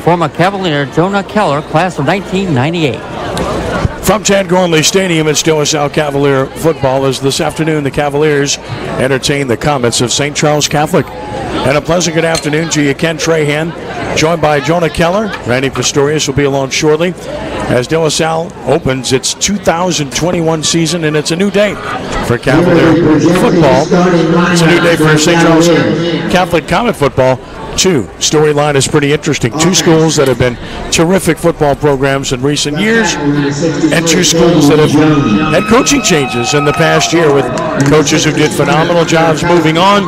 former Cavalier Jonah Keller, class of 1998. From Tad Gormley Stadium, it's still Salle Cavalier football as this afternoon the Cavaliers entertain the Comets of St. Charles Catholic. And a pleasant good afternoon to you, Ken Trahan, joined by Jonah Keller. Randy Pistorius will be along shortly as De La Salle opens its 2021 season, and it's a new day for Cavalier football. It's a new day for St. Charles Catholic Comet football. Storyline is pretty interesting. Two schools that have been terrific football programs in recent years, and two schools that have had coaching changes in the past year with coaches who did phenomenal jobs moving on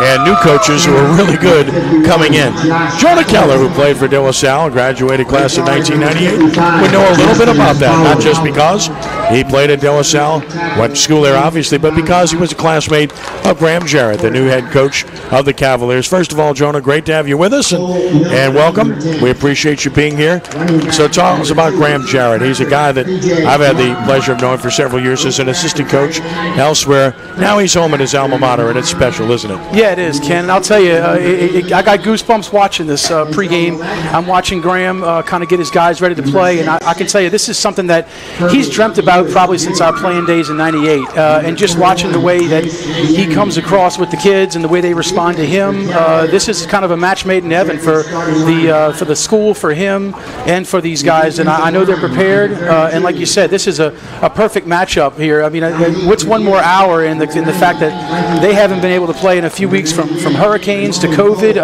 and new coaches who are really good coming in. Jonah Keller, who played for De La Salle, graduated class of 1998, would know a little bit about that, not just because he played at De La Salle, went to school there obviously, but because he was a classmate of Graham Jarrett, the new head coach of the Cavaliers. First of all, Jonah, great to have you with us, and welcome. We appreciate you being here. So talk to us about Graham Jarrett. He's a guy that I've had the pleasure of knowing for several years as an assistant coach elsewhere. Now he's home at his alma mater, and it's special, isn't it? Yeah, it is, Ken. And I'll tell you, I got goosebumps watching this pregame. I'm watching Graham kind of get his guys ready to play, and I can tell you this is something that he's dreamt about probably since our playing days in '98. And just watching the way that he comes across with the kids and the way they respond to him, this is kind of a match made in heaven for the school, for him, and for these guys. And I know they're prepared. And like you said, this is a perfect matchup here. I mean, what's one more hour in the fact that they haven't been able to play in a few weeks from hurricanes to COVID.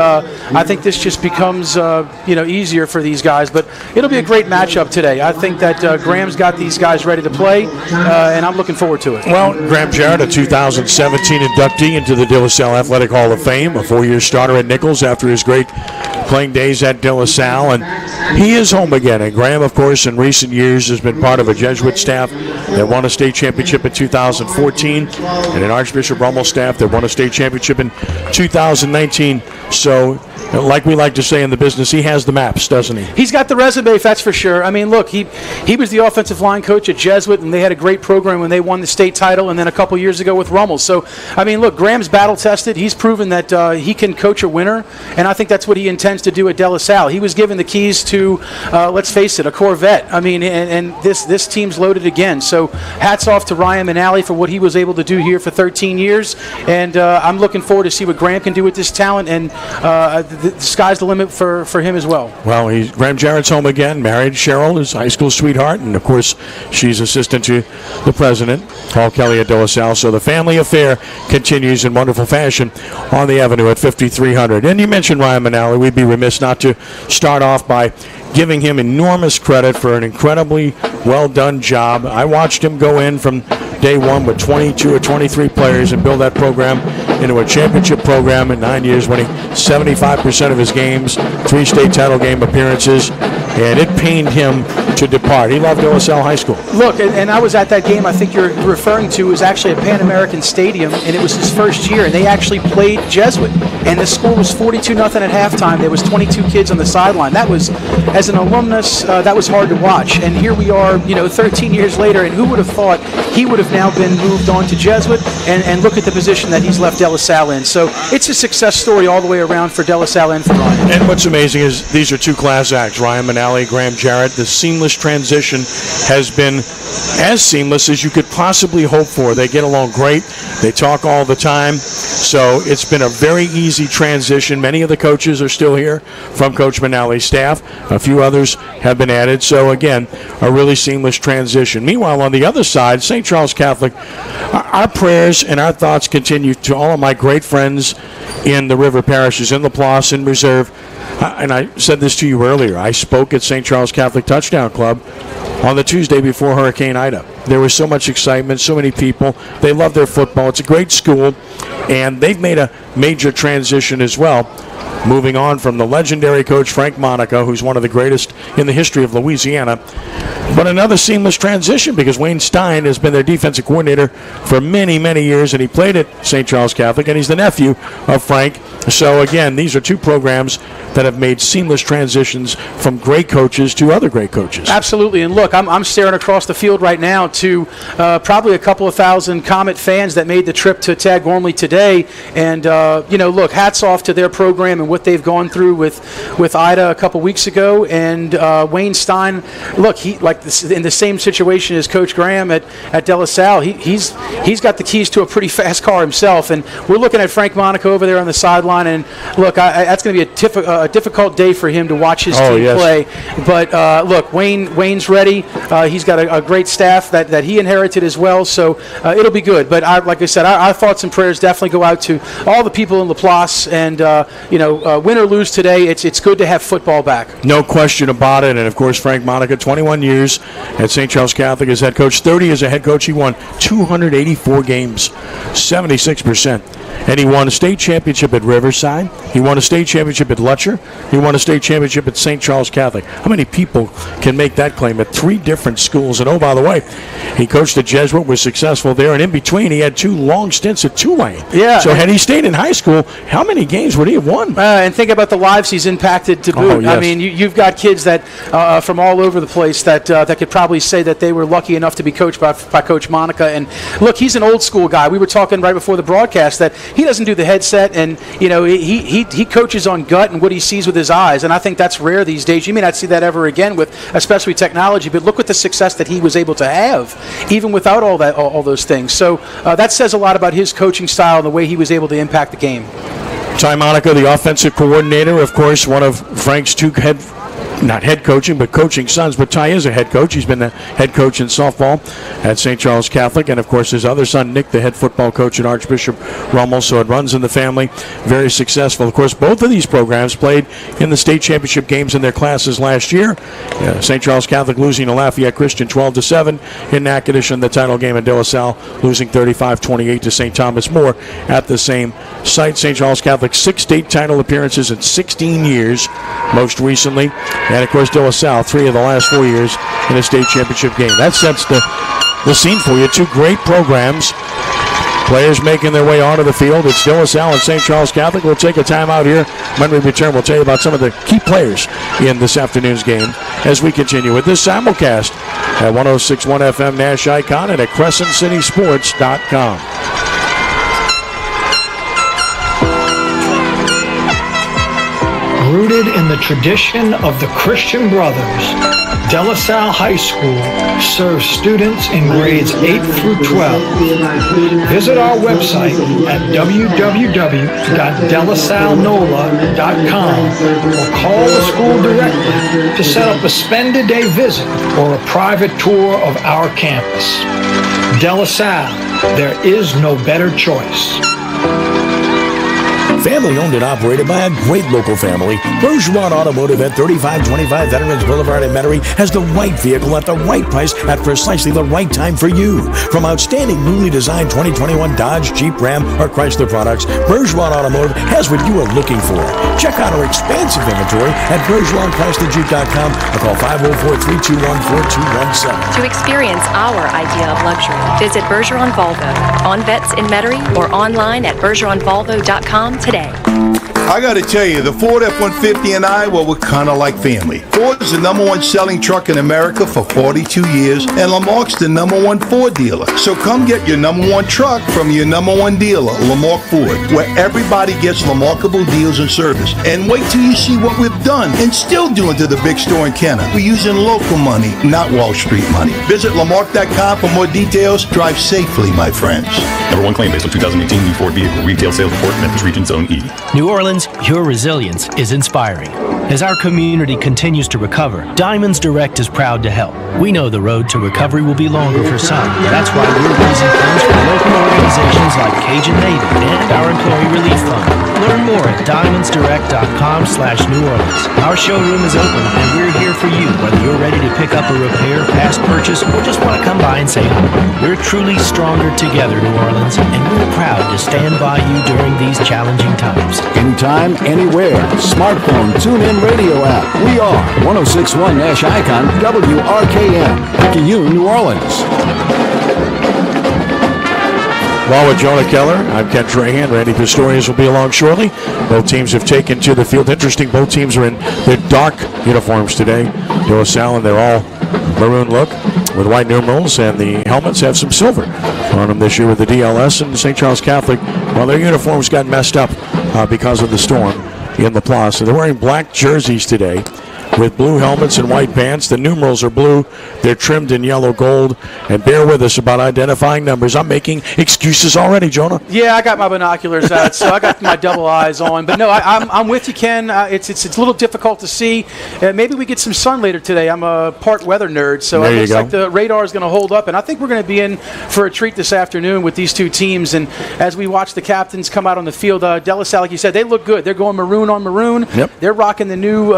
I think this just becomes easier for these guys, but it'll be a great matchup today. I think that Graham's got these guys ready to play, and I'm looking forward to it. Well, Graham Jarrett, a 2017 inductee into the De La Salle Athletic Hall of Fame, a 4-year starter at Nichols after his great playing days at De La Salle, and he is home again. And Graham, of course, in recent years has been part of a Jesuit staff that won a state championship in 2014, and an Archbishop Rummel staff that won a state championship in 2019. So, like we like to say in the business, he has the maps, doesn't he? He's got the resume, that's for sure. I mean, look, he was the offensive line coach at Jesuit, and they had a great program when they won the state title, and then a couple years ago with Rummel. So, I mean, look, Graham's battle-tested. He's proven that he can coach a winner, and I think that's what he intends to do at De La Salle. He was given the keys to, let's face it, a Corvette. I mean, and this team's loaded again. So, hats off to Ryan Manali for what he was able to do here for 13 years, and I'm looking forward to see what Graham can do with this talent, and the sky's the limit for him as well. Well, Graham Jarrett's home again, married Cheryl, his high school sweetheart, and of course she's assistant to the president, Paul Kelly at De La Salle. So the family affair continues in wonderful fashion on the avenue at 5300. And you mentioned Ryan Manali. We'd be remiss not to start off by giving him enormous credit for an incredibly well-done job. I watched him go in from day one with 22 or 23 players and build that program into a championship program in 9 years, winning 75% of his games, 3 state title game appearances, and it pained him to depart. He loved De La Salle High School. Look, and I was at that game I think you're referring to. It was actually at Pan American Stadium, and it was his first year, and they actually played Jesuit, and the score was 42-0 at halftime. There was 22 kids on the sideline. That was, as an alumnus, that was hard to watch, and here we are, 13 years later, and who would have thought he would have now been moved on to Jesuit, and look at the position that he's left De La Salle in. So it's a success story all the way around for De La Salle and for Ryan. And what's amazing is these are two class acts, Ryan Manali, Graham Jarrett. The seamless transition has been as seamless as you could possibly hope for. They get along great. They talk all the time. So it's been a very easy transition. Many of the coaches are still here from Coach Manali's staff. A few others have been added. So, again, a really seamless transition. Meanwhile, on the other side, St. Charles Catholic, our prayers and our thoughts continue to all of my great friends in the river parishes, in Laplace, in Reserve. And I said this to you earlier. I spoke at St. Charles Catholic Touchdown Club on the Tuesday before Hurricane Ida. There was so much excitement, so many people. They love their football. It's a great school, and they've made a major transition as well, moving on from the legendary coach Frank Monaco, who's one of the greatest in the history of Louisiana. But another seamless transition because Wayne Stein has been their defensive coordinator for many, many years, and he played at St. Charles Catholic, and he's the nephew of Frank So, again, these are two programs that have made seamless transitions from great coaches to other great coaches. Absolutely. And look, I'm staring across the field right now to probably a couple of thousand Comet fans that made the trip to Tad Gormley today. And, look, hats off to their program and what they've gone through with Ida a couple weeks ago. And Wayne Stein, look, he in the same situation as Coach Graham at De La Salle. He's got the keys to a pretty fast car himself. And we're looking at Frank Monaco over there on the sideline. And, look, that's going to be a difficult day for him to watch his team play. But, look, Wayne's ready. He's got a great staff that he inherited as well. So it'll be good. But, like I said, our thoughts and prayers definitely go out to all the people in Laplace. And, win or lose today, it's good to have football back. No question about it. And, of course, Frank Monaco, 21 years at St. Charles Catholic as head coach, 30 as a head coach. He won 284 games, 76%. And he won a state championship at Riverside. He won a state championship at Lutcher. He won a state championship at St. Charles Catholic. How many people can make that claim at 3 different schools? And, oh, by the way, he coached at Jesuit, was successful there. And in between, he had 2 long stints at Tulane. Yeah. So had he stayed in high school, how many games would he have won? And think about the lives he's impacted to boot. Yes. I mean, you've got kids that from all over the place that could probably say that they were lucky enough to be coached by Coach Monica. And, look, he's an old school guy. We were talking right before the broadcast that he doesn't do the headset, and he coaches on gut and what he sees with his eyes, and I think that's rare these days. You may not see that ever again with especially technology, but look at the success that he was able to have even without all those things. So that says a lot about his coaching style and the way he was able to impact the game. Ty Monaco, the offensive coordinator, of course, one of Frank's 2 not head coaching, but coaching sons. But Ty is a head coach. He's been the head coach in softball at St. Charles Catholic. And, of course, his other son, Nick, the head football coach at Archbishop Rummel. So it runs in the family. Very successful. Of course, both of these programs played in the state championship games in their classes last year. St. Charles Catholic losing to Lafayette Christian 12-7 in Natchitoches, and the title game at De La Salle losing 35-28 to St. Thomas More at the same site. St. Charles Catholic 6 state title appearances in 16 years, most recently. And, of course, De La Salle, 3 of the last 4 years in a state championship game. That sets the scene for you. 2 great programs. Players making their way onto the field. It's De La Salle and St. Charles Catholic. We'll take a timeout here. When we return, we'll tell you about some of the key players in this afternoon's game as we continue with this simulcast at 106.1 FM Nash Icon and at CrescentCitySports.com. Rooted in the tradition of the Christian Brothers, De La Salle High School serves students in grades 8 through 12. Visit our website at www.delasallenola.com or call the school directly to set up a spend-a-day visit or a private tour of our campus. De La Salle, there is no better choice. Family owned and operated by a great local family, Bergeron Automotive at 3525 Veterans Boulevard in Metairie has the right vehicle at the right price at precisely the right time for you. From outstanding newly designed 2021 Dodge, Jeep, Ram, or Chrysler products, Bergeron Automotive has what you are looking for. Check out our expansive inventory at BergeronChryslerJeep.com or call 504-321-4217. To experience our idea of luxury, visit Bergeron Volvo on Vets in Metairie or online at BergeronVolvo.com today. I gotta tell you, the Ford F-150 and I, well, we're kinda like family. Ford is the #1 selling truck in America for 42 years, and Lamarck's the #1 Ford dealer. So come get your #1 truck from your #1 dealer, Lamarck Ford, where everybody gets remarkable deals and service. And wait till you see what we've done and still doing to the big store in Kenner. We're using local money, not Wall Street money. Visit Lamarck.com for more details. Drive safely, my friends. #1 claim based on 2018 new Ford vehicle retail sales report, Memphis Region Zone E. New Orleans, your resilience is inspiring. As our community continues to recover, Diamonds Direct is proud to help. We know the road to recovery will be longer for some. That's why we're raising funds for local organizations like Cajun Navy and our Employee Relief Fund. Learn more at DiamondsDirect.com/New Orleans. Our showroom is open and we're here for you, whether you're ready to pick up a repair, past purchase, or just want to come by and say hi. We're truly stronger together, New Orleans, and we're proud to stand by you during these challenging times. Anytime, anywhere. Smartphone, tune-in radio app. We are 106.1 Nash Icon, WRKN, Picayune, New Orleans. Well, with Jonah Keller, I'm Ken Trahan. Randy Pistorius will be along shortly. Both teams have taken to the field. Interesting, both teams are in their dark uniforms today. De La Salle, and they're all maroon look with white numerals, and the helmets have some silver on them this year with the DLS. And St. Charles Catholic, well, their uniforms got messed up because of the storm in La Place. So they're wearing black jerseys today with blue helmets and white pants. The numerals are blue. They're trimmed in yellow gold. And bear with us about identifying numbers. I'm making excuses already, Jonah. Yeah, I got my binoculars out, so I got my double eyes on. But no, I'm with you, Ken. It's a little difficult to see. Maybe we get some sun later today. I'm a part weather nerd, so it looks like the radar is going to hold up. And I think we're going to be in for a treat this afternoon with these two teams. And as we watch the captains come out on the field, De La Salle, like you said, they look good. They're going maroon on maroon. Yep. They're rocking the new.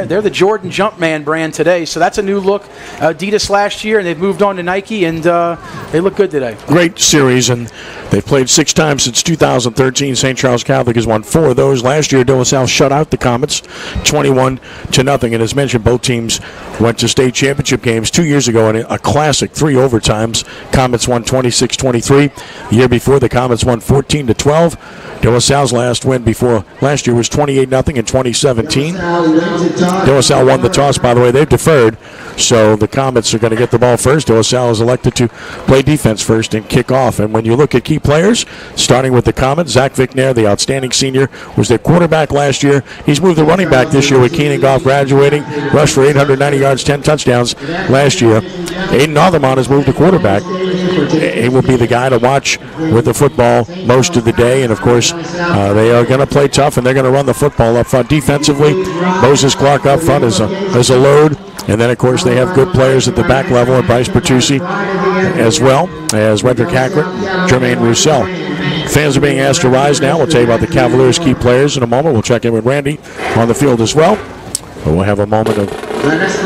They're the Jordan Jumpman brand today, so that's a new look. Adidas last year, and they've moved on to Nike, and they look good today. Great series, and they've played 6 times since 2013. St. Charles Catholic has won 4 of those. Last year, De La Salle shut out the Comets 21-0. And as mentioned, both teams went to state championship games 2 years ago in a classic 3 overtimes. Comets won 26-23. The year before, the Comets won 14-12. De La Salle's last win before last year was 28-0 in 2017. De La Salle won the toss, by the way. They've deferred, so the Comets are going to get the ball first. De La Salle is elected to play defense first and kick off. And when you look at key players, starting with the Comets, Zach Vicknair, the outstanding senior, was their quarterback last year. He's moved the running back this year with Keenan Goff graduating, rushed for 890 yards, 10 touchdowns last year. Aiden Othermont has moved to quarterback. He will be the guy to watch with the football most of the day. And, of course, they are going to play tough, and they're going to run the football up front. Defensively, Moses Clark up front is a load. And then, of course, they have good players at the back level, and Bryce Bertucci, as well as Redrick Hackett, Jermaine Roussel. Fans are being asked to rise now. We'll tell you about the Cavaliers' key players in a moment. We'll check in with Randy on the field as well. We'll have a moment of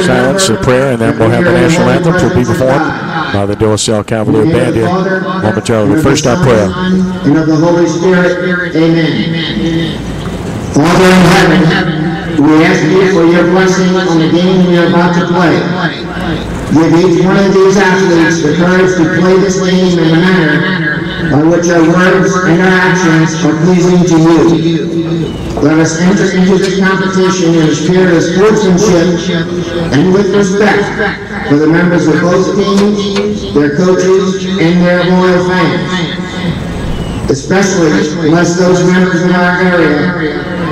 silence and prayer, and then we'll have the national anthem to be performed by the De La Salle Cavalier Band here momentarily. First, our prayer. And of the Holy Spirit, amen. Father in heaven, we ask you for your blessing on the game we are about to play. Give each one of these athletes the courage to play this game in a manner by which our words and our actions are pleasing to you. Let us enter into this competition in a spirit of sportsmanship and with respect for the members of both teams, their coaches, and their loyal fans. Especially bless those members in our area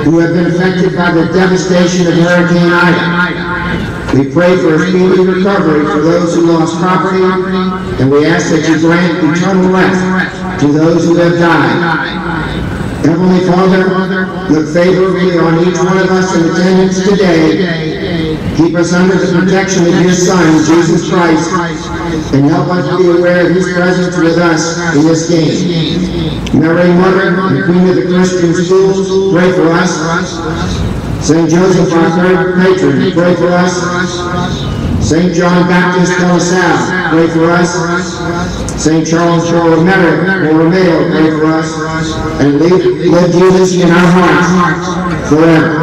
who have been affected by the devastation of Hurricane Ida. We pray for a speedy recovery for those who lost property, and we ask that you grant eternal rest to those who have died. Heavenly Father, look favorably on each one of us in attendance today. Keep us under the protection of your Son, Jesus Christ, and help us to be aware of his presence with us in this game. Mary, Mother, and Queen of the Christian schools, pray for us. St. Joseph, our third patron, pray for us. St. John Baptist de La Salle, pray for us. St. Charles Borromeo, pray for us. And live Jesus in our hearts forever.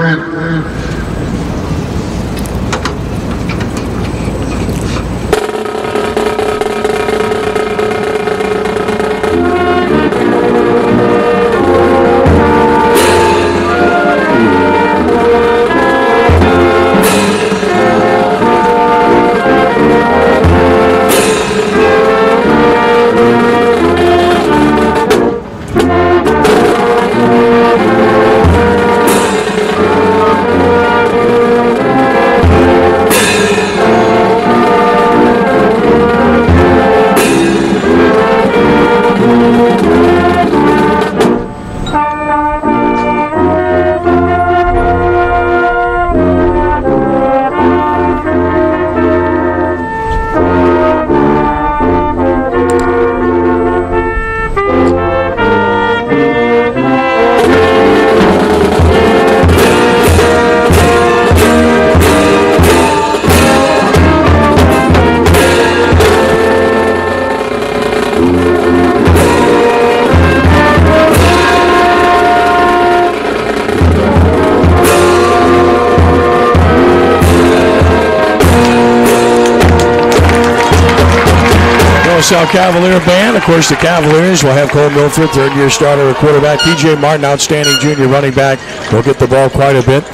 De La Salle Cavalier band. Of course, the Cavaliers will have Cole Milford, third-year starter at quarterback. P.J. Martin, outstanding junior running back, will get the ball quite a bit.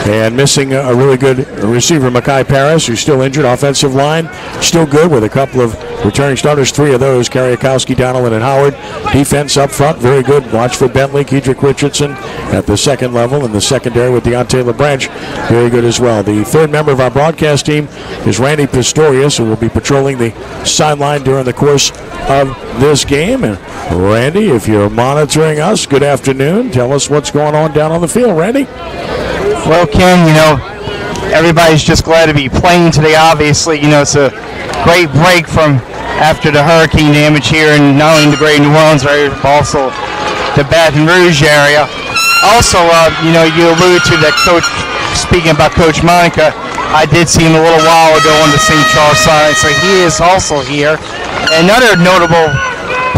And missing a really good receiver, Makai Paris, who's still injured. Offensive line, still good with a couple of returning starters, three of those, Kariakowski, Donnellan, and Howard. Defense up front, very good. Watch for Bentley, Kedrick Richardson at the second level, and the secondary with the Taylor Branch, very good as well. The third member of our broadcast team is Randy Pistorius, who will be patrolling the sideline during the course of this game. And Randy, if you're monitoring us, good afternoon. Tell us what's going on down on the field, Randy. Well, Ken, everybody's just glad to be playing today, obviously. It's a great break from after the hurricane damage here in not only the great New Orleans area, but also the Baton Rouge area. Also, you alluded to that coach, speaking about Coach Monica, I did see him a little while ago on the St. Charles side, so he is also here. Another notable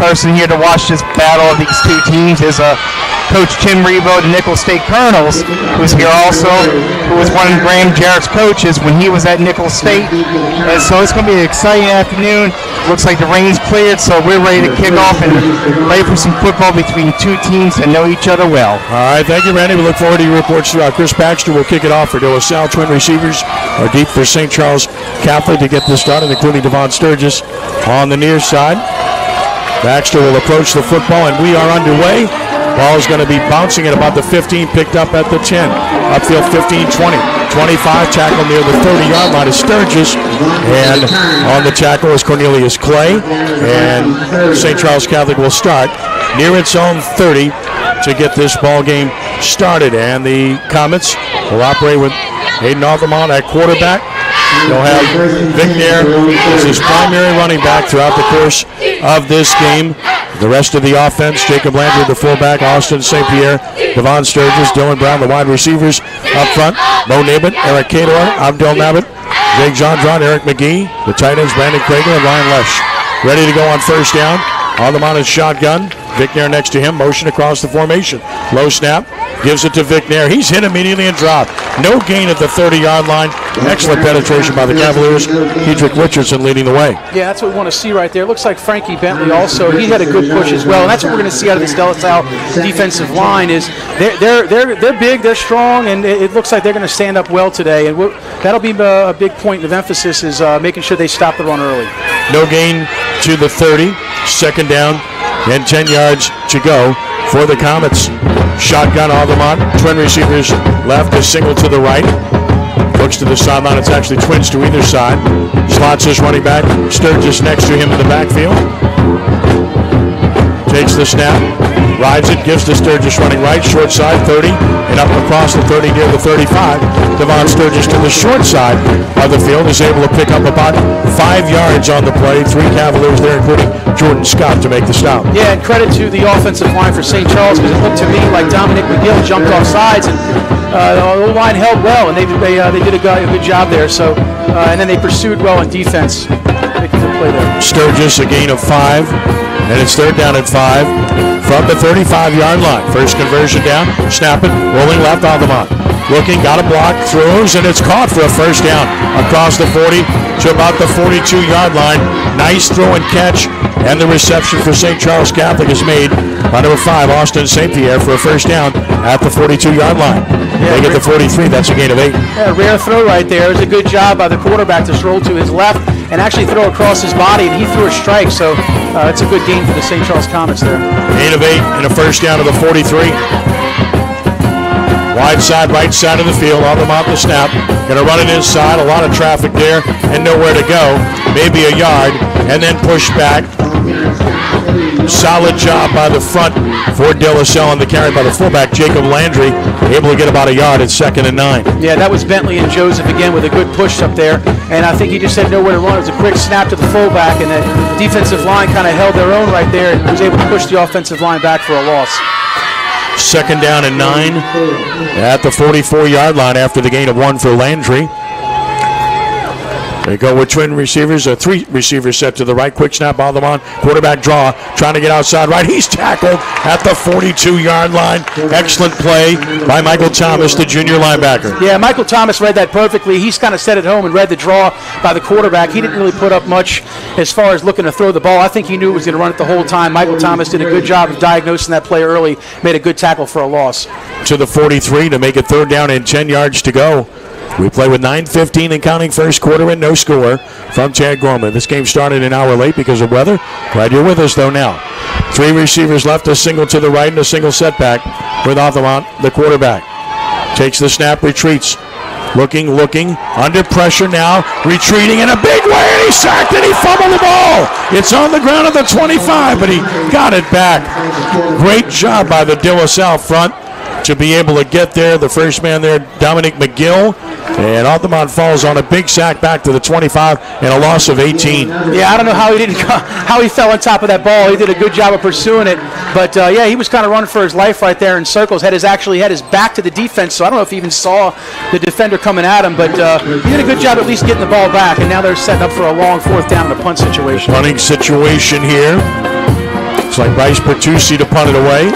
person here to watch this battle of these two teams is Coach Tim Rebo, the Nichols State Colonels, who's here also, who was one of Graham Jarrett's coaches when he was at Nichols State. And so it's going to be an exciting afternoon. Looks like the rain's cleared, so we're ready to kick off and ready for some football between two teams that know each other well. All right, thank you, Randy. We look forward to your reports throughout. Chris Baxter will kick it off for De La Salle. Twin receivers are deep for St. Charles Catholic to get this started, including Devon Sturgis on the near side. Baxter will approach the football, and we are underway. Ball's going to be bouncing at about the 15, picked up at the 10. Upfield 15, 20, 25, tackle near the 30-yard line is Sturgis. And on the tackle is Cornelius Clay. And St. Charles Catholic will start near its own 30 to get this ball game started. And the Comets will operate with Hayden Aldermont at quarterback. They'll have Vic Nair as his primary running back throughout the course of this game. The rest of the offense, Jacob Landry, the fullback, Austin St. Pierre, Devon Sturgis, Dylan Brown, the wide receivers up front, Mo Nabbit, Eric Cador, Abdel Nabbit, Jake Jondron, Eric McGee, the tight ends, Brandon Krager, and Ryan Lesh. Ready to go on first down. Aldermont is shotgun. Vic Nair next to him, motion across the formation. Low snap, gives it to Vic Nair. He's hit immediately and dropped. No gain at the 30-yard line. Excellent penetration by the Cavaliers. Kedrick Richardson leading the way. Yeah, that's what we want to see right there. Looks like Frankie Bentley also, he had a good push as well. And that's what we're going to see out of this De La Salle defensive line is they're big, they're strong, and it looks like they're going to stand up well today. And that'll be a big point of emphasis is making sure they stop the run early. No gain to the 30. Second down and 10 yards to go for the Comets. Shotgun Aldermont. Twin receivers left, a single to the right. Looks to the sideline. It's actually twins to either side. Slots his running back. Sturgis next to him in the backfield. Takes the snap. Rides it. Gives to Sturgis running right. Short side 30. And up across the 30 near the 35. Devon Sturgis to the short side of the field is able to pick up about 5 yards on the play. 3 Cavaliers there, including Jordan Scott, to make the stop. Yeah, and credit to the offensive line for St. Charles because it looked to me like Dominic McGill jumped off sides and the line held well, and they did a good job there. So and then they pursued well in defense. Big play there. Sturgis a gain of 5, and it's third down at 5 from the 35-yard line. First conversion down, snap it, rolling left Aldermont. Looking, got a block, throws, and it's caught for a first down across the 40 to about the 42-yard line. Nice throw and catch, and the reception for St. Charles Catholic is made by number 5, Austin St. Pierre, for a first down at the 42-yard line. They get the 43, that's a gain of 8. Yeah, rare throw right there. It was a good job by the quarterback to roll to his left and actually throw across his body, and he threw a strike, so it's a good gain for the St. Charles Comets there. Gain of 8 and a first down to the 43. Wide side, right side of the field, Aldermont the snap. Going to run it inside, a lot of traffic there, and nowhere to go. Maybe a yard, and then push back. Solid job by the front for De La Salle, and the carry by the fullback, Jacob Landry, able to get about a yard at 2nd and 9. Yeah, that was Bentley and Joseph again with a good push up there, and I think he just had nowhere to run. It was a quick snap to the fullback, and the defensive line kind of held their own right there and was able to push the offensive line back for a loss. 2nd down and 9 at the 44-yard line after the gain of 1 for Landry. They go with twin receivers, a 3 receiver set to the right. Quick snap, all them on. Quarterback draw, trying to get outside right. He's tackled at the 42-yard line. Excellent play by Michael Thomas, the junior linebacker. Yeah, Michael Thomas read that perfectly. He's kind of set it home and read the draw by the quarterback. He didn't really put up much as far as looking to throw the ball. I think he knew he was going to run it the whole time. Michael Thomas did a good job of diagnosing that play early, made a good tackle for a loss. To the 43 to make it 3rd down and 10 yards to go. We play with 9:15 and counting, first quarter and no score from Chad Gorman. This game started an hour late because of weather. Glad you're with us, though, now. 3 receivers left, a single to the right and a single setback with Altamont, the quarterback. Takes the snap, retreats. Looking, under pressure now, retreating in a big way, and he's sacked and he fumbled the ball. It's on the ground at the 25, but he got it back. Great job by the De La Salle front to be able to get there. The first man there, Dominic McGill, and Altamont falls on a big sack back to the 25 and a loss of 18. Yeah, I don't know how he fell on top of that ball. He did a good job of pursuing it, but yeah, he was kind of running for his life right there in circles. Actually had his back to the defense, so I don't know if he even saw the defender coming at him, but he did a good job at least getting the ball back, and now they're setting up for a long 4th down and a punt situation. Punting situation here. It's like Bryce Bertucci to punt it away.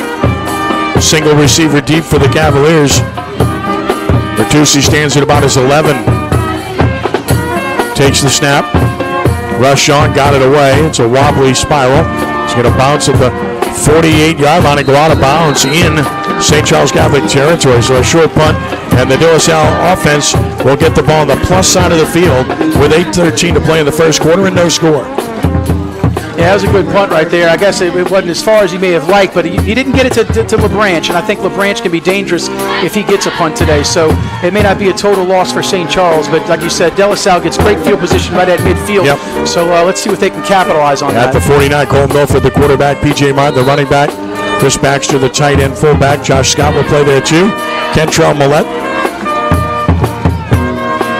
Single receiver deep for the Cavaliers. Bertucci stands at about his 11. Takes the snap. Rush on, got it away. It's a wobbly spiral. It's going to bounce at the 48-yard line and go out of bounds in St. Charles Catholic territory. So a short punt, and the De La Salle offense will get the ball on the plus side of the field with 8:13 to play in the first quarter and no score. Yeah, that was a good punt right there. I guess it wasn't as far as he may have liked, but he didn't get it to LaBranch, and I think LaBranch can be dangerous if he gets a punt today. So it may not be a total loss for St. Charles, but like you said, De La Salle gets great field position right at midfield. Yep. So let's see what they can capitalize on. At the 49, Cole Milford, the quarterback, P.J. Martin, the running back, Chris Baxter, the tight end fullback, Josh Scott will play there too, Kentrell Millette,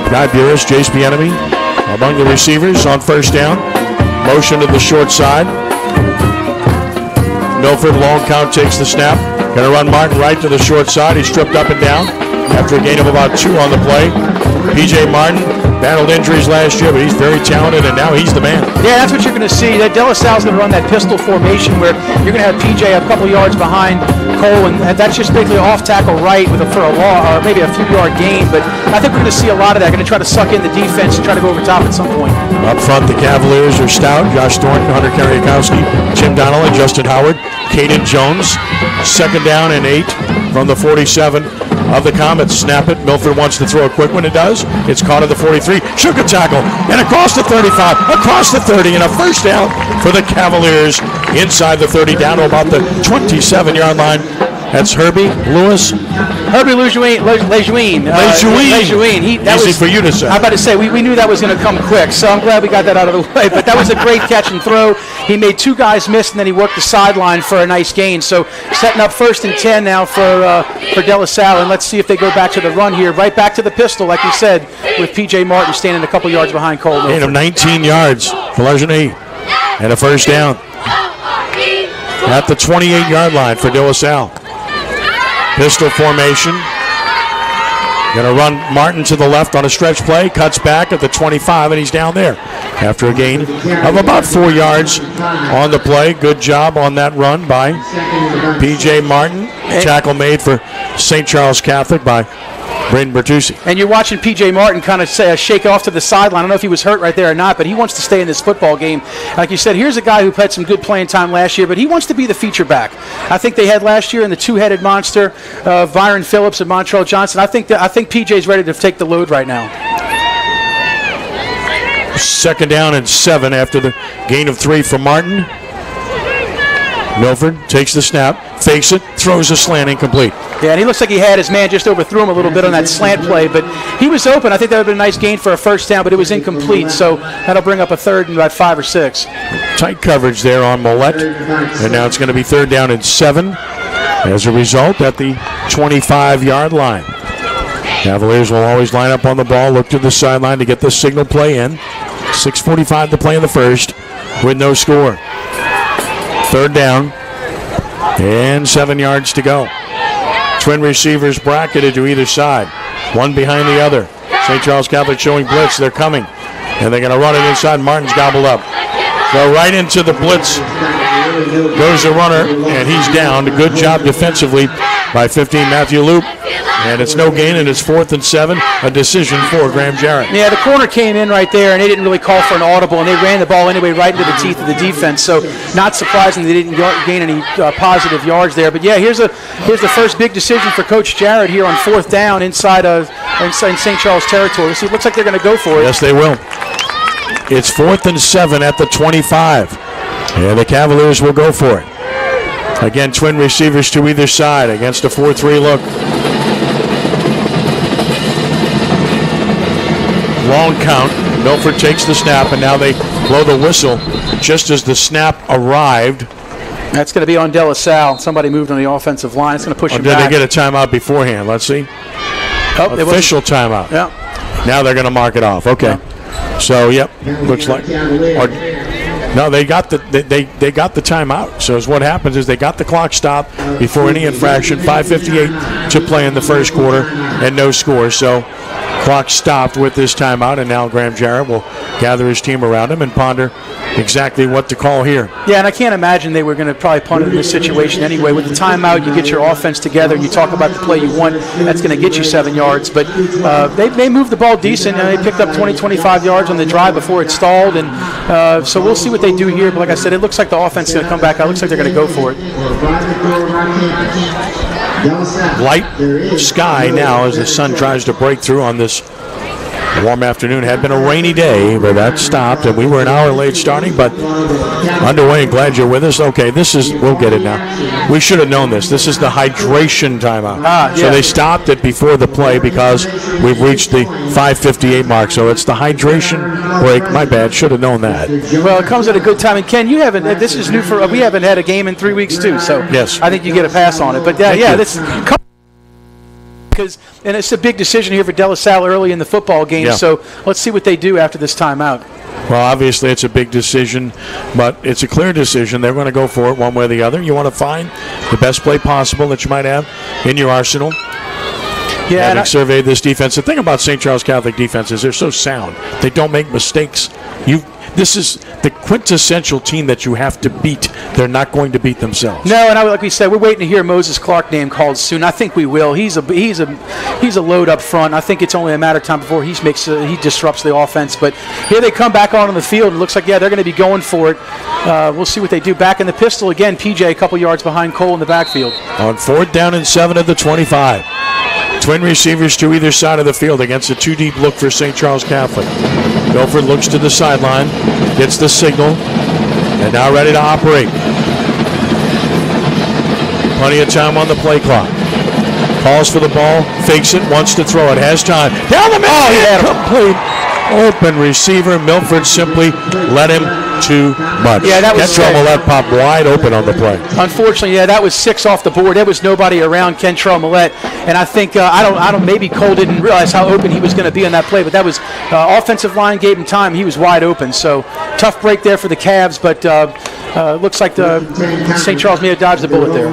Guy Buras, Jace Bienemy among the receivers on first down. Motion to the short side. Milford, long count, takes the snap. Going to run Martin right to the short side. He's tripped up and down after a gain of about 2 on the play. P.J. Martin battled injuries last year, but he's very talented, and now he's the man. Yeah, that's what you're going to see. De La Salle's going to run that pistol formation where you're going to have P.J. a couple yards behind Cole, and that's just basically off tackle right for a law, or maybe a few-yard gain. But I think we're going to see a lot of that. Going to try to suck in the defense and try to go over top at some point. Up front, the Cavaliers are stout. Josh Thornton, Hunter Kariakowski, Jim Donnell, and Justin Howard. Caden Jones, 2nd down and 8 from the 47 of the Comets. Snap it. Milford wants to throw a quick one. It does. It's caught at the 43. Shook a tackle. And across the 35. Across the 30. And a first down for the Cavaliers inside the 30. Down to about the 27-yard line. That's Herbie Lewis. Herbie Lejeune. Easy for you to say. I'm about to say, we knew that was going to come quick, so I'm glad we got that out of the way. But that was a great catch and throw. He made 2 guys miss, and then he worked the sideline for a nice gain. So setting up 1st and 10 now for De La Salle, and let's see if they go back to the run here. Right back to the pistol, like you said, with P.J. Martin standing a couple yards behind Cole. Gain of 19 yards for Lejeune, and a first down at the 28-yard line for De La Salle. Pistol formation. Going to run Martin to the left on a stretch play. Cuts back at the 25, and he's down there after a gain of about 4 yards on the play. Good job on that run by P.J. Martin. Tackle made for St. Charles Catholic by Braden Bertucci. And you're watching P.J. Martin kind of shake off to the sideline. I don't know if he was hurt right there or not, but he wants to stay in this football game. Like you said, here's a guy who had some good playing time last year, but he wants to be the feature back. I think they had last year in the 2-headed monster, Byron Phillips and Montrell Johnson. I think P.J.'s ready to take the load right now. 2nd down and 7 after the gain of 3 for Martin. Milford takes the snap, fakes it, throws a slant incomplete. Yeah, and he looks like he had his man, just overthrew him a little bit on that slant play, but he was open. I think that would have been a nice gain for a first down, but it was incomplete, so that'll bring up a 3rd and about 5 or 6. Tight coverage there on Millette, and now it's going to be 3rd down and 7 as a result at the 25-yard line. Cavaliers will always line up on the ball, look to the sideline to get the signal play in. 6:45 to play in the first with no score. 3rd down and 7 yards to go. Twin receivers bracketed to either side, one behind the other. St. Charles Catholic showing blitz. They're coming. And they're going to run it inside. Martin's gobbled up. So right into the blitz goes the runner, and he's down. Good job defensively by 15, Matthew Loop. And it's no gain, and it's 4th and 7. A decision for Graham Jarrett. Yeah, the corner came in right there, and they didn't really call for an audible, and they ran the ball anyway right into the teeth of the defense. So not surprising they didn't gain any positive yards there. But yeah, here's the first big decision for Coach Jarrett here on 4th down inside St. Charles territory. So it looks like they're going to go for it. Yes, they will. It's 4th and 7 at the 25. And the Cavaliers will go for it. Again, twin receivers to either side against a 4-3 look. Long count. Milford takes the snap, and now they blow the whistle just as the snap arrived. That's going to be on De La Salle. Somebody moved on the offensive line. It's going to push him back. Did they get a timeout beforehand? Let's see. Official timeout. Yeah. Now they're going to mark it off. Okay. Yeah. So, yep, looks like. No, they got the timeout. So what happens is they got the clock stopped before any infraction. 5:58 to play in the first quarter and no score. So clock stopped with this timeout, and now Graham Jarrett will gather his team around him and ponder exactly what to call here. Yeah, and I can't imagine they were going to probably punt it in this situation anyway. With the timeout, you get your offense together, you talk about the play you want. That's going to get you 7 yards. But they moved the ball decent, and they picked up 20, 25 yards on the drive before it stalled. And so we'll see what they do here. But like I said, it looks like the offense is going to come back. It looks like they're going to go for it. Light sky now as the sun tries to break through on this warm afternoon. Had been a rainy day, but that stopped, and we were an hour late starting, but underway. Glad you're with us. Okay, we'll get it now. We should have known this. This is the hydration timeout. So they stopped it before the play because we've reached the 5:58 mark. So it's the hydration break. My bad. Should have known that. Well, it comes at a good time. And Ken, this is new for. We haven't had a game in 3 weeks too. So yes, I think you get a pass on it. But this. And it's a big decision here for De La Salle early in the football game, so let's see what they do after this timeout. Well, obviously it's a big decision, but it's a clear decision. They're going to go for it one way or the other. You want to find the best play possible that you might have in your arsenal. Yeah, having surveyed this defense, the thing about St. Charles Catholic defense is they're so sound. They don't make mistakes. This is the quintessential team that you have to beat. They're not going to beat themselves. No, and like we said, we're waiting to hear Moses Clark name called soon. I think we will. He's a load up front. I think it's only a matter of time before he disrupts the offense. But here they come back on the field. It looks like they're going to be going for it. We'll see what they do. Back in the pistol again. PJ a couple yards behind Cole in the backfield. On 4th down and 7 at the 25. Twin receivers to either side of the field against a 2-deep look for St. Charles Catholic. Milford looks to the sideline, gets the signal, and now ready to operate. Plenty of time on the play clock. Calls for the ball, fakes it, wants to throw it, has time. Down the middle, he had a complete open receiver. Milford simply led him too much. Yeah, that was Kentrell Millette popped wide open on the play. Unfortunately, that was 6 off the board. There was nobody around Kentrell Millette, and I think maybe Cole didn't realize how open he was going to be on that play, but that was offensive line gave him time. He was wide open, so tough break there for the Cavs, but looks like St. Charles may have dodged the bullet there.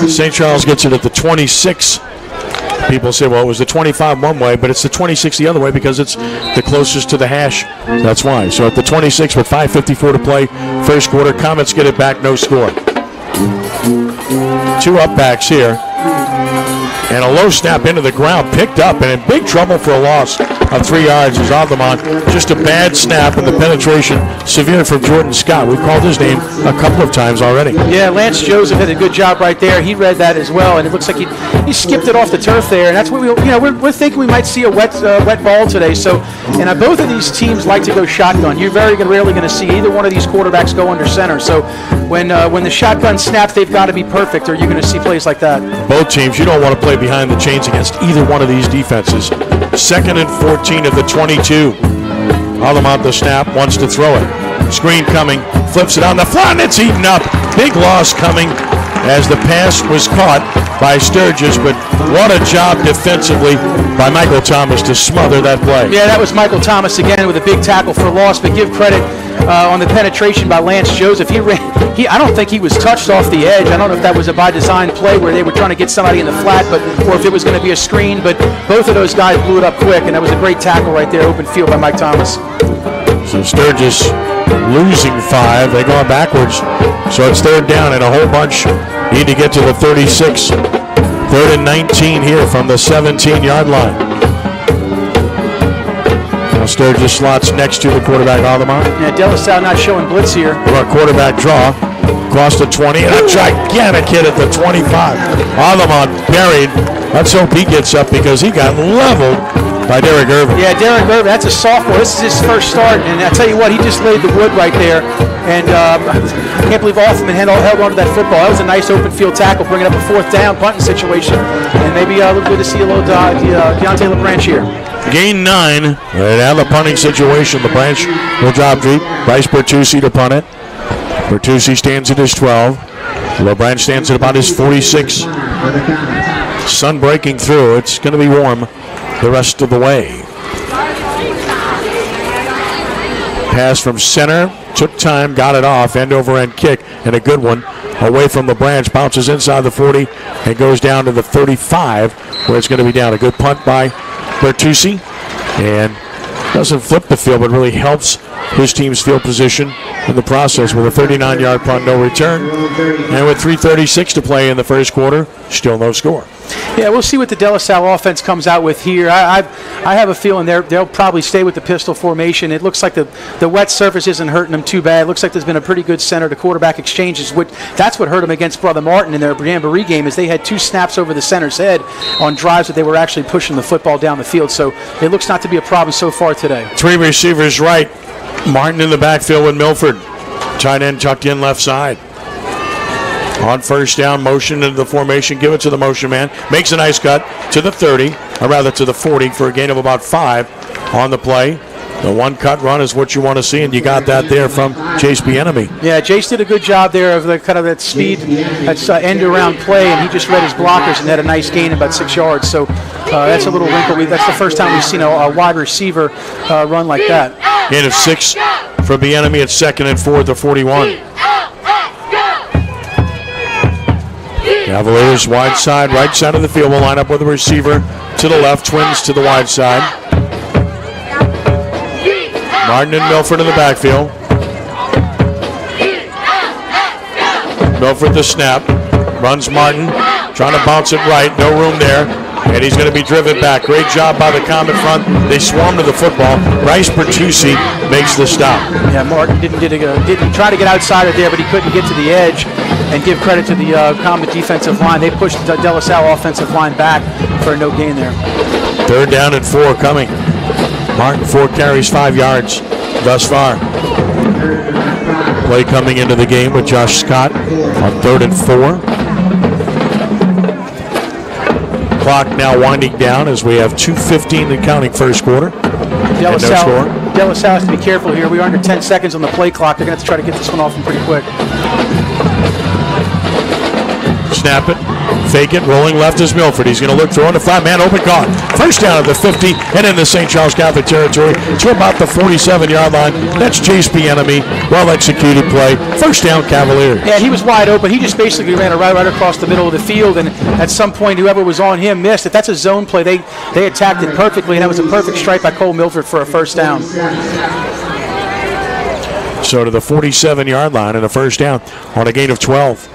St. Charles gets it at the 26. People say, well, it was the 25 one way, but it's the 26 the other way because it's the closest to the hash. That's why. So at the 26 with 5:54 to play, first quarter, Comets get it back, no score. 2 up backs here. And a low snap into the ground, picked up, and in big trouble for a loss of 3 yards is Alderman. Just a bad snap, and the penetration severe from Jordan Scott. We've called his name a couple of times already. Yeah, Lance Joseph did a good job right there. He read that as well, and it looks like he skipped it off the turf there. And that's what we're thinking we might see a wet ball today. So, and both of these teams like to go shotgun. You're very rarely going to see either one of these quarterbacks go under center. So, when the shotgun snaps, they've got to be perfect, or you're going to see plays like that. Both teams, you don't want to play behind the chains against either one of these defenses. 2nd and 14 of the 22. Aldermont the snap, wants to throw it. Screen coming, flips it on the front, it's eaten up. Big loss coming as the pass was caught by Sturgis, but what a job defensively by Michael Thomas to smother that play. Yeah, that was Michael Thomas again with a big tackle for loss, but give credit on the penetration by Lance Joseph. I don't think he was touched off the edge. I don't know if that was a by design play where they were trying to get somebody in the flat, or if it was going to be a screen, but both of those guys blew it up quick, and that was a great tackle right there, open field by Mike Thomas. So Sturgis losing 5. They go backwards. So it's third down and a whole bunch need to get to the 36. Third and 19 here from the 17-yard line. Now Sturgis slots next to the quarterback, Alderman. Yeah, De La Salle not showing blitz here. Our quarterback draw. Across the 20, and a gigantic hit at the 25. Alderman buried. Let's hope he gets up because he got leveled by Derek Irvin. Yeah, Derek Irvin, that's a sophomore. This is his first start, and I tell you what, he just laid the wood right there. And I can't believe Offman held on to that football. That was a nice open field tackle, bringing up a fourth down punting situation. And maybe look good to see a little Deontay LaBranch here. Gain 9. And now the punting situation. LaBranch will drop deep. Bryce Bertucci to punt it. Bertucci stands at his 12. LaBranch stands at about his 46. Sun breaking through. It's going to be warm the rest of the way. Pass from center. Took time. Got it off. End over end kick. And a good one. Away from LaBranch. Bounces inside the 40 and goes down to the 35 where it's going to be down. A good punt by Bertucci. And doesn't flip the field, but really helps his team's field position in the process with a 39-yard punt, no return. And with 3:36 to play in the first quarter, still no score. Yeah, we'll see what the De La Salle offense comes out with here. I have a feeling they'll probably stay with the pistol formation. It looks like the wet surface isn't hurting them too bad. It looks like there's been a pretty good center to quarterback exchanges. That's what hurt them against Brother Martin in their Jamboree game is they had 2 snaps over the center's head on drives that they were actually pushing the football down the field. So it looks not to be a problem so far today. 3 receivers right. Martin in the backfield with Milford. Tight end tucked in left side. On first down, motion into the formation. Give it to the motion man. Makes a nice cut to the 30, or rather to the 40 for a gain of about 5 on the play. The one-cut run is what you want to see, and you got that there from Chase Bieniemy. Yeah, Chase did a good job there of the kind of that speed, that's end-around play, and he just read his blockers and had a nice gain about 6 yards. So that's a little wrinkle. That's the first time we've seen a wide receiver run like that. Gain of 6 for Bieniemy at 2nd and 4 at the 41. Cavaliers wide side, right side of the field will line up with a receiver to the left, twins to the wide side. Martin and Milford in the backfield. Milford the snap, runs Martin, trying to bounce it right, no room there, and he's going to be driven back. Great job by the Comet front. They swarm to the football. Bryce Bertucci makes the stop. Yeah, Martin didn't try to get outside of there, but he couldn't get to the edge. And give credit to the Comet defensive line. They pushed the De La Salle offensive line back for a no gain there. 3rd down and 4 coming. Martin 4 carries 5 yards thus far. Play coming into the game with Josh Scott on 3rd and 4. Clock now winding down as we have 2:15 and counting first quarter. De La Salle has to be careful here. We are under 10 seconds on the play clock. They're going to have to try to get this one off them pretty quick. Snap it, fake it, rolling left is Milford. He's going to look throwing the 5-man open caught. First down at the 50 and in the St. Charles Catholic territory to about the 47-yard line. That's Chase Bieniemy. Well-executed play. First down, Cavaliers. Yeah, he was wide open. He just basically ran right across the middle of the field, and at some point, whoever was on him missed. If that's a zone play, they attacked it perfectly, and that was a perfect strike by Cole Milford for a first down. So to the 47-yard line and a first down on a gain of 12.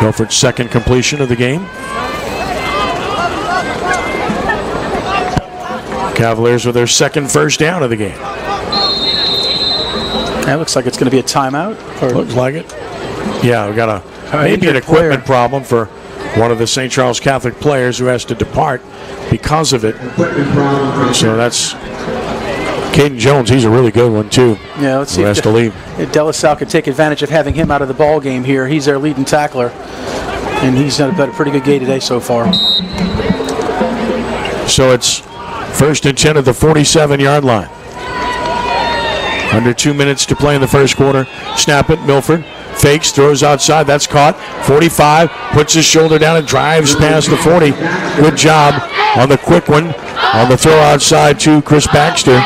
Milford's 2nd completion of the game. Cavaliers with their 2nd first down of the game. That looks like it's going to be a timeout. Looks like it. Yeah, we got maybe an equipment problem for one of the St. Charles Catholic players who has to depart because of it. So that's Caden Jones. He's a really good one too. Yeah, let's see if De La Salle could take advantage of having him out of the ball game here. He's their leading tackler, and he's had a pretty good game today so far. So it's 1st and 10 at the 47-yard line. Under 2 minutes to play in the first quarter. Snap it, Milford. Fakes, throws outside. That's caught. 45, puts his shoulder down and drives past the 40. Good job on the quick one. On the throw outside to Chris Baxter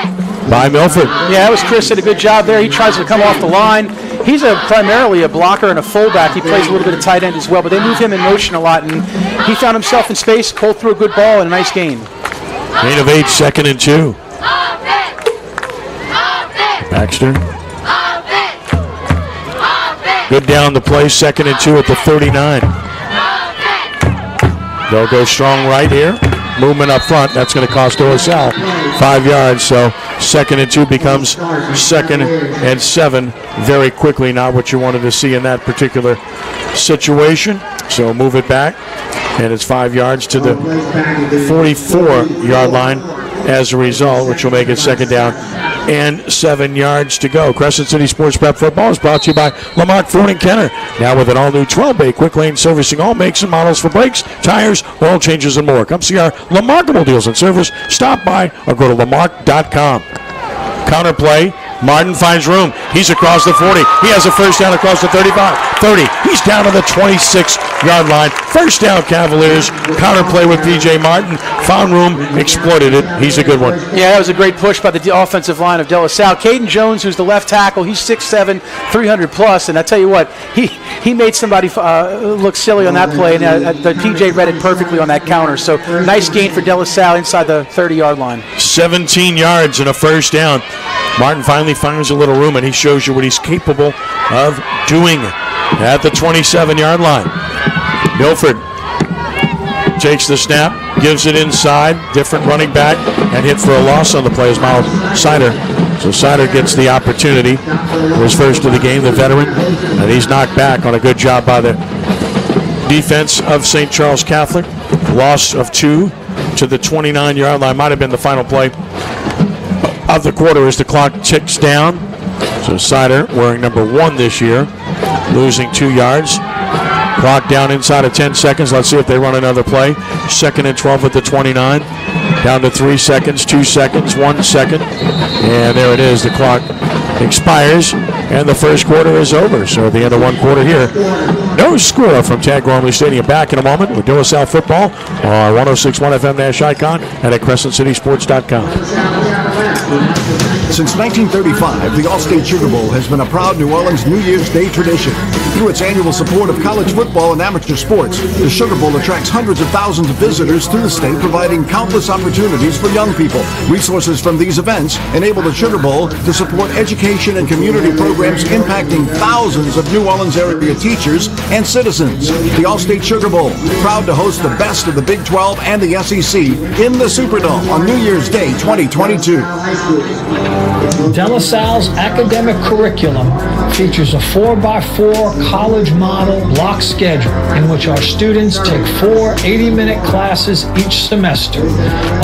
by Milford. Yeah, that was Chris did a good job there. He tries to come off the line. He's primarily a blocker and a fullback. He plays a little bit of tight end as well, but they move him in motion a lot, and he found himself in space, pulled through a good ball, and a nice gain. Gain of 8, 2nd and 2. Baxter. Good down the play, 2nd and 2 at the 39. They'll go strong right here. Movement up front. That's going to cost Salle 5 yards. So 2nd and 2 becomes 2nd and 7 very quickly. Not what you wanted to see in that particular situation. So move it back. And it's 5 yards to the 44-yard line as a result, which will make it 2nd down and 7 yards to go. Crescent City Sports Prep Football is brought to you by Lamarck Ford and Kenner. Now with an all-new 12-bay quick lane servicing all makes and models for brakes, tires, oil changes, and more. Come see our Lamarkable deals and service. Stop by or go to Lamarck.com. Counter play. Martin finds room. He's across the 40. He has a first down across the 35, 30. He's down to the 26-yard line. First down, Cavaliers. Counter play with P.J. Martin. Found room, exploited it. He's a good one. Yeah, that was a great push by the offensive line of De La Salle. Caden Jones, who's the left tackle, he's 6'7", 300+. And I tell you what, he made somebody look silly on that play, and the P.J. read it perfectly on that counter. So nice gain for De La Salle inside the 30-yard line. 17 yards and a first down. Martin finally finds a little room, and he shows you what he's capable of doing at the 27-yard line. Milford takes the snap, gives it inside, different running back, and hit for a loss on the play is Miles Sider. So Sider gets the opportunity for his first of the game, the veteran, and he's knocked back on a good job by the defense of St. Charles Catholic. Loss of 2 to the 29-yard line. Might have been the final play of the quarter as the clock ticks down. So Sider, wearing number 1 this year, losing 2 yards. Clock down inside of 10 seconds. Let's see if they run another play. 2nd and 12 at the 29. Down to 3 seconds, 2 seconds, 1 second. And there it is. The clock expires, and the first quarter is over. So at the end of one quarter here, no score from Tad Gormley Stadium. Back in a moment with De La Salle football on 106.1 FM Nash Icon and at CrescentCitySports.com. Since 1935, the Allstate Sugar Bowl has been a proud New Orleans New Year's Day tradition. Through its annual support of college football and amateur sports, the Sugar Bowl attracts hundreds of thousands of visitors to the state, providing countless opportunities for young people. Resources from these events enable the Sugar Bowl to support education and community programs impacting thousands of New Orleans area teachers and citizens. The Allstate Sugar Bowl, proud to host the best of the Big 12 and the SEC in the Superdome on New Year's Day 2022. De La Salle's academic curriculum features a 4x4 college model block schedule in which our students take 4 80-minute classes each semester.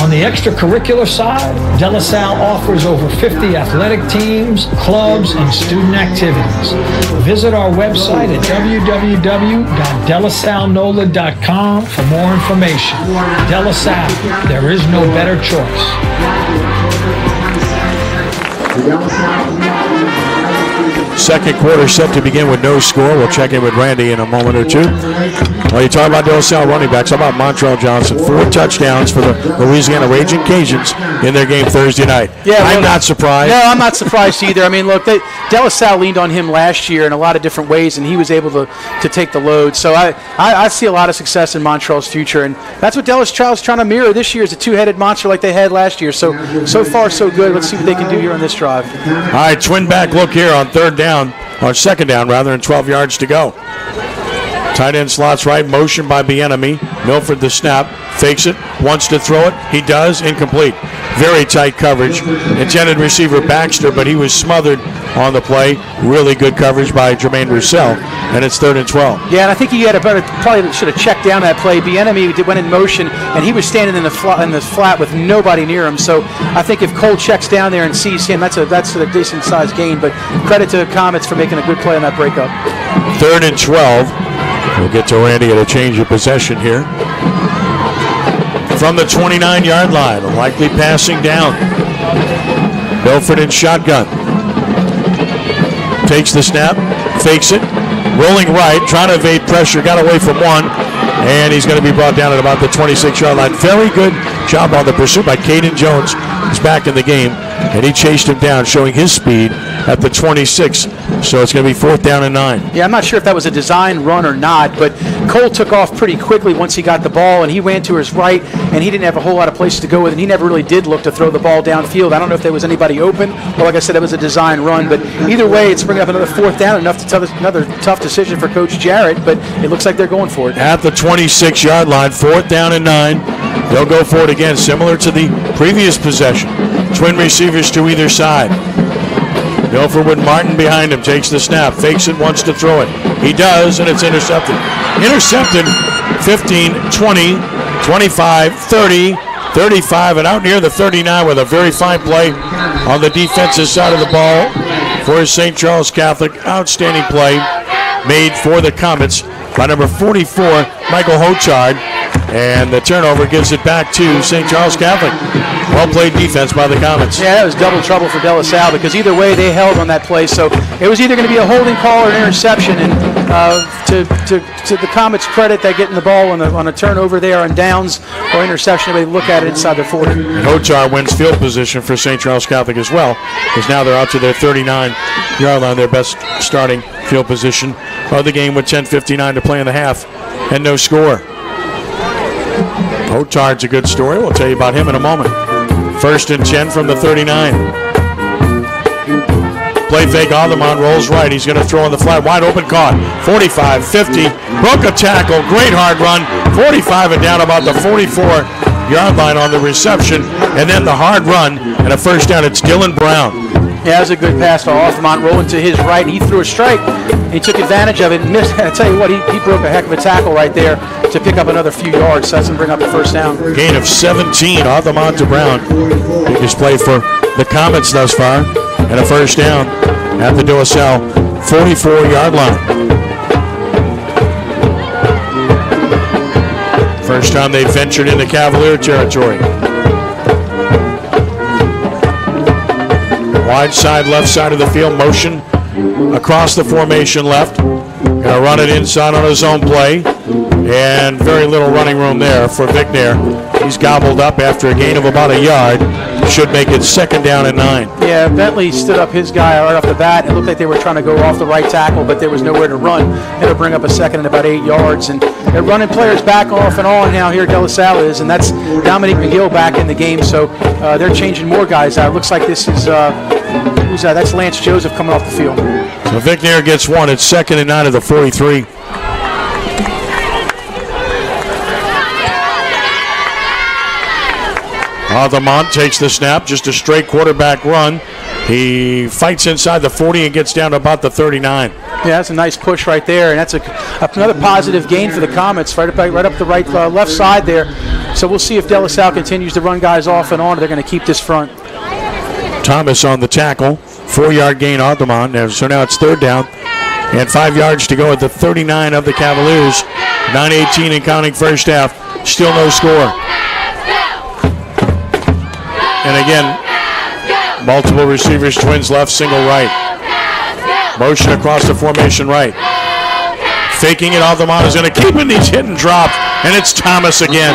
On the extracurricular side, De La Salle offers over 50 athletic teams, clubs, and student activities. Visit our website at www.delasallenola.com for more information. De La Salle, there is no better choice. Second quarter set to begin with no score. We'll check in with Randy in a moment or two. Well, you talk about De La Salle running backs. How about Montrell Johnson? 4 touchdowns for the Louisiana Raging Cajuns in their game Thursday night. Yeah, I'm not surprised. No, I'm not surprised either. I mean, look, De La Salle leaned on him last year in a lot of different ways, and he was able to take the load. So I see a lot of success in Montrell's future, and that's what De La Salle's trying to mirror this year is a two-headed monster like they had last year. So far, so good. Let's see what they can do here on this drive. All right, twin back look here on second down, and 12 yards to go. Tight end slots right, motion by Bieniemy. Milford the snap, fakes it, wants to throw it. He does, incomplete. Very tight coverage. Intended receiver Baxter, but he was smothered on the play. Really good coverage by Jermaine Roussel, and it's 3rd and 12. Yeah, and I think he had probably should have checked down that play. Bieniemy went in motion, and he was standing in the flat with nobody near him. So I think if Cole checks down there and sees him, that's a decent sized gain. But credit to Comets for making a good play on that breakup. 3rd and 12. We'll get to Randy at a change of possession here. From the 29-yard line, likely passing down. Milford in shotgun. Takes the snap, fakes it, rolling right, trying to evade pressure, got away from one, and he's going to be brought down at about the 26-yard line. Very good job on the pursuit by Caden Jones. He's back in the game, and he chased him down, showing his speed at the 26. So it's going to be 4th down and 9. Yeah, I'm not sure if that was a design run or not, but Cole took off pretty quickly once he got the ball, and he ran to his right, and he didn't have a whole lot of places to go with it. He never really did look to throw the ball downfield. I don't know if there was anybody open, or like I said, it was a design run. But either way, it's bringing up another 4th down, another tough decision for Coach Jarrett, but it looks like they're going for it. At the 26-yard line, 4th down and 9. They'll go for it again, similar to the previous possession. Twin receivers to either side. Milford with Martin behind him, takes the snap, fakes it, wants to throw it. He does, and it's intercepted. Intercepted 15, 20, 25, 30, 35, and out near the 39 with a very fine play on the defensive side of the ball for St. Charles Catholic. Outstanding play made for the Comets by number 44, Michael Hochard. And the turnover gives it back to St. Charles Catholic. Well-played defense by the Comets. Yeah, that was double trouble for De La Salle because either way they held on that play. So it was either going to be a holding call or an interception. And to the Comets' credit, they're getting the ball on a turnover there on downs or interception. They look at it inside their 40. And Hochar wins field position for St. Charles Catholic as well, because now they're out to their 39-yard line, their best starting field position of the game with 10:59 to play in the half and no score. Hotard's a good story. We'll tell you about him in a moment. 1st and 10 from the 39. Play fake, Aldermont rolls right. He's going to throw on the flat. Wide open, caught. 45, 50. Broke a tackle. Great hard run. 45 and down about the 44-yard line on the reception. And then the hard run and a 1st down. It's Dylan Brown. Yeah, that was a good pass to Aldermont, rolling to his right. He threw a strike. He took advantage of it and missed. I tell you what, he broke a heck of a tackle right there to pick up another few yards. So that's going to bring up the 1st down. Gain of 17, Aldermont to Brown. Biggest play for the Comets thus far. And a 1st down at the De La Salle 44-yard line. First time they've ventured into Cavalier territory. Wide side, left side of the field, motion across the formation left. Going to run it inside on his own play. And very little running room there for Vicknair. He's gobbled up after a gain of about a yard. Should make it 2nd down and 9. Yeah, Bentley stood up his guy right off the bat. It looked like they were trying to go off the right tackle, but there was nowhere to run. It'll bring up a 2nd and about 8 yards. And they're running players back off and on now here, De La Salle is, and that's Dominique McGill back in the game. So they're changing more guys out. It looks like this is, that's Lance Joseph coming off the field. So Vicknair gets 1. It's 2nd and 9 at the 43. Aldermont takes the snap, just a straight quarterback run. He fights inside the 40 and gets down to about the 39. Yeah, that's a nice push right there, and that's another positive gain for the Comets, right up the left side there. So we'll see if De La Salle continues to run guys off and on. They're going to keep this front. Thomas on the tackle, 4-yard gain, Aldermont. So now it's 3rd down and 5 yards to go at the 39 of the Cavaliers. 9:18 and counting 1st half. Still no score. And again, multiple receivers, twins left, single right. Motion across the formation right. Faking it, Aldermont is going to keep it, he's hit and dropped, and it's Thomas again.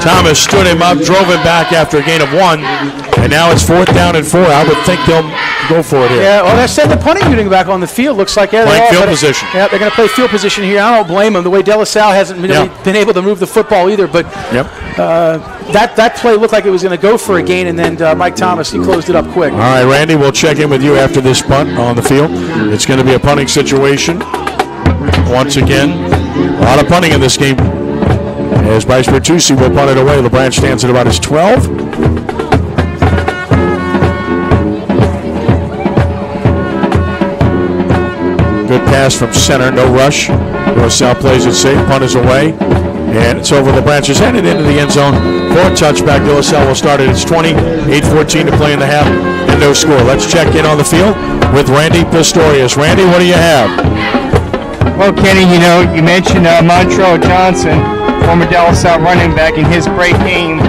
Thomas stood him up, drove him back after a gain of 1, and now it's 4th down and 4. I would think they'll go for it here. Yeah, well, they said the punting unit back on the field. Looks like playing field position. Yeah, they're going to play field position here. I don't blame them. The way De La Salle hasn't been able to move the football either, but that play looked like it was going to go for a gain, and then Mike Thomas, he closed it up quick. All right, Randy, we'll check in with you after this punt on the field. It's going to be a punting situation. Once again, a lot of punting in this game. As Bryce Bertucci will punt it away. LeBranch stands at about his 12. Good pass from center, no rush. De La Salle plays it safe, punt is away. And it's over LeBranch, is headed into the end zone for a touchback. De La Salle will start at its 20, 8:14 to play in the half, and no score. Let's check in on the field with Randy Pistorius. Randy, what do you have? Well, Kenny, you mentioned Montrell Johnson, former De La Salle running back, in his great game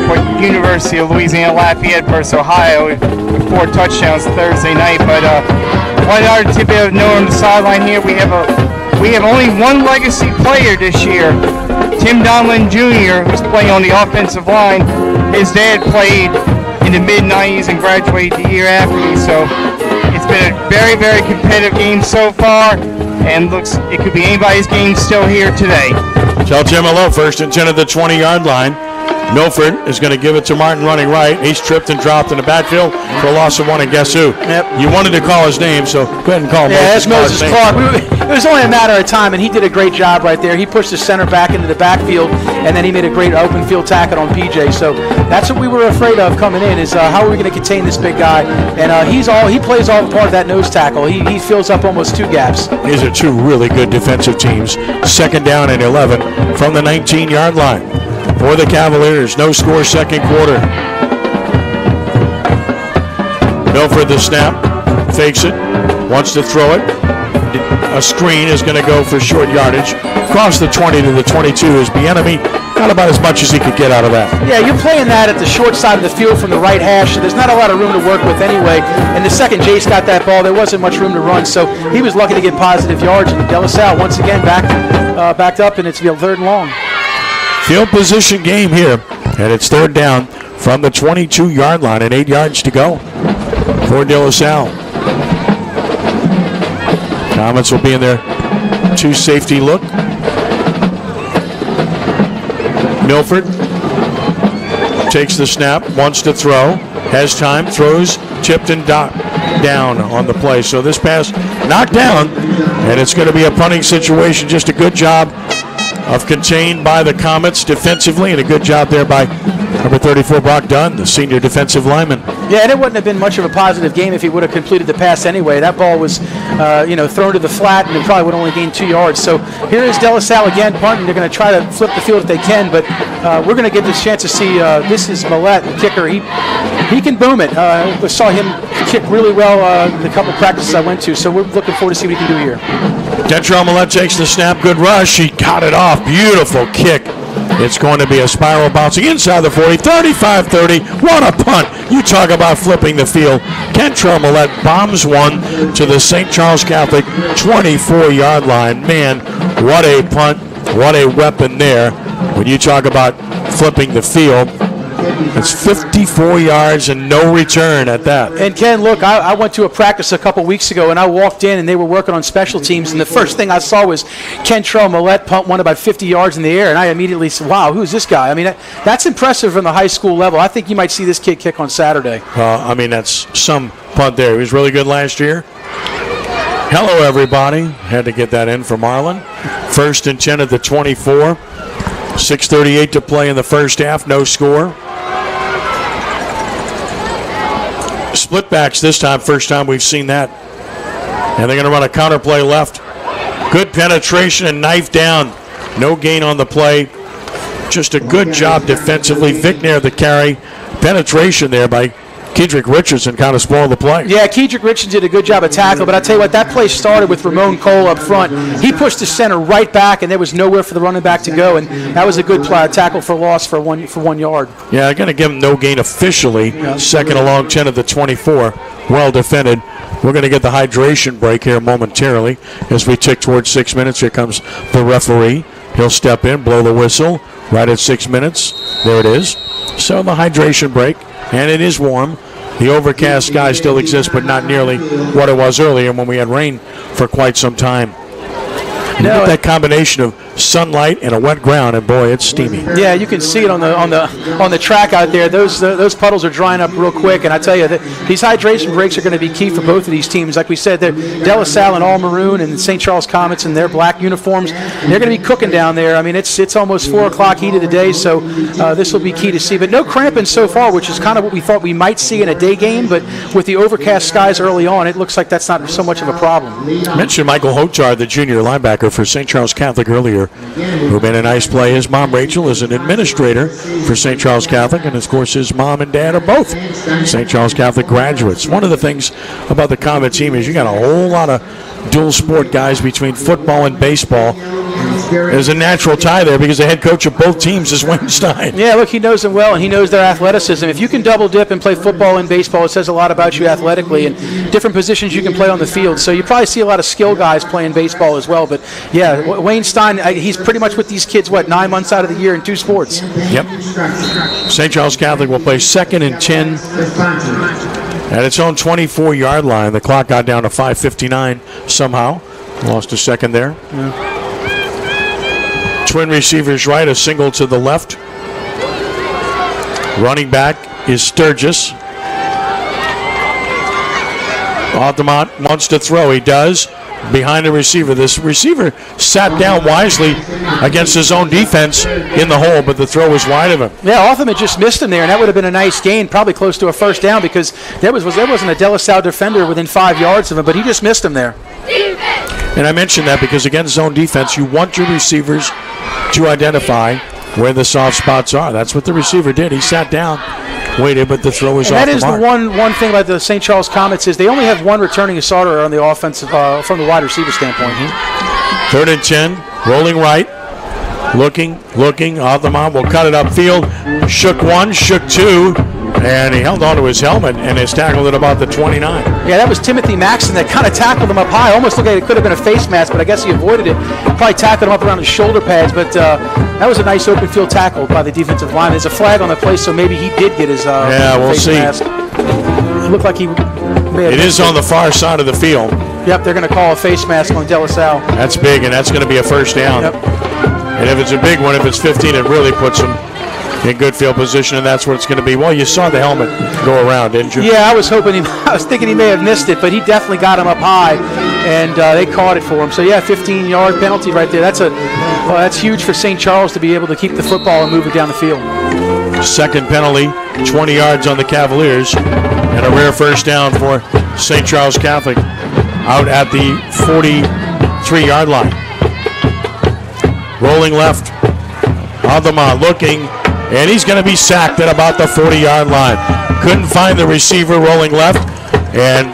for University of Louisiana Lafayette versus Ohio with 4 touchdowns Thursday night. But one other tidbit of note on the sideline here, we have only one legacy player this year, Tim Donlin Jr., who's playing on the offensive line. His dad played in the mid-90s and graduated the year after me, so it's been a very, very competitive game so far. and it could be anybody's game still here today. Tell Tim hello. 1st and 10 at the 20-yard line. Milford is going to give it to Martin running right. He's tripped and dropped in the backfield for a loss of 1, and guess who? Yep. You wanted to call his name, so go ahead and call him. Yeah, that's Moses Clark. It was only a matter of time, and he did a great job right there. He pushed the center back into the backfield, and then he made a great open field tackle on PJ. So that's what we were afraid of coming in, is how are we going to contain this big guy? And he plays all part of that nose tackle. He fills up almost 2 gaps. These are 2 really good defensive teams. 2nd down and 11 from the 19-yard line. For the Cavaliers, no score, 2nd quarter. Milford the snap, fakes it, wants to throw it. A screen is going to go for short yardage. Across the 20 to the 22 is Bieniemy. Got about as much as he could get out of that. Yeah, you're playing that at the short side of the field from the right hash, so there's not a lot of room to work with anyway. And the second Jace got that ball, there wasn't much room to run, so he was lucky to get positive yards. And De La Salle once again backed up, and it's 3rd and long. Field position game here, and it's 3rd down from the 22-yard line and 8 yards to go for De La Salle. Comets will be in their 2 safety look. Milford takes the snap, wants to throw, has time, throws, tipped and down on the play. So this pass knocked down, and it's going to be a punting situation. Just a good job of contained by the Comets defensively, and a good job there by number 34, Brock Dunn, the senior defensive lineman. Yeah, and it wouldn't have been much of a positive game if he would have completed the pass anyway. That ball was, thrown to the flat, and it probably would only gain 2 yards. So here is De La Salle again punting. They're going to try to flip the field if they can, but we're going to get this chance to see. This is Millette, the kicker. He can boom it. I saw him kick really well in the couple practices I went to, so we're looking forward to see what he can do here. Dentrell Millette takes the snap. Good rush. He got it off. Beautiful kick. It's going to be a spiral bouncing inside the 40, 35-30. What a punt. You talk about flipping the field. Kentrell Millette bombs one to the St. Charles Catholic 24-yard line. Man, what a punt. What a weapon there. When you talk about flipping the field, it's 54 yards and no return at that. And Ken, look, I went to a practice a couple weeks ago, and I walked in, and they were working on special teams, and the first thing I saw was Kentrell Millette punt one about 50 yards in the air, and I immediately said, wow, who's this guy? I mean, that's impressive from the high school level. I think you might see this kid kick on Saturday. That's some punt there. He was really good last year. Hello, everybody. Had to get that in for Marlin. 1st and 10 at the 24. 6:38 to play in the first half. No score. Split backs this time. First time we've seen that. And they're going to run a counter play left. Good penetration and knife down. No gain on the play. Just a good job defensively. Vic near the carry. Penetration there by Kedrick Richardson kind of spoiled the play. Yeah, Kedrick Richardson did a good job of tackle, but I tell you what, that play started with Ramon Cole up front. He pushed the center right back, and there was nowhere for the running back to go, and that was a good tackle for loss for 1 yard. Yeah, they're going to give him no gain officially. Yeah. 2nd along 10 of the 24. Well defended. We're going to get the hydration break here momentarily as we tick towards 6 minutes. Here comes the referee. He'll step in, blow the whistle right at 6 minutes. There it is. So the hydration break, and it is warm. The overcast sky still exists, but not nearly what it was earlier when we had rain for quite some time. You get that combination of sunlight and a wet ground, and boy, it's steamy. Yeah, you can see it on the track out there. Those puddles are drying up real quick, and I tell you that these hydration breaks are going to be key for both of these teams. Like we said, they're De La Salle in all maroon, and St. Charles Comets in their black uniforms. They're going to be cooking down there. I mean, it's almost 4 o'clock heat of the day, so this will be key to see. But no cramping so far, which is kind of what we thought we might see in a day game. But with the overcast skies early on, it looks like that's not so much of a problem. I mentioned Michael Hochar, the junior linebacker for St. Charles Catholic earlier, who made a nice play. His mom, Rachel, is an administrator for St. Charles Catholic, and, of course, his mom and dad are both St. Charles Catholic graduates. One of the things about the Comet team is you got a whole lot of dual sport guys between football and baseball. There's a natural tie there because the head coach of both teams is Wayne Stein. Yeah, look, he knows them well, and he knows their athleticism. If you can double dip and play football and baseball, it says a lot about you athletically and different positions you can play on the field. So you probably see a lot of skill guys playing baseball as well. But, yeah, Wayne Stein, he's pretty much with these kids, 9 months out of the year in 2 sports. Yep. St. Charles Catholic will play 2nd and 10 at its own 24-yard line. The clock got down to 5:59 somehow. Lost a second there. Yeah. Twin receivers right, a single to the left. Running back is Sturgis. Altamont wants to throw. He does. Behind the receiver. This receiver sat down wisely against his own defense in the hole, but the throw was wide of him. Yeah, Altamont just missed him there, and that would have been a nice gain, probably close to a first down, because there wasn't a De La Salle defender within 5 yards of him, but he just missed him there. And I mentioned that because against zone defense, you want your receivers to identify where the soft spots are. That's what the receiver did. He sat down, waited, but the throw was off the mark. That is the one thing about the St. Charles Comets is they only have one returning starter on the offensive from the wide receiver standpoint. 3rd and 10, rolling right, looking. Altamont will cut it upfield. Shook one, shook two, and he held onto his helmet and is tackled at about the 29. Yeah, that was Timothy Maxson that kind of tackled him up high. Almost looked like it could have been a face mask, but I guess he avoided it. Probably tackled him up around his shoulder pads, but that was a nice open field tackle by the defensive line. There's a flag on the play, so maybe he did get his we'll face see. mask. It looked like he may have It is on the far side of the field. Yep, they're going to call a face mask on De La Salle. That's big, and that's going to be a first down. Yep. And if it's a big one, if it's 15, it really puts him in good field position, and that's what it's going to be. Well, you saw the helmet go around, didn't you? Yeah, I was thinking he may have missed it, but he definitely got him up high, and they caught it for him. So yeah, 15-yard penalty right there. That's huge for St. Charles to be able to keep the football and move it down the field. Second penalty, 20 yards on the Cavaliers, and a rare first down for St. Charles Catholic out at the 43-yard line. Rolling left, Altamont looking, and he's going to be sacked at about the 40-yard line. Couldn't find the receiver rolling left, and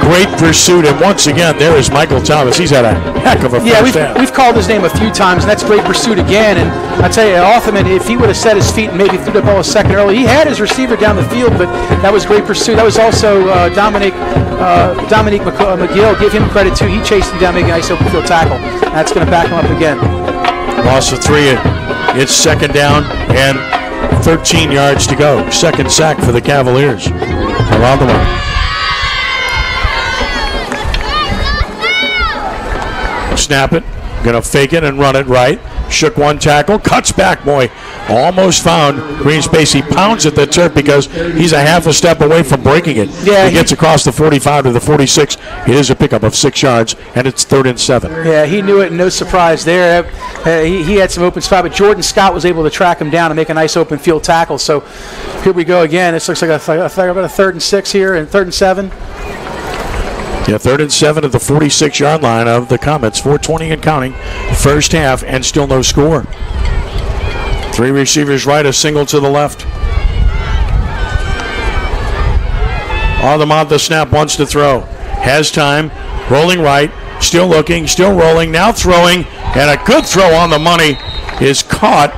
great pursuit. And once again, there is Michael Thomas. He's had a heck of a first half. We've called his name a few times, and that's great pursuit again. And I tell you, Altamont, if he would have set his feet and maybe threw the ball a second early, he had his receiver down the field, but that was great pursuit. That was also Dominique McGill. Give him credit, too. He chased him down, making a nice open field tackle. That's going to back him up again. Loss of 3. It's second down and 13 yards to go. Second sack for the Cavaliers. Around the line. Snap it. Going to fake it and run it right. Shook one tackle. Cuts back, boy. Almost found green space. He pounds at the turf because he's a half a step away from breaking it. Yeah, he gets across the 45 to the 46. It is a pickup of 6 yards, and it's 3rd and 7. Yeah, he knew it. No surprise there. He had some open spot, but Jordan Scott was able to track him down and make a nice open field tackle. So here we go again. This looks like about a 3rd and 6 here, and 3rd and 7. Yeah, 3rd and 7 at the 46-yard line of the Comets. 4:20 and counting. First half, and still no score. 3 receivers right, a single to the left. Altamont the snap, wants to throw. Has time. Rolling right. Still looking. Still rolling. Now throwing. And a good throw on the money is caught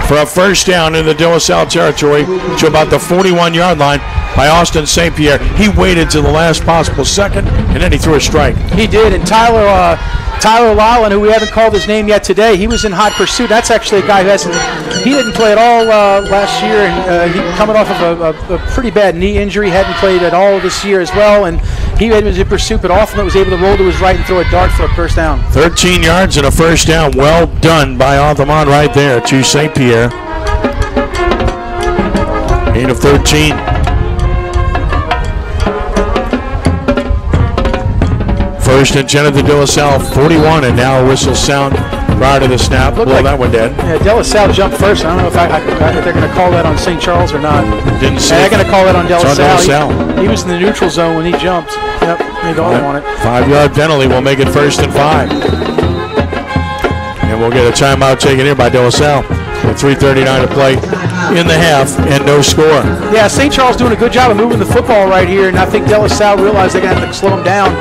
for a first down in the De La Salle territory to about the 41-yard line by Austin St. Pierre. He waited to the last possible second, and then he threw a strike. He did, and Tyler Lyland, who we haven't called his name yet today, he was in hot pursuit. That's actually a guy who he didn't play at all last year, and he coming off of a pretty bad knee injury, hadn't played at all this year as well, and he was in pursuit, but Altamont was able to roll to his right and throw a dart for a first down. 13 yards and a first down. Well done by Altamont right there to St. Pierre. 8 of 13. First and 10 at the De La Salle 41, and now a whistle sound prior to the snap. Blow that one dead. Yeah, De La Salle jumped first. I don't know if they're going to call that on St. Charles or not. Didn't see. They're going to call that on De La Salle. Salle. He was in the neutral zone when he jumped. Yep, they don't want it. 5-yard penalty will make it 1st and 5. And we'll get a timeout taken here by De La Salle. With 3:39 to play in the half and no score. Yeah, St. Charles doing a good job of moving the football right here, and I think De La Salle realized they're going to have to slow him down,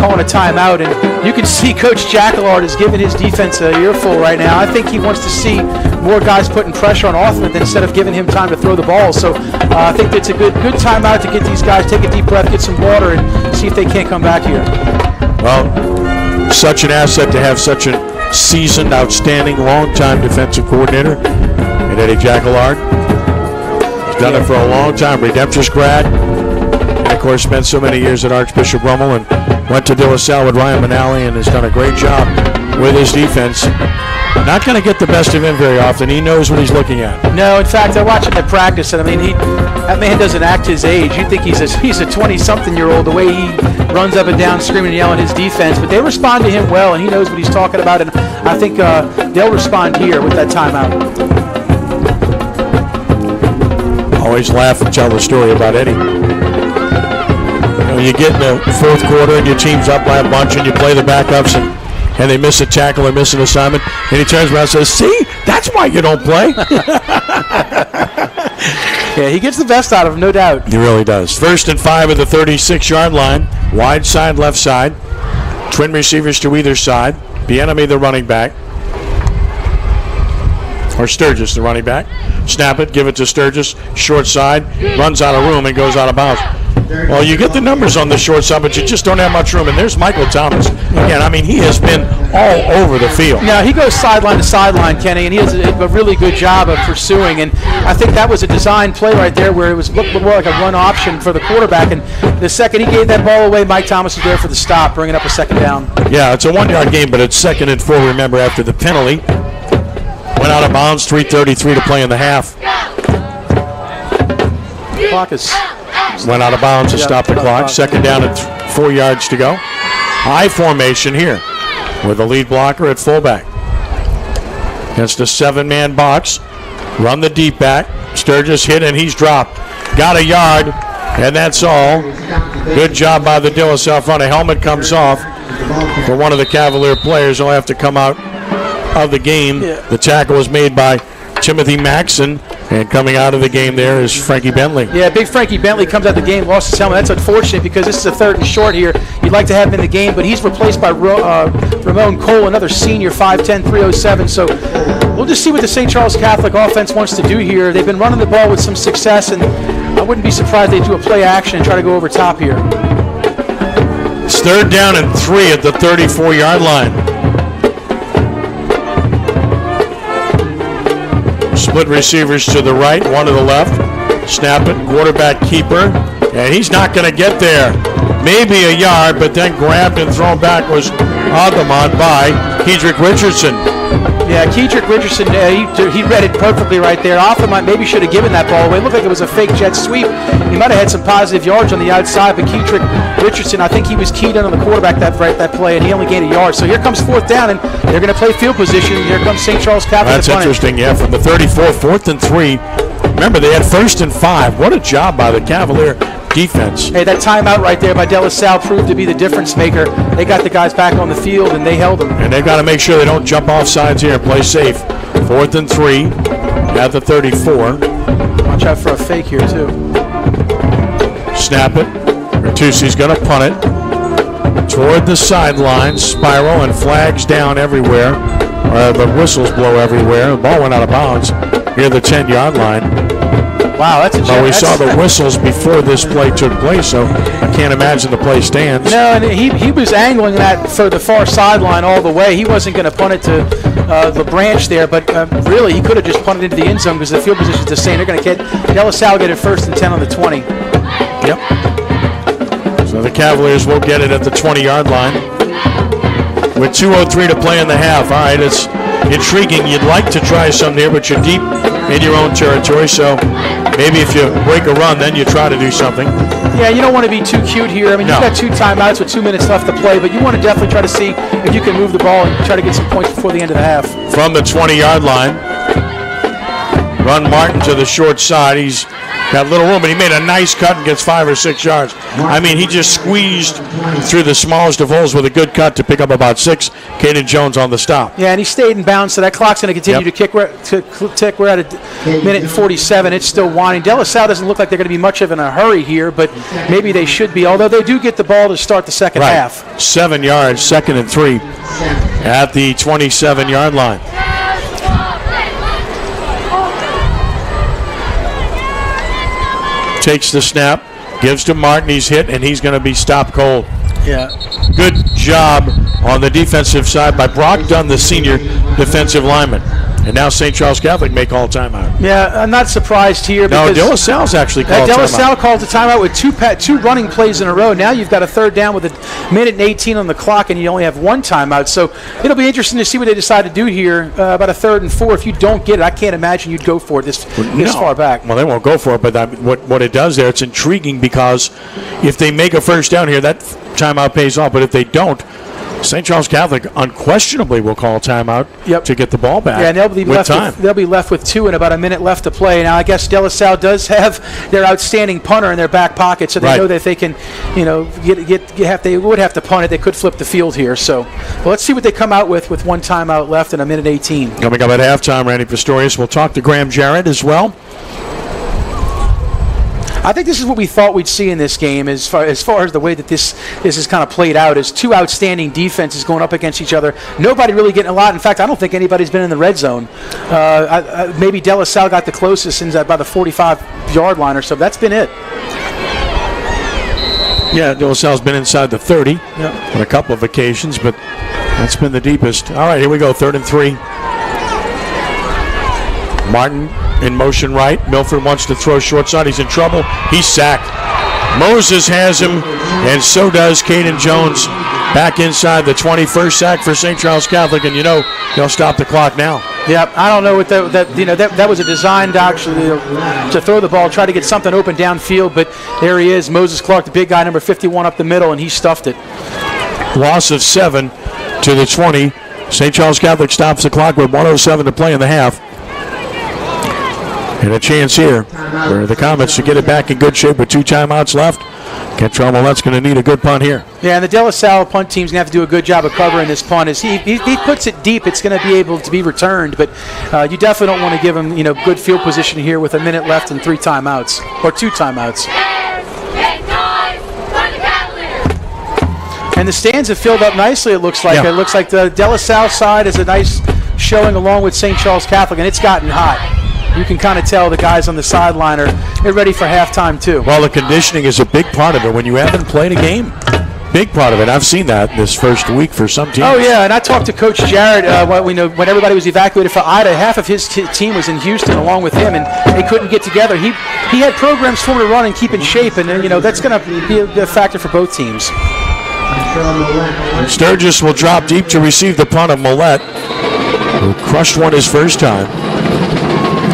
calling a timeout. And you can see Coach Jacquelard is giving his defense a earful right now. I think he wants to see more guys putting pressure on Altamont instead of giving him time to throw the ball. So I think it's a good timeout to get these guys, take a deep breath, get some water, and see if they can't come back here. Well, such an asset to have such a seasoned, outstanding, long-time defensive coordinator in Eddie Jacquelard. He's done it for a long time. Redemptor's grad. And, of of course, spent so many years at Archbishop Rummel and went to De La Salle with Ryan Manali and has done a great job with his defense. Not going to get the best of him very often. He knows what he's looking at. No, in fact, I watched him at practice, and I mean, that man doesn't act his age. You'd think he's a 20-something-year-old, the way he runs up and down screaming and yelling his defense. But they respond to him well, and he knows what he's talking about, and I think they'll respond here with that timeout. Always laugh and tell the story about Eddie. You get in the fourth quarter and your team's up by a bunch and you play the backups and they miss a tackle or miss an assignment, and he turns around and says, see, that's why you don't play. Yeah, he gets the best out of him, no doubt. He really does. 1st and 5 at the 36-yard line. Wide side, left side. Twin receivers to either side. Bieniemy, the running back. Or Sturgis, the running back. Snap it, give it to Sturgis. Short side, runs out of room and goes out of bounds. Well, you get the numbers on the short side, but you just don't have much room. And there's Michael Thomas. Again, I mean, he has been all over the field. Now, he goes sideline to sideline, Kenny, and he does a really good job of pursuing. And I think that was a design play right there where it looked more like a run option for the quarterback. And the second he gave that ball away, Mike Thomas was there for the stop, bringing up a second down. Yeah, it's a 1-yard game, but it's 2nd and 4, remember, after the penalty. Went out of bounds, 3:33 to play in the half. Clock is... Went out of bounds to stop the clock. 2nd down and 4 yards to go. High formation here with a lead blocker at fullback. Against a 7-man box. Run the deep back. Sturgis hit and he's dropped. Got a yard, and that's all. Good job by the De La Salle front. A helmet comes off for one of the Cavalier players. He'll have to come out of the game. The tackle was made by Timothy Maxson, and coming out of the game there is Frankie Bentley. Yeah, big Frankie Bentley comes out of the game, lost his helmet. That's unfortunate because this is a 3rd and short here. You'd like to have him in the game, but he's replaced by Ramon Cole, another senior, 5'10", 307. So we'll just see what the St. Charles Catholic offense wants to do here. They've been running the ball with some success, and I wouldn't be surprised they do a play action and try to go over top here. It's 3rd down and 3 at the 34-yard line. Split receivers to the right, one to the left. Snap it, quarterback keeper, and he's not going to get there. Maybe a yard, but then grabbed and thrown back was Agamon by Kedrick Richardson. Yeah, Kedrick Richardson, he read it perfectly right there. Offenbach maybe should have given that ball away. It looked like it was a fake jet sweep. He might have had some positive yards on the outside, but Kedrick Richardson, I think he was keyed in on the quarterback that play, and he only gained a yard. So here comes 4th down, and they're going to play field position. Here comes St. Charles Catholic. That's interesting, yeah, from the 34, 4th and 3. Remember, they had 1st and 5. What a job by the Cavalier defense. Hey, that timeout right there by De La Salle proved to be the difference maker. They got the guys back on the field, and they held them. And they've got to make sure they don't jump off sides here and play safe. 4th and 3 at the 34. Watch out for a fake here, too. Snap it. Bertucci's going to punt it toward the sideline. Spiral and flags down everywhere. The whistles blow everywhere. The ball went out of bounds near the 10-yard line. Wow, that's a Well, we saw the whistles before this play took place, so I can't imagine the play stands. No, and he was angling that for the far sideline all the way. He wasn't going to punt it to the branch there, but really he could have just punted into the end zone because the field position is the same. They're going to get De La Salle get it 1st and 10 on the 20. Yep. So the Cavaliers will get it at the 20-yard line with 2:03 to play in the half. All right, it's intriguing. You'd like to try something here, but you're deep in your own territory, so maybe if you break a run, then you try to do something. Yeah, you don't want to be too cute here. I mean, You've got 2 timeouts with 2 minutes left to play, but you want to definitely try to see if you can move the ball and try to get some points before the end of the half. From the 20-yard line, run Martin to the short side. He's got little room, but he made a nice cut and gets 5 or 6 yards. I mean, he just squeezed through the smallest of holes with a good cut to pick up about 6. Caden Jones on the stop. Yeah, and he stayed in bounds, so that clock's going to continue to tick. We're at a minute and 47. It's still winding. De La Salle doesn't look like they're going to be much of in a hurry here, but maybe they should be, although they do get the ball to start the second half. 7 yards, 2nd and 3 at the 27-yard line. Takes the snap, gives to Martin. He's hit, and he's going to be stopped cold. Yeah. Good job on the defensive side by Brock Dunn, the senior defensive lineman. And now St. Charles Catholic may call timeout. Yeah, I'm not surprised here. No, because De La Salle's actually called De La timeout. Salle called a timeout with two running plays in a row. Now you've got a third down with a minute and 18 on the clock, and you only have one timeout. So it'll be interesting to see what they decide to do here about a 3rd and 4. If you don't get it, I can't imagine you'd go for it this far back. Well, they won't go for it, but what it does there, it's intriguing because if they make a first down here, that timeout pays off. But if they don't, St. Charles Catholic unquestionably will call timeout to get the ball back. Yeah, and they'll be left with 2 and about a minute left to play. Now, I guess De La Salle does have their outstanding punter in their back pocket, so they know that if they can, they would have to punt it. They could flip the field here. So, let's see what they come out with one timeout left and a minute 18. Coming up at halftime, Randy Pistorius will talk to Graham Jarrett as well. I think this is what we thought we'd see in this game as far as the way that this is kind of played out, is two outstanding defenses going up against each other. Nobody really getting a lot. In fact, I don't think anybody's been in the red zone. Maybe De La Salle got the closest by the 45-yard line or so. That's been it. Yeah, De La Salle's been inside the 30 on a couple of occasions, but that's been the deepest. All right, here we go, 3rd and 3. Martin in motion right. Milford wants to throw short side. He's in trouble. He's sacked. Moses has him, and so does Caden Jones. Back inside the 21st, sack for St. Charles Catholic, and they'll stop the clock now. Yeah, I don't know what that was a designed actually to throw the ball, try to get something open downfield, but there he is, Moses Clark, the big guy, number 51 up the middle, and he stuffed it. Loss of 7 to the 20. St. Charles Catholic stops the clock with 1:07 to play in the half. And a chance here for the Comets to get it back in good shape with 2 timeouts left. Kentrell Millette's going to need a good punt here. Yeah, and the De La Salle punt team's going to have to do a good job of covering this punt. As he puts it deep, it's going to be able to be returned, but you definitely don't want to give him good field position here with a minute left and 3 timeouts, or 2 timeouts. And the stands have filled up nicely, it looks like. Yeah. It looks like the De La Salle side is a nice showing along with St. Charles Catholic, and it's gotten hot. You can kind of tell the guys on the sideline they're ready for halftime too. Well, the conditioning is a big part of it when you haven't played a game. Big part of it. I've seen that this first week for some teams. Oh, yeah, and I talked to Coach Jarrett when everybody was evacuated for Ida. Half of his team was in Houston along with him, and they couldn't get together. He had programs for him to run and keep in shape, and that's going to be a factor for both teams. Sturgis will drop deep to receive the punt of Millette, who crushed one his first time.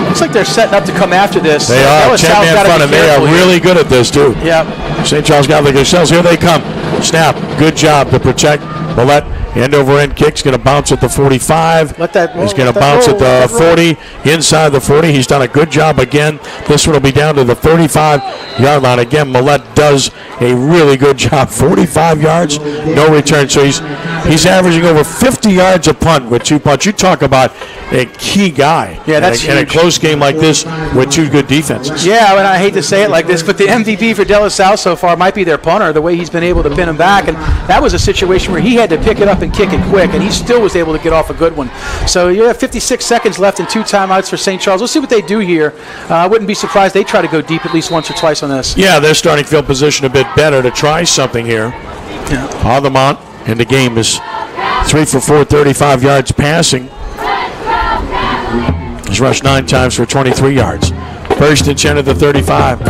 Looks like they're setting up to come after this. They are. 10-man front, and they are really good at this, too. Yeah. St. Charles Catholic themselves. Here they come. Snap. Good job to protect Millette. End-over-end kick's going to bounce at the 45. He's going to bounce at the 40. Inside the 40. He's done a good job again. This one will be down to the 35-yard line. Again, Millette does a really good job. 45 yards, no return. So he's averaging over 50 yards a punt with 2 punts. You talk about a key guy. Yeah, that's in a close game like this with 2 good defenses. Yeah, and I hate to say it like this, but the MVP for De La Salle so far might be their punter, the way he's been able to pin him back. And that was a situation where he had to pick it up and kick it quick, and he still was able to get off a good one. So you have 56 seconds left and 2 timeouts for St. Charles. Let's see what they do here. I wouldn't be surprised they try to go deep at least once or twice on this. Yeah, they're starting field position a bit better to try something here. Yeah. Aldermont in the game is 3 for 4, 35 yards passing. He's rushed 9 times for 23 yards. 1st and 10 at the 35.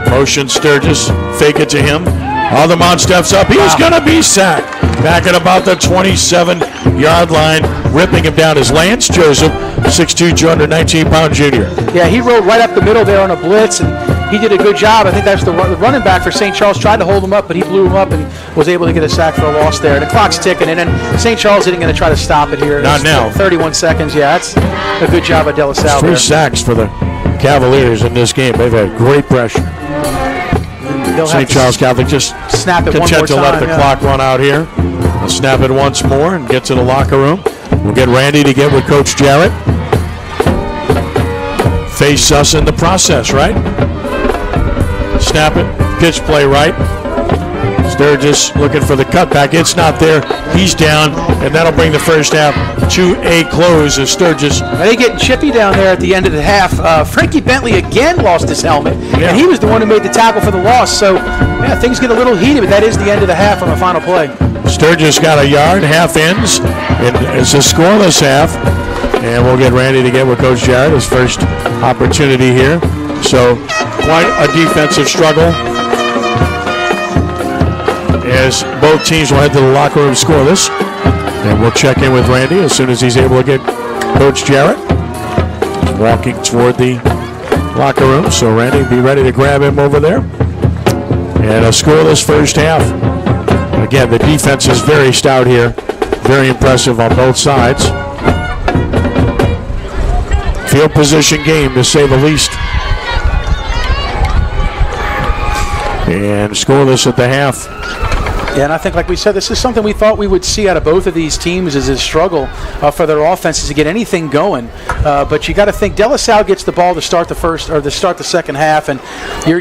Motion Sturgis, fake it to him. Aldermont steps up. He's going to be sacked. Back at about the 27-yard line, ripping him down is Lance Joseph, 6'2", 219-pound junior. Yeah, he rode right up the middle there on a blitz, and he did a good job. I think that's the running back for St. Charles. Tried to hold him up, but he blew him up and was able to get a sack for a loss there. The clock's ticking, and then St. Charles isn't going to try to stop it here. Not now. 31 seconds. Yeah, that's a good job by De La Salle. 3 sacks for the Cavaliers in this game. They've had great pressure. St. Charles Catholic just snap it content to let the clock run out here. They'll snap it once more and get to the locker room. We'll get Randy to get with Coach Jarrett. Face us in the process, right? Snap it, pitch play right. Sturgis looking for the cutback. It's not there. He's down, and that'll bring the first half to a close as Sturgis. Are they getting chippy down there at the end of the half? Frankie Bentley again lost his helmet, and he was the one who made the tackle for the loss. So, yeah, things get a little heated, but that is the end of the half on the final play. Sturgis got a yard, half ends. It's a scoreless half. And we'll get Randy to get with Coach Jarrett, his first opportunity here. So quite a defensive struggle as both teams will head to the locker room scoreless. And we'll check in with Randy as soon as he's able to get Coach Jarrett. He's walking toward the locker room. So Randy, be ready to grab him over there. And a scoreless first half. Again, the defense is very stout here. Very impressive on both sides. Field position game, to say the least. And scoreless at the half. Yeah, and I think, like we said, this is something we thought we would see out of both of these teams, is a struggle for their offenses to get anything going. But you got to think De La Salle gets the ball to start the first or to start the second half, and you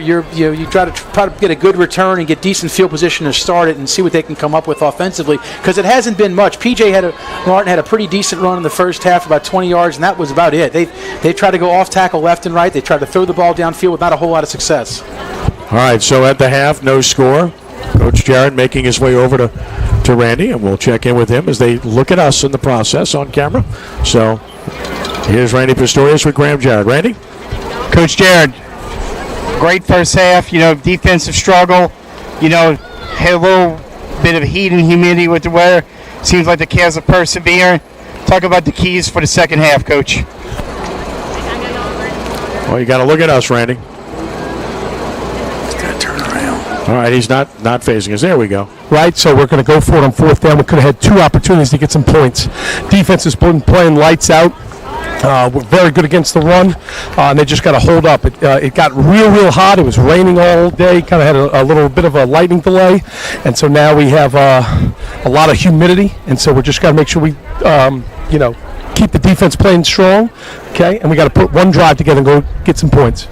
try to get a good return and get decent field position to start it and see what they can come up with offensively, because it hasn't been much. Martin had a pretty decent run in the first half, about 20 yards, and that was about it. They tried to go off tackle left and right. They tried to throw the ball downfield with not a whole lot of success. All right, so at the half, no score. Coach Jarrett making his way over to Randy, and we'll check in with him as they look at us in the process on camera. So here's Randy Pistorius with Graham Jarrett. Randy? Coach Jarrett, great first half, defensive struggle, had a little bit of heat and humidity with the weather. Seems like the Cavs are persevering. Talk about the keys for the second half, Coach. Well, you got to look at us, Randy. All right, he's not facing us. There we go. Right, so we're going to go for it on fourth down. We could have had two opportunities to get some points. Defense has been playing lights out. We're very good against the run, and they just got to hold up. It got real hot. It was raining all day. Kind of had a little bit of a lightning delay, and so now we have a lot of humidity, and so we just got to make sure we, keep the defense playing strong, okay? And we got to put one drive together and go get some points.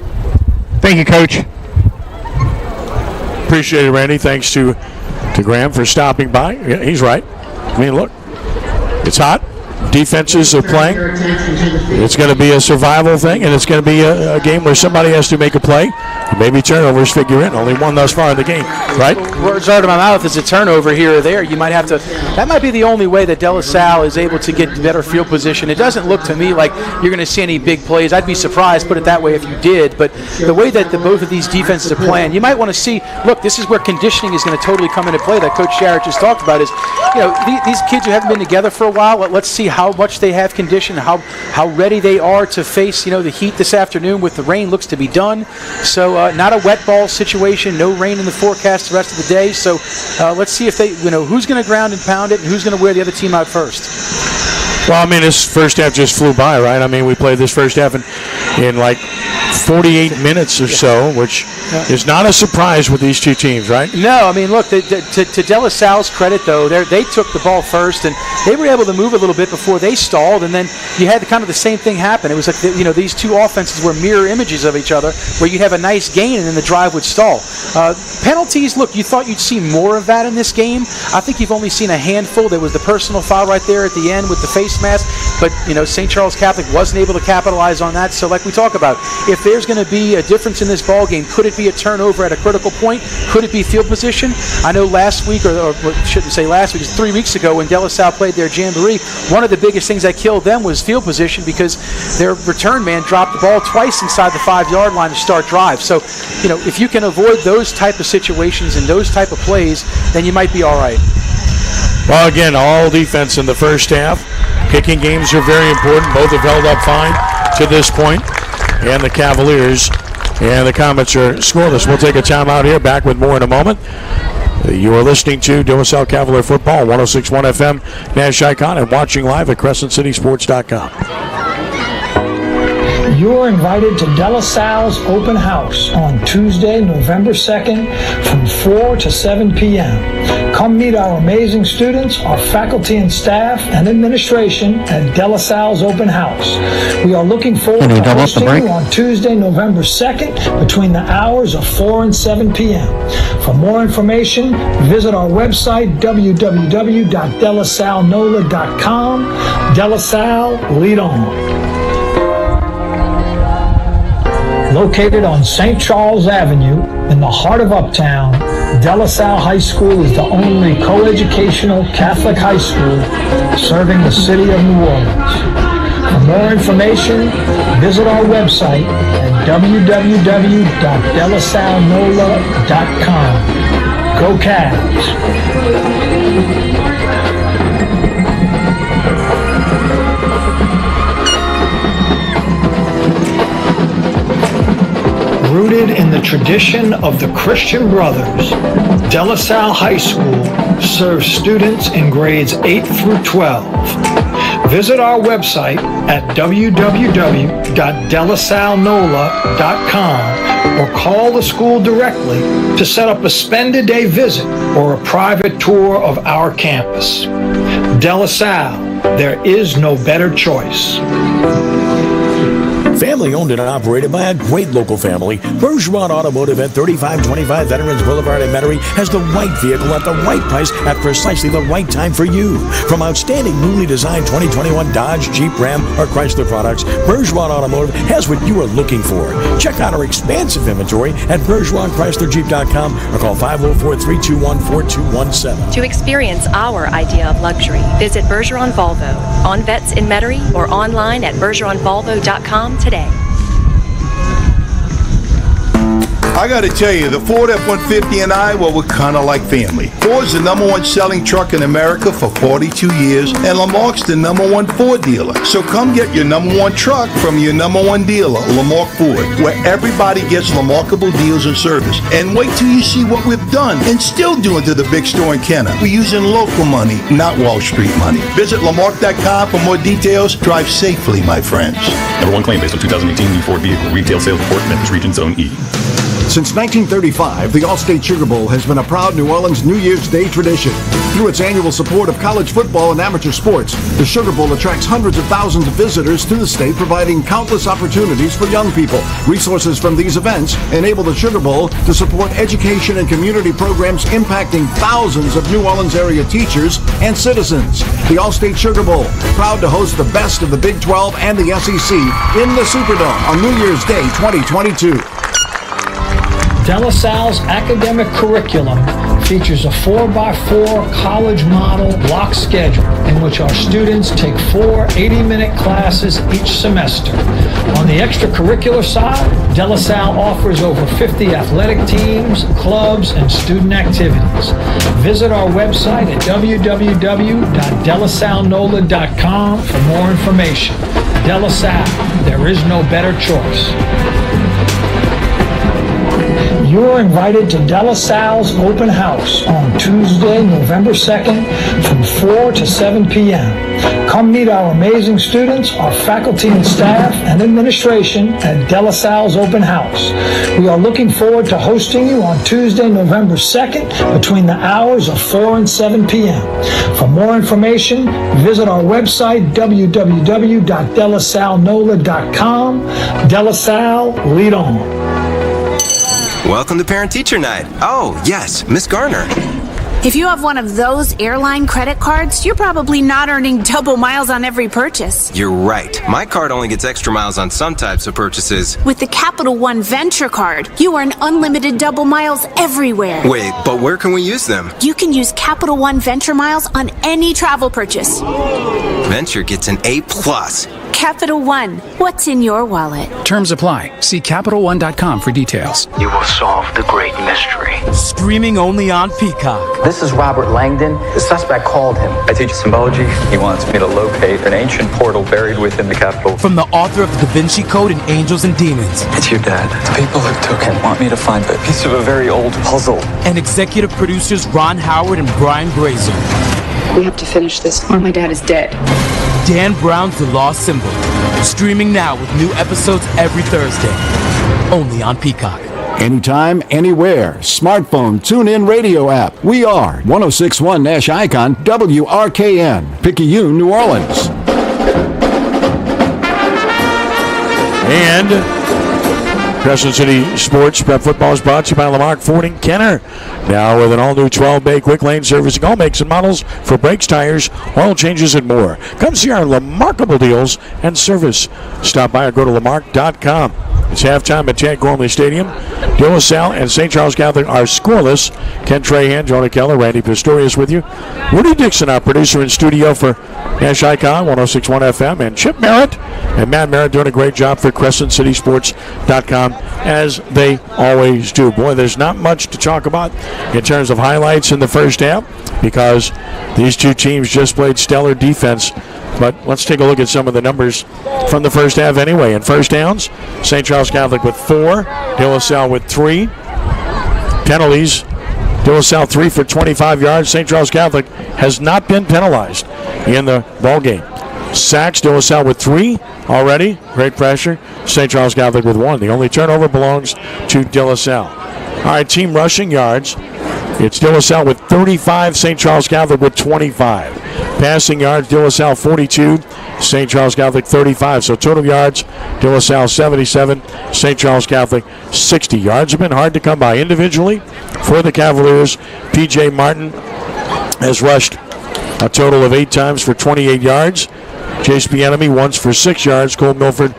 Thank you, Coach. Appreciate it, Randy. Thanks to Graham for stopping by. Yeah, he's right. I mean, look, it's hot. Defenses are playing. It's going to be a survival thing, and it's going to be a game where somebody has to make a play. Maybe turnovers figure in. Only one thus far in the game, right? Words out of my mouth is a turnover here or there. You might have to. That might be the only way that De La Salle is able to get better field position. It doesn't look to me like you're going to see any big plays. I'd be surprised, put it that way, if you did. But the way that both of these defenses are playing, you might want to see. Look, this is where conditioning is going to totally come into play. That Coach Jarrett just talked about is, these kids who haven't been together for a while. Let's see how much they have condition, how ready they are to face the heat this afternoon. With the rain, looks to be done. So not a wet ball situation, no rain in the forecast the rest of the day. So let's see if they, who's going to ground and pound it, and who's going to wear the other team out first. Well, I mean, this first half just flew by, right? I mean, we played this first half in like 48 minutes or so, which is not a surprise with these two teams, right? No, I mean, look, to De La Salle's credit, though, they took the ball first, and they were able to move a little bit before they stalled, and then you had kind of the same thing happen. It was like, these two offenses were mirror images of each other, where you'd have a nice gain, and then the drive would stall. Penalties, look, you thought you'd see more of that in this game. I think you've only seen a handful. There was the personal foul right there at the end with the face mask, but, St. Charles Catholic wasn't able to capitalize on that. So like we talk about, if there's going to be a difference in this ball game, could it be a turnover at a critical point? Could it be field position? I know last week, or shouldn't say last week, it was 3 weeks ago when De La Salle played their jamboree, one of the biggest things that killed them was field position, because their return man dropped the ball twice inside the 5-yard line to start drive. So, if you can avoid those type of situations and those type of plays, then you might be all right. Well, again, all defense in the first half. Kicking games are very important. Both have held up fine to this point. And the Cavaliers and the Comets are scoreless. We'll take a timeout here. Back with more in a moment. You are listening to De La Salle Cavalier Football, 106.1 FM, Nash Icon, and watching live at CrescentCitySports.com. You're invited to De La Salle's open house on Tuesday, November 2nd from 4 to 7 p.m. Come meet our amazing students, our faculty and staff, and administration at De La Salle's open house. We are looking forward to hosting you on Tuesday, November 2nd between the hours of 4 and 7 p.m. For more information, visit our website, www.delasallenola.com. De La Salle, lead on. Located on St. Charles Avenue in the heart of Uptown, De La Salle High School is the only coeducational Catholic high school serving the city of New Orleans. For more information, visit our website at www.delasallenola.com. Go Cavs! Rooted in the tradition of the Christian Brothers, De La Salle High School serves students in grades 8 through 12. Visit our website at www.delasallenola.com or call the school directly to set up a spend-a-day visit or a private tour of our campus. De La Salle, there is no better choice. Family owned and operated by a great local family, Bergeron Automotive at 3525 Veterans Boulevard in Metairie has the right vehicle at the right price at precisely the right time for you. From outstanding newly designed 2021 Dodge, Jeep, Ram, or Chrysler products, Bergeron Automotive has what you are looking for. Check out our expansive inventory at BergeronChryslerJeep.com or call 504-321-4217. To experience our idea of luxury, visit Bergeron Volvo on Vets in Metairie or online at BergeronVolvo.com today. I gotta tell you, the Ford F-150 and I, well, we're kinda like family. Ford's the #1 selling truck in America for 42 years, and Lamarck's the #1 Ford dealer. So come get your #1 truck from your #1 dealer, Lamarck Ford, where everybody gets remarkable deals and service. And wait till you see what we've done and still doing to the big store in Kenner. We're using local money, not Wall Street money. Visit Lamarck.com for more details. Drive safely, my friends. #1 claim based on 2018 new Ford vehicle. Retail sales report, Memphis Region Zone E. Since 1935, the Allstate Sugar Bowl has been a proud New Orleans New Year's Day tradition. Through its annual support of college football and amateur sports, the Sugar Bowl attracts hundreds of thousands of visitors to the state, providing countless opportunities for young people. Resources from these events enable the Sugar Bowl to support education and community programs impacting thousands of New Orleans area teachers and citizens. The Allstate Sugar Bowl, proud to host the best of the Big 12 and the SEC in the Superdome on New Year's Day 2022. De La Salle's academic curriculum features a 4x4 college model block schedule in which our students take 4 80-minute classes each semester. On the extracurricular side, De La Salle offers over 50 athletic teams, clubs, and student activities. Visit our website at www.delasallenola.com for more information. De La Salle, there is no better choice. You are invited to De La Salle's open house on Tuesday, November 2nd from 4 to 7 p.m. Come meet our amazing students, our faculty and staff, and administration at De La Salle's open house. We are looking forward to hosting you on Tuesday, November 2nd between the hours of 4 and 7 p.m. For more information, visit our website, www.delasallenola.com. De La Salle, lead on. Welcome to Parent Teacher Night. Oh, yes, Miss Garner. If you have one of those airline credit cards, you're probably not earning double miles on every purchase. You're right. My card only gets extra miles on some types of purchases. With the Capital One Venture Card, you earn unlimited double miles everywhere. Wait, but where can we use them? You can use Capital One Venture Miles on any travel purchase. Venture gets an A+. Capital One, what's in your wallet? Terms apply. See CapitalOne.com for details. You will solve the great mystery. Streaming only on Peacock. This is Robert Langdon. The suspect called him. I teach symbology. He wants me to locate an ancient portal buried within the Capitol. From the author of the Da Vinci Code and Angels and Demons. It's your dad. The people who took him want me to find a piece of a very old puzzle. And executive producers Ron Howard and Brian Grazer. We have to finish this or my dad is dead. Dan Brown's The Lost Symbol. Streaming now with new episodes every Thursday. Only on Peacock. Anytime, anywhere. Smartphone, tune-in radio app. We are 1061 Nash Icon, WRKN, Picayune, New Orleans. And Crescent City Sports Prep Football is brought to you by Lamarck Ford and Kenner. Now with an all-new 12-bay quick lane servicing all makes and models for brakes, tires, oil changes, and more. Come see our remarkable deals and service. Stop by or go to Lamarck.com. It's halftime at Chad Gormley Stadium. De La Salle and St. Charles Catholic are scoreless. Ken Trahan, Jonah Keller, Randy Pistorius with you. Woody Dixon, our producer in studio for Nash Icon, 106.1 FM, and Chip Merritt and Matt Merritt doing a great job for CrescentCitySports.com, as they always do. Boy, there's not much to talk about in terms of highlights in the first half because these two teams just played stellar defense. But let's take a look at some of the numbers from the first half anyway. In first downs, St. Charles Catholic with 4, De La Salle with 3. Penalties, De La Salle 3 for 25 yards. St. Charles Catholic has not been penalized in the ball game. Sacks, De La Salle with 3 already. Great pressure. St. Charles Catholic with 1. The only turnover belongs to De La Salle. All right, team rushing yards. It's De La Salle with 35, St. Charles Catholic with 25. Passing yards, De La Salle 42, St. Charles Catholic 35. So total yards, De La Salle 77, St. Charles Catholic 60. Yards have been hard to come by individually for the Cavaliers. P.J. Martin has rushed a total of 8 times for 28 yards. Jace Bienemy once for 6 yards. Cole Milford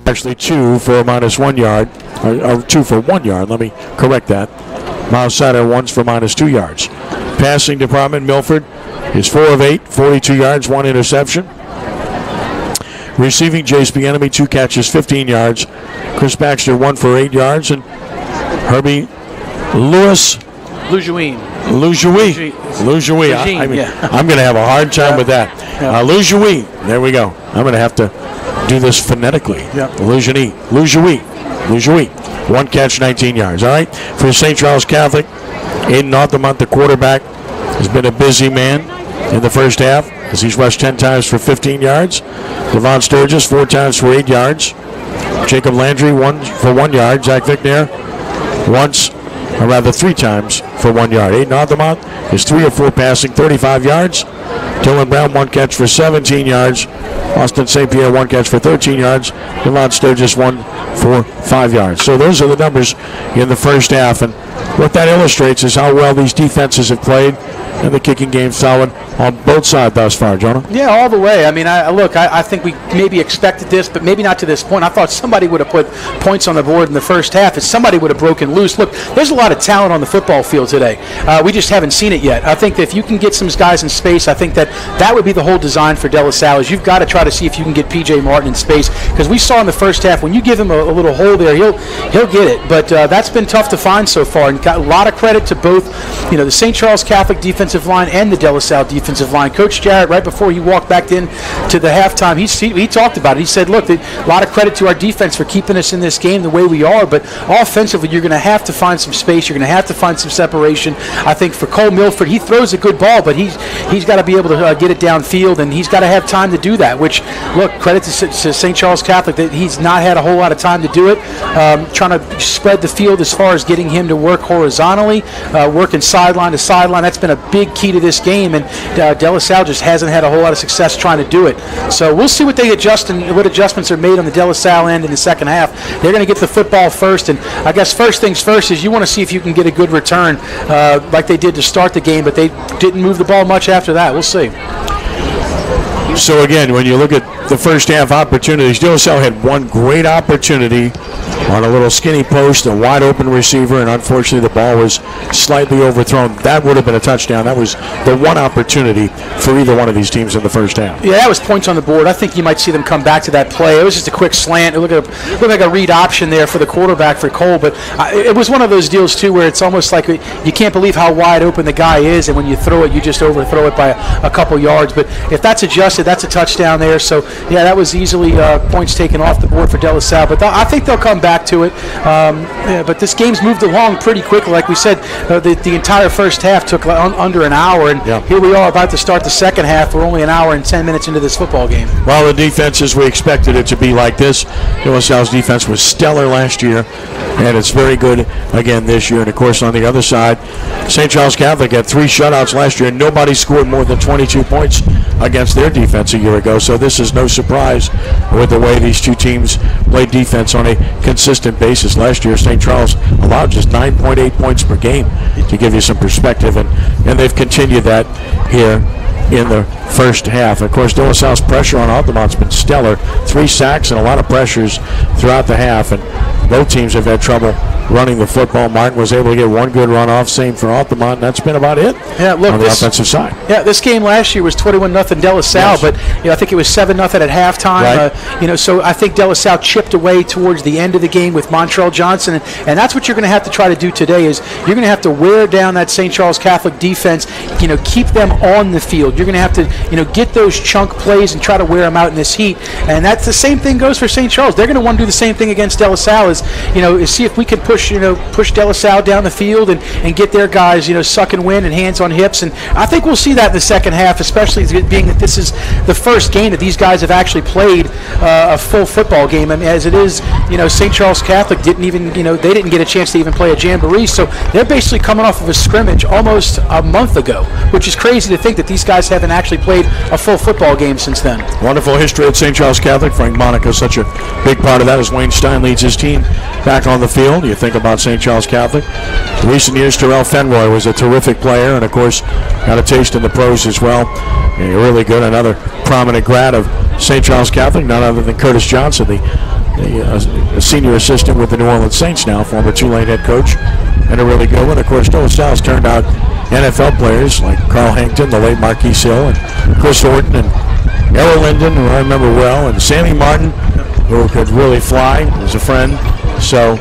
2 for minus 1 yard. Or 2 for 1 yard. Let me correct that. Miles Sider once for minus 2 yards. Passing department, Milford is 4 of 8, 42 yards, 1 interception. Receiving, Jace Bienemy, 2 catches, 15 yards. Chris Baxter 1 for 8 yards, and Herbie Lewis. Lujouin. I'm going to have a hard time with that. Lujouin. There we go. I'm going to have to do this phonetically. Lujouin. 1 catch, 19 yards. All right. For St. Charles Catholic, Aiden Altamont, the quarterback, has been a busy man in the first half as he's rushed 10 times for 15 yards. Devon Sturgis, 4 times for 8 yards. Jacob Landry, 1 for 1 yard. Zach Vickner, 3 times for 1 yard. Aiden Altamont is 3 of 4 passing, 35 yards. Dylan Brown, 1 catch for 17 yards. Austin St. Pierre, 1 catch for 13 yards. Devon Sturgis, 1 for 5 yards. So those are the numbers in the first half. And what that illustrates is how well these defenses have played, and the kicking game solid on both sides thus far, Jonah. Yeah, all the way. I mean, I think we maybe expected this, but maybe not to this point. I thought somebody would have put points on the board in the first half, if somebody would have broken loose. Look, there's a lot of talent on the football field today. We just haven't seen it yet. I think that if you can get some guys in space, I think that would be the whole design for De La Salle. Is you've got to try to see if you can get P.J. Martin in space, because we saw in the first half when you give him a little hole there, he'll get it. But that's been tough to find so far, and got a lot of credit to both, the St. Charles Catholic defensive line and the De La Salle defensive line. Coach Jarrett, right before he walked back in to the halftime, he talked about it. He said, look, a lot of credit to our defense for keeping us in this game the way we are, but offensively you're going to have to find some space. You're going to have to find some separation. I think for Cole Milford, he throws a good ball, but he's got to be able to get it downfield, and he's got to have time to do that, which, look, credit to St. Charles Catholic that he's not had a whole lot of time to do it. Trying to spread the field as far as getting him to work horizontally, working sideline to sideline. That's been a big key to this game, and De La Salle just hasn't had a whole lot of success trying to do it. So we'll see what they adjust and what adjustments are made on the De La Salle end in the second half. They're going to get the football first, and I guess first things first is you want to see if you can get a good return like they did to start the game, but they didn't move the ball much after that. We'll see. So again, when you look at the first half opportunities, De La Salle had one great opportunity on a little skinny post, a wide open receiver, and unfortunately the ball was slightly overthrown. That would have been a touchdown. That was the one opportunity for either one of these teams in the first half. Yeah, that was points on the board. I think you might see them come back to that play. It was just a quick slant. It looked like a read option there for the quarterback for Cole, but it was one of those deals too where it's almost like you can't believe how wide open the guy is, and when you throw it, you just overthrow it by a couple yards. But if that's adjusted, that's a touchdown there. So yeah, that was easily points taken off the board for De La Salle. But I think they'll come back to it. But this game's moved along pretty quickly. Like we said, the entire first half took under an hour, and here we are about to start the second half. We're only an hour and 10 minutes into this football game. Well, the defense, as we expected it to be like this. De La Salle's defense was stellar last year, and it's very good again this year. And, of course, on the other side, St. Charles Catholic had 3 shutouts last year, and nobody scored more than 22 points against their defense a year ago. So this is no surprise with the way these two teams play defense on a consistent basis. Last year, St. Charles allowed just 9.8 points per game, to give you some perspective, and they've continued that here in the first half. Of course, De La Salle's pressure on Altamont's been stellar. 3 sacks and a lot of pressures throughout the half, and both teams have had trouble running the football. Martin was able to get one good run off, same for Altamont, and that's been about it on the offensive side. Yeah, this game last year was 21-0 De La Salle, but I think it was 7-0 at halftime. Right. So I think De La Salle chipped away towards the end of the game with Montreal Johnson, and that's what you're going to have to try to do today. Is you're going to have to wear down that St. Charles Catholic defense. Keep them on the field. You're going to have to get those chunk plays and try to wear them out in this heat. And that's the same thing goes for St. Charles. They're going to want to do the same thing against De La Salle. Is see if we can push De La Salle down the field and get their guys sucking wind and hands on hips. And I think we'll see that in the second half, especially being that this is the first game that these guys have actually played a full football game. I mean, as it is, St. Charles Catholic didn't even they didn't get a chance to even play a jamboree, so they're basically coming off of a scrimmage almost a month ago, which is crazy to think that these guys haven't actually played a full football game since then. Wonderful history at St. Charles Catholic. Frank Monica is such a big part of that as Wayne Stein leads his team back on the field. You think about St. Charles Catholic. In recent years, Terrell Fenroy was a terrific player, and of course got a taste in the pros as well. Really good. Another prominent grad of St. Charles Catholic, none other than Curtis Johnson, the senior assistant with the New Orleans Saints now, former Tulane head coach, and a really good one. Of course, De La Salle's turned out NFL players like Carl Hankton, the late Marquise Hill, and Chris Horton, and Errol Linden, who I remember well, and Sammy Martin, who could really fly as a friend. So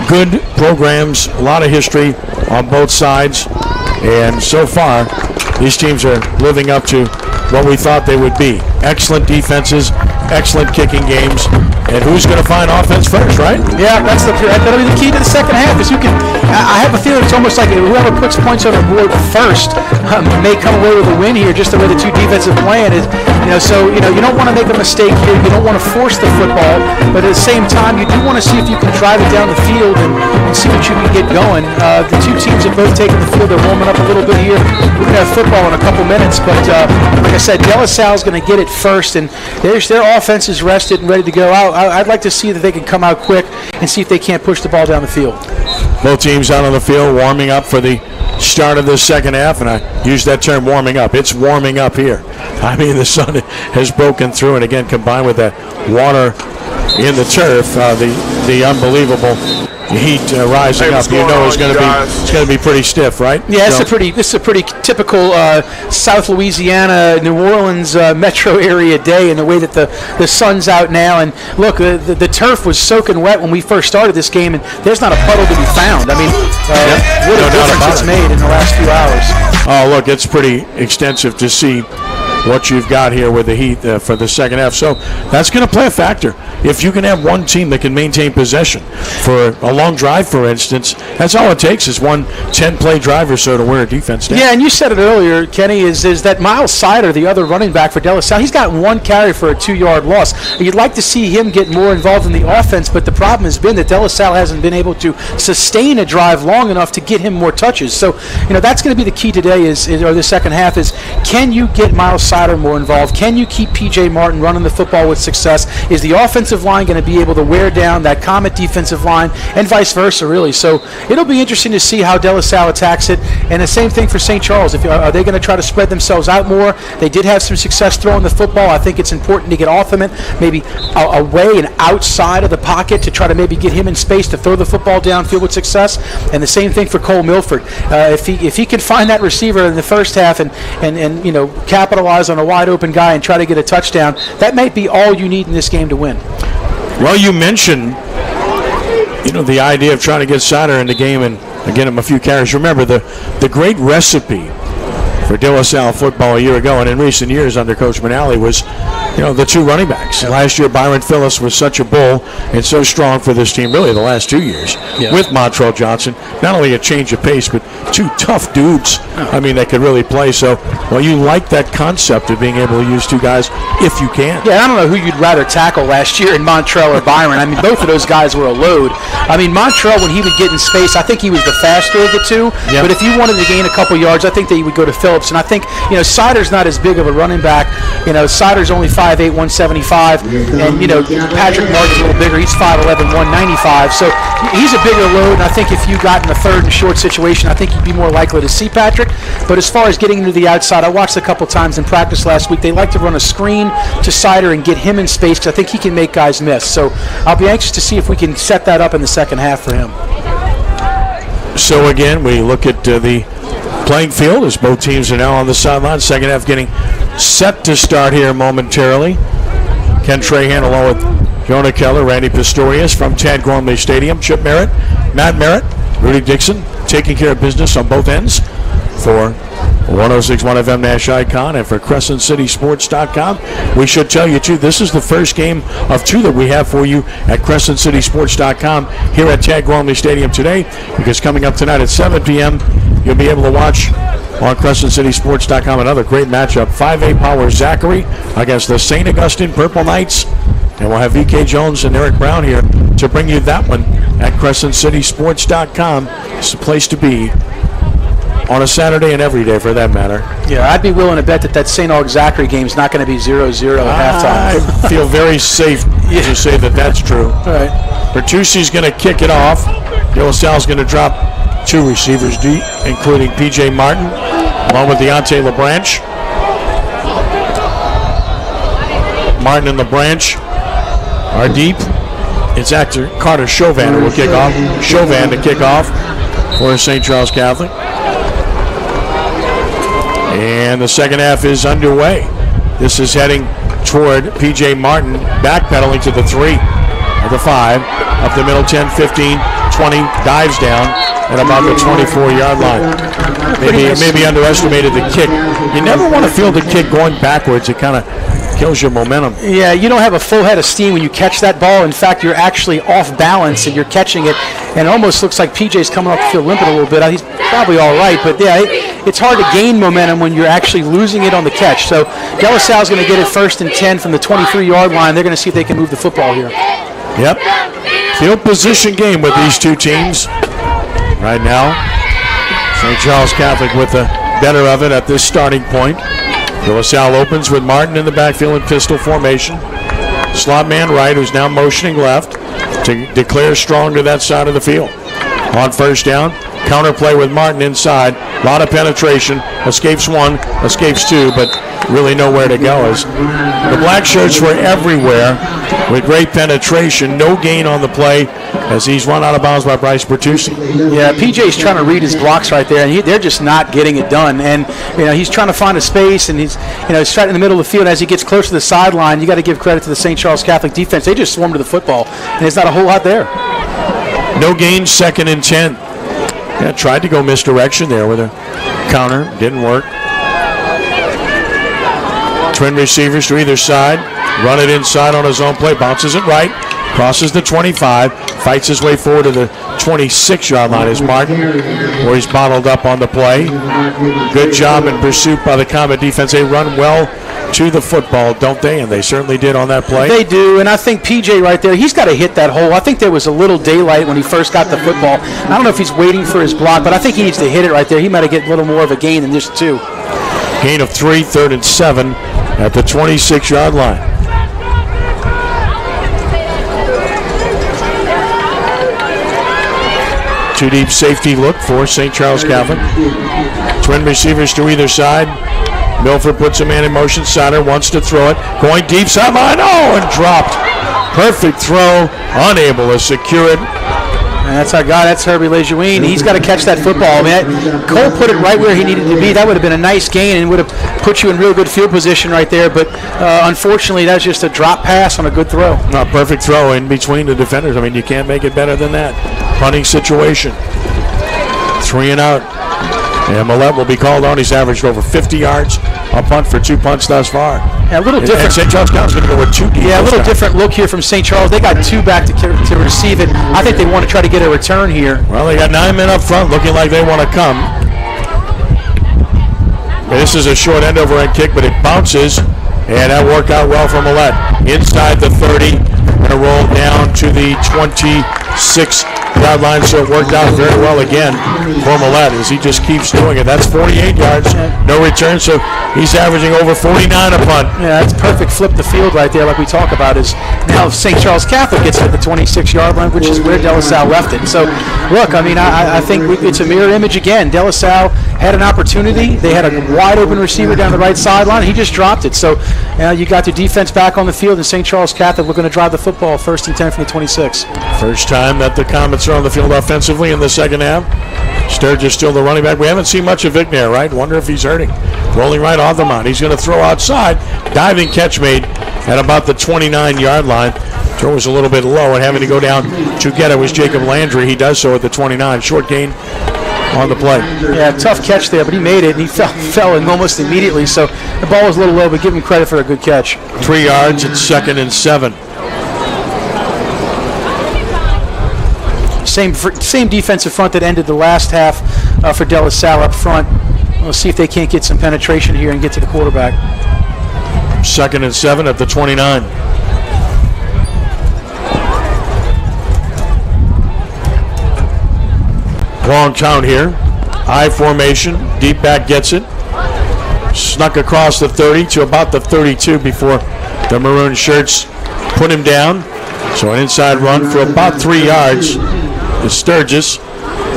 good programs, a lot of history on both sides, and so far these teams are living up to what we thought they would be. Excellent defenses, excellent kicking games, and who's going to find offense first, right? Yeah, that'll be the key to the second half. Is I have a feeling it's almost like whoever puts points on the board first may come away with a win here, just the way the two defensive plan is. So you don't want to make a mistake here. You don't want to force the football, but at the same time, you do want to see if you can drive it down the field and see what you can get going. The two teams have both taken the field. They're warming up a little bit here. We're going to have football in a couple minutes, but like I said, De La Salle's going to get it first, and their offense is rested and ready to go out. I'd like to see that they can come out quick and see if they can't push the ball down the field. Both teams out on the field warming up for the start of the second half, and I use that term, warming up. It's warming up here. I mean, the sun has broken through, and again, combined with that water in the turf, the unbelievable heat rising up. It's going to be pretty stiff, right? Yeah, this is a pretty typical South Louisiana, New Orleans metro area day, in the way that the sun's out now. And look, the turf was soaking wet when we first started this game, and there's not a puddle to be found. I mean, what a difference it's made in the last few hours. Oh, look, it's pretty extensive to see what you've got here with the heat for the second half. So that's going to play a factor. If you can have one team that can maintain possession for a long drive, for instance, that's all it takes is one 10-play drive or so to wear a defense down. Yeah, and you said it earlier, Kenny, is that Miles Sider, the other running back for De La Salle, he's got one carry for a 2-yard loss. You'd like to see him get more involved in the offense, but the problem has been that De La Salle hasn't been able to sustain a drive long enough to get him more touches. So, that's going to be the key today or the second half is, can you get Miles Sider more involved? Can you keep P.J. Martin running the football with success? Is the offensive line going to be able to wear down that Comet defensive line, and vice versa, really? So it'll be interesting to see how De La Salle attacks it, and the same thing for St. Charles. Are they going to try to spread themselves out more? They did have some success throwing the football. I think it's important to get off of it, maybe away and outside of the pocket to try to maybe get him in space to throw the football downfield with success. And the same thing for Cole Milford. If he can find that receiver in the first half and capitalize on a wide open guy and try to get a touchdown, that might be all you need in this game to win. Well, you mentioned the idea of trying to get Sider in the game and get him a few carries. Remember the great recipe for De La Salle football a year ago and in recent years under Coach Manali was the two running backs. Yeah. Last year, Byron Phillips was such a bull and so strong for this team, really the last 2 years, with Montreal Johnson. Not only a change of pace, but two tough dudes, that could really play. So, you like that concept of being able to use two guys if you can. Yeah, I don't know who you'd rather tackle last year in Montreal or Byron. Both of those guys were a load. Montreal, when he would get in space, I think he was the faster of the two. Yep. But if you wanted to gain a couple yards, I think that you would go to Phillips helps. And I think, Sider's not as big of a running back. Sider's only 5'8", 175, and, Patrick Martin's a little bigger. He's 5'11", 195. So he's a bigger load, and I think if you got in a third and short situation, I think you'd be more likely to see Patrick. But as far as getting into the outside, I watched a couple times in practice last week. They like to run a screen to Sider and get him in space because I think he can make guys miss. So I'll be anxious to see if we can set that up in the second half for him. So again, we look at the playing field as both teams are now on the sideline. Second half getting set to start here momentarily. Ken Trahan along with Jonah Keller, Randy Pistorius from Tad Gormley Stadium. Chip Merritt, Matt Merritt, Rudy Dixon taking care of business on both ends for 106.1 FM Nash Icon and for CrescentCitySports.com. We should tell you, too, this is the first game of two that we have for you at CrescentCitySports.com here at Tad Gormley Stadium today, because coming up tonight at 7 p.m., you'll be able to watch on CrescentCitySports.com another great matchup. 5A Power Zachary against the St. Augustine Purple Knights. And we'll have VK Jones and Eric Brown here to bring you that one at CrescentCitySports.com. It's the place to be on a Saturday and every day for that matter. Yeah, I'd be willing to bet that St. Aug Zachary game is not going to be 0-0 at halftime. I feel very safe to say that that's true. All right. Bertucci's going to kick it off. De La Salle's going to drop two receivers deep, including P.J. Martin, along with Deontay LeBranch. Martin and LeBranch are deep. It's actor Carter Chauvin who will kick off. Chauvin to kick off for St. Charles Catholic. And the second half is underway. This is heading toward P.J. Martin, backpedaling to the 3 of the 5, up the middle 10, 15, 20, dives down at about the 24-yard line. Maybe underestimated the kick. You never want to feel the kick going backwards. It kind of kills your momentum. Yeah, you don't have a full head of steam when you catch that ball. In fact, you're actually off balance and you're catching it, and it almost looks like PJ's coming off the field limping a little bit. He's probably all right, but yeah, it's hard to gain momentum when you're actually losing it on the catch. So De La Salle's going to get it 1st and 10 from the 23-yard line. They're going to see if they can move the football here. Yep. Field position game with these two teams right now. St. Charles Catholic with the better of it at this starting point. De La Salle opens with Martin in the backfield in pistol formation. Slot man right, who's now motioning left to declare strong to that side of the field. On first down, counter play with Martin inside. A lot of penetration. Escapes one, escapes two, but really nowhere to go. As the black shirts were everywhere with great penetration. No gain on the play as he's run out of bounds by Bryce Bertucci. Yeah, PJ's trying to read his blocks right there, and they're just not getting it done. And he's trying to find a space, and he's right in the middle of the field. As he gets close to the sideline, you got to give credit to the St. Charles Catholic defense. They just swarmed to the football, and there's not a whole lot there. No gain, 2nd and 10. Yeah, tried to go misdirection there with a counter. Didn't work. Twin receivers to either side. Run it inside on his own play. Bounces it right. Crosses the 25. Fights his way forward to the 26-yard line is Martin, where he's bottled up on the play. Good job in pursuit by the Comet defense. They run well to the football, don't they? And they certainly did on that play. They do, and I think PJ right there, he's got to hit that hole. I think there was a little daylight when he first got the football. I don't know if he's waiting for his block, but I think he needs to hit it right there. He might have get a little more of a gain than just 2. Gain of 3, 3rd and 7 at the 26-yard line. Two deep safety look for St. Charles Catholic. Twin receivers to either side. Milford puts a man in motion. Sider wants to throw it. Going deep sideline. Oh, and dropped. Perfect throw. Unable to secure it. And that's our guy. That's Herbie LeJeune. He's got to catch that football. Cole put it right where he needed to be. That would have been a nice gain and would have put you in real good field position right there. But unfortunately, that's just a drop pass on a good throw. Not perfect throw in between the defenders. I mean, you can't make it better than that. Punting situation. 3 and out. And Millette will be called on. He's averaged over 50 yards a punt for 2 punts thus far. Yeah, a little different. And St. Charles County's going to go with 2 deep. Yeah, a little different look here from St. Charles. They got 2 back to receive it. I think they want to try to get a return here. Well, they got 9 men up front looking like they want to come. This is a short end over end kick, but it bounces. And that worked out well for Millette. Inside the 30. Going to roll down to the 26. yard line, so it worked out very well again for Millette as he just keeps doing it. That's 48 yards, no return, so he's averaging over 49 a punt. Yeah, that's perfect flip the field right there, like we talk about, is now St. Charles Catholic gets at the 26-yard line, which is where De La Salle left it. So, look, I mean, I think it's a mirror image again. De La Salle had an opportunity. They had a wide-open receiver down the right sideline. He just dropped it. So, you got your defense back on the field, and St. Charles Catholic looking to drive the football 1st and 10 from the 26. First time that the Comets are on the field offensively in the second half. Sturgis still the running back. We haven't seen much of Vignair, right? Wonder if he's hurting. Rolling right off the mount. He's going to throw outside. Diving catch made at about the 29-yard line. Throw was a little bit low, and having to go down to get it was Jacob Landry. He does so at the 29. Short gain on the play. Yeah, tough catch there, but he made it, and he fell in almost immediately. So the ball was a little low, but give him credit for a good catch. 3 yards and 2nd and 7. Same defensive front that ended the last half for De La Salle up front. We'll see if they can't get some penetration here and get to the quarterback. 2nd and 7 at the 29. Long count here. I formation. Deep back gets it. Snuck across the 30 to about the 32 before the maroon shirts put him down. So an inside run for about 3 yards to Sturgis,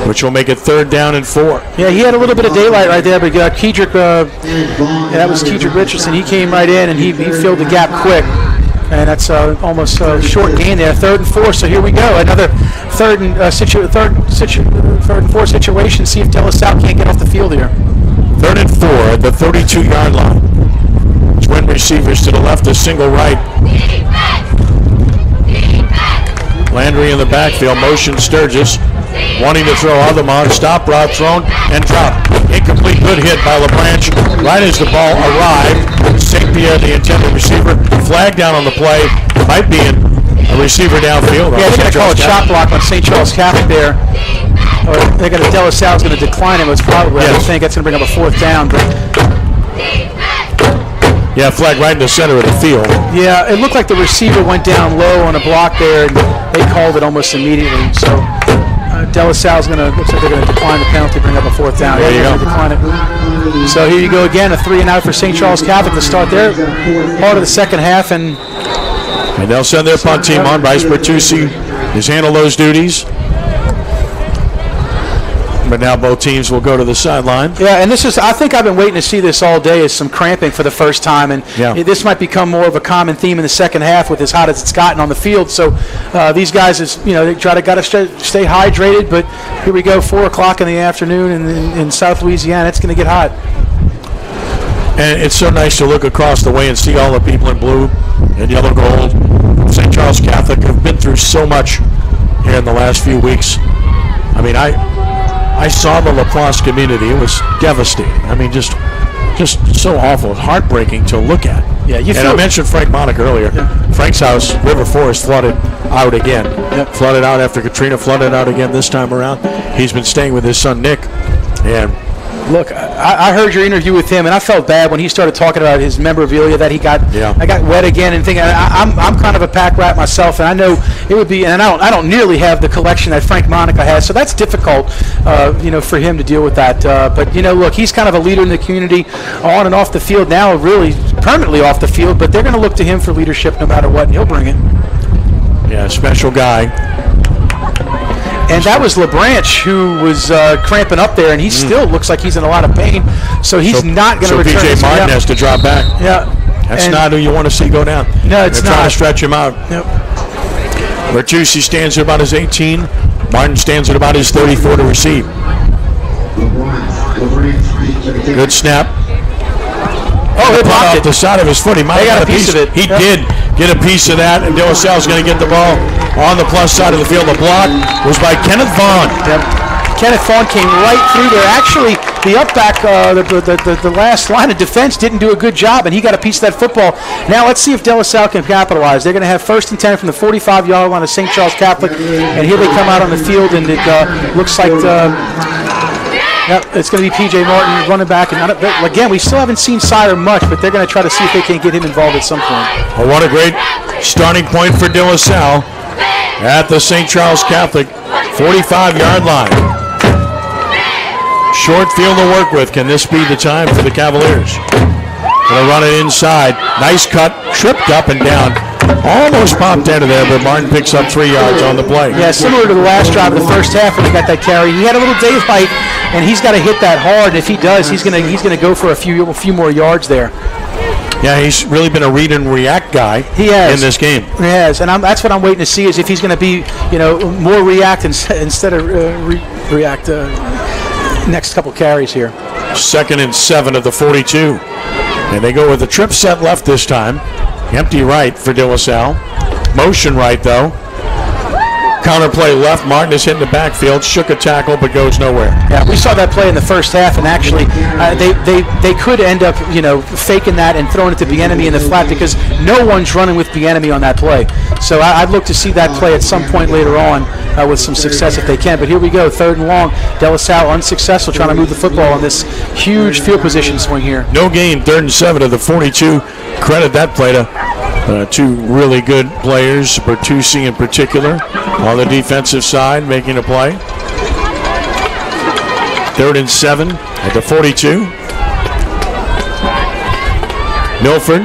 which will make it 3rd down and 4. Yeah, he had a little bit of daylight right there, but Kedrick, that was Kedrick Richardson. He came right in and he filled the gap quick. And that's almost a short gain there. 3rd and 4. So here we go. Another third and 4 situation. See if De La Salle can't get off the field here. 3rd and 4 at the 32-yard line. Twin receivers to the left, a single right. Landry in the backfield. Motion Sturgis. Wanting to throw Othermont. Stop route thrown and drop. Incomplete. Good hit by LaBranche. Right as the ball arrived. St. Pierre, the intended receiver, flag down on the play. Might be a receiver downfield. Yeah, they're going to call a shot block on St. Charles Catholic there. Or they're going to, De La Salle's going to decline him. It's probably, I think that's going to bring up a 4th down. But yeah, flag right in the center of the field. Yeah, it looked like the receiver went down low on a block there, and they called it almost immediately. So De La Salle's looks like they're going to decline the penalty, bring up a 4th down. There you go. Decline it. So here you go again, a 3 and out for St. Charles Catholic to start their part of the second half, and they'll send their punt team on. Bryce Bertucci has handled those duties. But now both teams will go to the sideline. Yeah, and this is, I think I've been waiting to see this all day, is some cramping for the first time. And this might become more of a common theme in the second half with as hot as it's gotten on the field. So these guys, they got to stay hydrated. But here we go, 4 o'clock in the afternoon in South Louisiana. It's going to get hot. And it's so nice to look across the way and see all the people in blue and yellow gold. St. Charles Catholic have been through so much here in the last few weeks. I mean, I saw the LaPlace community. It was devastating. I mean, just so awful. Heartbreaking to look at. Yeah, and I mentioned Frank Monick earlier. Yeah. Frank's house, River Forest, flooded out again. Yep. Flooded out after Katrina, flooded out again this time around. He's been staying with his son, Nick. And look, I heard your interview with him, and I felt bad when he started talking about his memorabilia that he got. Yeah. I got wet again, and thinking I'm kind of a pack rat myself, and I know it would be. And I don't nearly have the collection that Frank Monica has, so that's difficult, for him to deal with that. But look, he's kind of a leader in the community, on and off the field now, really permanently off the field. But they're going to look to him for leadership no matter what, and he'll bring it. Yeah, special guy. And that was LaBranche who was cramping up there, and he still looks like he's in a lot of pain. So he's not going to return. So P.J. Martin has to drop back. Yeah. That's not who you want to see go down. No, it's not. They're trying to stretch him out. Yep. Bertucci stands at about his 18. Martin stands at about his 34 to receive. Good snap. Oh, he blocked off the side of his foot. He might have got a piece of it. He did get a piece of that, and De La Salle's going to get the ball on the plus side of the field. The block was by Kenneth Vaughn. Yep. Kenneth Vaughn came right through there. Actually, the upback, the last line of defense didn't do a good job, and he got a piece of that football. Now let's see if De La Salle can capitalize. They're going to have 1st and 10 from the 45-yard line of St. Charles Catholic, and here they come out on the field, and it looks like it's going to be P.J. Martin running back. And again, we still haven't seen Sire much, but they're going to try to see if they can get him involved at some point. Well, what a great starting point for De La Salle at the St. Charles Catholic 45-yard line. Short field to work with. Can this be the time for the Cavaliers? Gonna run it inside. Nice cut. Tripped up and down. Almost popped out of there, but Martin picks up 3 yards on the play. Yeah, similar to the last drive of the first half when he got that carry. He had a little daylight, and he's got to hit that hard. And if he does, he's gonna go for a few more yards there. Yeah, he's really been a read and react guy in this game. He has, and that's what I'm waiting to see is if he's going to be, more react instead of react next couple carries here. 2nd and 7 of the 42. And they go with a trip set left this time. Empty right for De La Salle. Motion right, though. Counterplay left. Martin is hitting the backfield. Shook a tackle, but goes nowhere. Yeah, we saw that play in the first half, and actually they could end up, faking that and throwing it to Bieniemy in the flat because no one's running with Bieniemy on that play. So I'd look to see that play at some point later on with some success if they can. But here we go, 3rd and long. De La Salle unsuccessful trying to move the football on this huge field position swing here. No gain, 3rd and 7 of the 42. Credit that play to 2 really good players, Bertucci in particular, on the defensive side, making a play. 3rd and 7 at the 42. Milford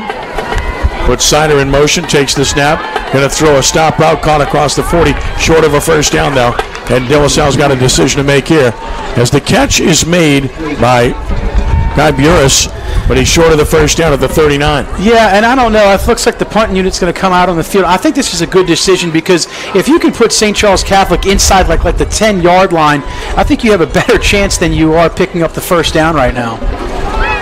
puts Sider in motion, takes the snap, going to throw a stop route, caught across the 40, short of a first down now. And De La Salle's got a decision to make here, as the catch is made by Guy Burris, but he's short of the first down at the 39. Yeah, and I don't know. It looks like the punting unit's going to come out on the field. I think this is a good decision because if you can put St. Charles Catholic inside like the 10-yard line, I think you have a better chance than you are picking up the first down right now.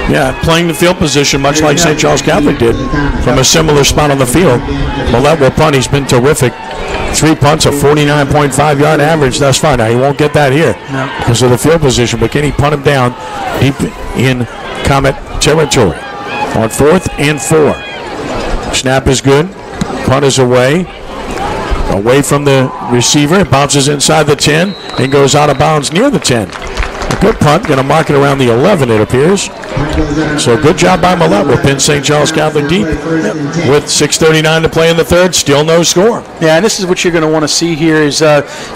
Yeah, playing the field position much like St. Charles Catholic did from a similar spot on the field. Millette will punt. He's been terrific. 3 punts, a 49.5-yard average thus far. Now, he won't get that here because of the field position, but can he punt him down deep in Comet territory on 4th and 4? Snap is good. Punt is away from the receiver. It bounces inside the 10 and goes out of bounds near the 10. A good punt, going to mark it around the 11, it appears. So good job by Millette. We'll pin St. Charles Catholic deep with 6:39 to play in the 3rd. Still no score. Yeah, and this is what you're going to want to see here is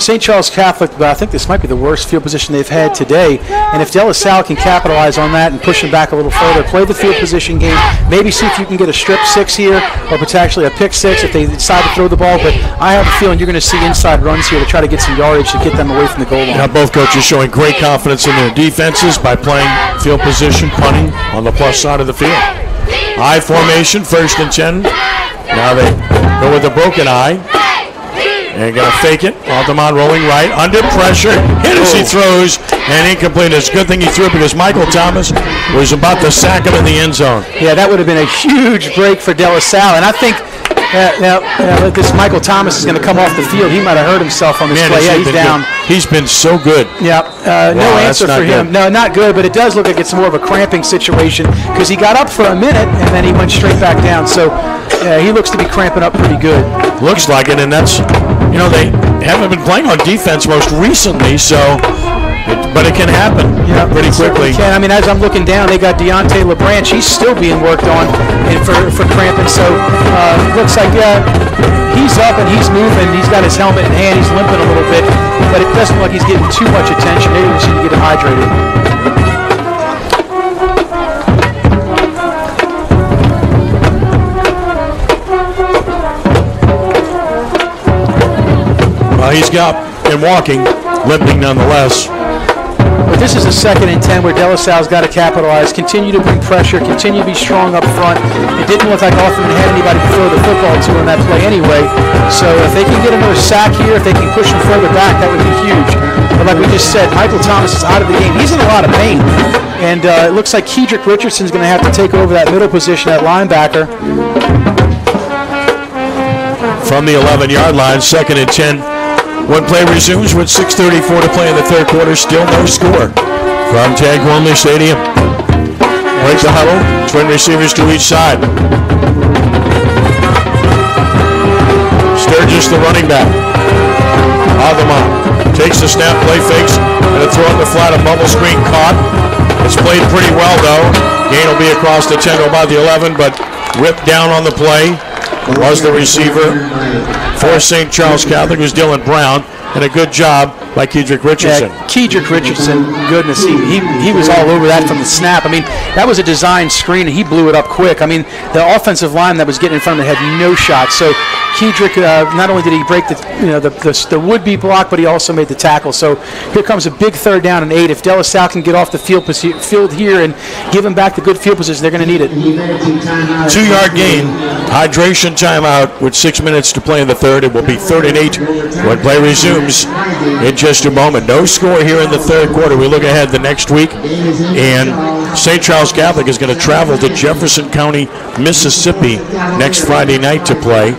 St. Charles Catholic, but I think this might be the worst field position they've had today. And if De La Salle can capitalize on that and push them back a little further, play the field position game, maybe see if you can get a strip 6 here or potentially a pick 6 if they decide to throw the ball. But I have a feeling you're going to see inside runs here to try to get some yardage to get them away from the goal line. Now both coaches showing great confidence in their defenses by playing field position, punting on the plus side of the field. I formation, 1st and 10. Now they go with a broken eye. And going to fake it. Altamont rolling right. Under pressure. Hit as he throws. And incomplete. It's a good thing he threw because Michael Thomas was about to sack him in the end zone. Yeah, that would have been a huge break for De La Salle. And I think this Michael Thomas is going to come off the field. He might have hurt himself on this play. Yeah, he's down. He's been so good. Yeah, no answer for him. Good. No, not good, but it does look like it's more of a cramping situation because he got up for a minute and then he went straight back down. So he looks to be cramping up pretty good. Looks like it, and that's, they haven't been playing on defense most recently, but it can happen pretty quickly. I mean, as I'm looking down, they got Deontay LeBranch. He's still being worked on for cramping. So looks like he's up and he's moving. He's got his helmet in hand. He's limping a little bit, but it doesn't look like he's getting too much attention. Maybe we just need to get him hydrated. He's got him walking, limping nonetheless. But this is a 2nd and 10 where De La Salle's got to capitalize, continue to bring pressure, continue to be strong up front. It didn't look like Offman had anybody to throw the football to in that play anyway. So if they can get another sack here, if they can push him further back, that would be huge. But like we just said, Michael Thomas is out of the game. He's in a lot of pain. And it looks like Kedrick Richardson's going to have to take over that middle position at linebacker. From the 11-yard line, 2nd and 10. When play resumes with 6:34 to play in the 3rd quarter, still no score from Tad Gormley Stadium. Break the huddle, twin receivers to each side. Sturgis, the running back. Altamont takes the snap, play fakes, and a throw in the flat, a bubble screen caught. It's played pretty well, though. Gain will be across the 10, about the 11, but ripped down on the play was the receiver for St. Charles Catholic, was Dylan Brown, and a good job by Kedrick Richardson. Yeah, Kedrick Richardson, goodness, he was all over that from the snap. I mean, that was a design screen, and he blew it up quick. I mean, the offensive line that was getting in front of him had no shot. So Kedrick, not only did he break the would-be block, but he also made the tackle. So here comes a big 3rd down and 8. If De La Salle can get off the field here and give him back the good field position, they're going to need it. 2-yard gain, hydration timeout with 6 minutes to play in the third. It will be 3rd and 8 when play resumes in just a moment. No score here in the third quarter. We look ahead the next week, and St. Charles Catholic is going to travel to Jefferson County, Mississippi next Friday night to play,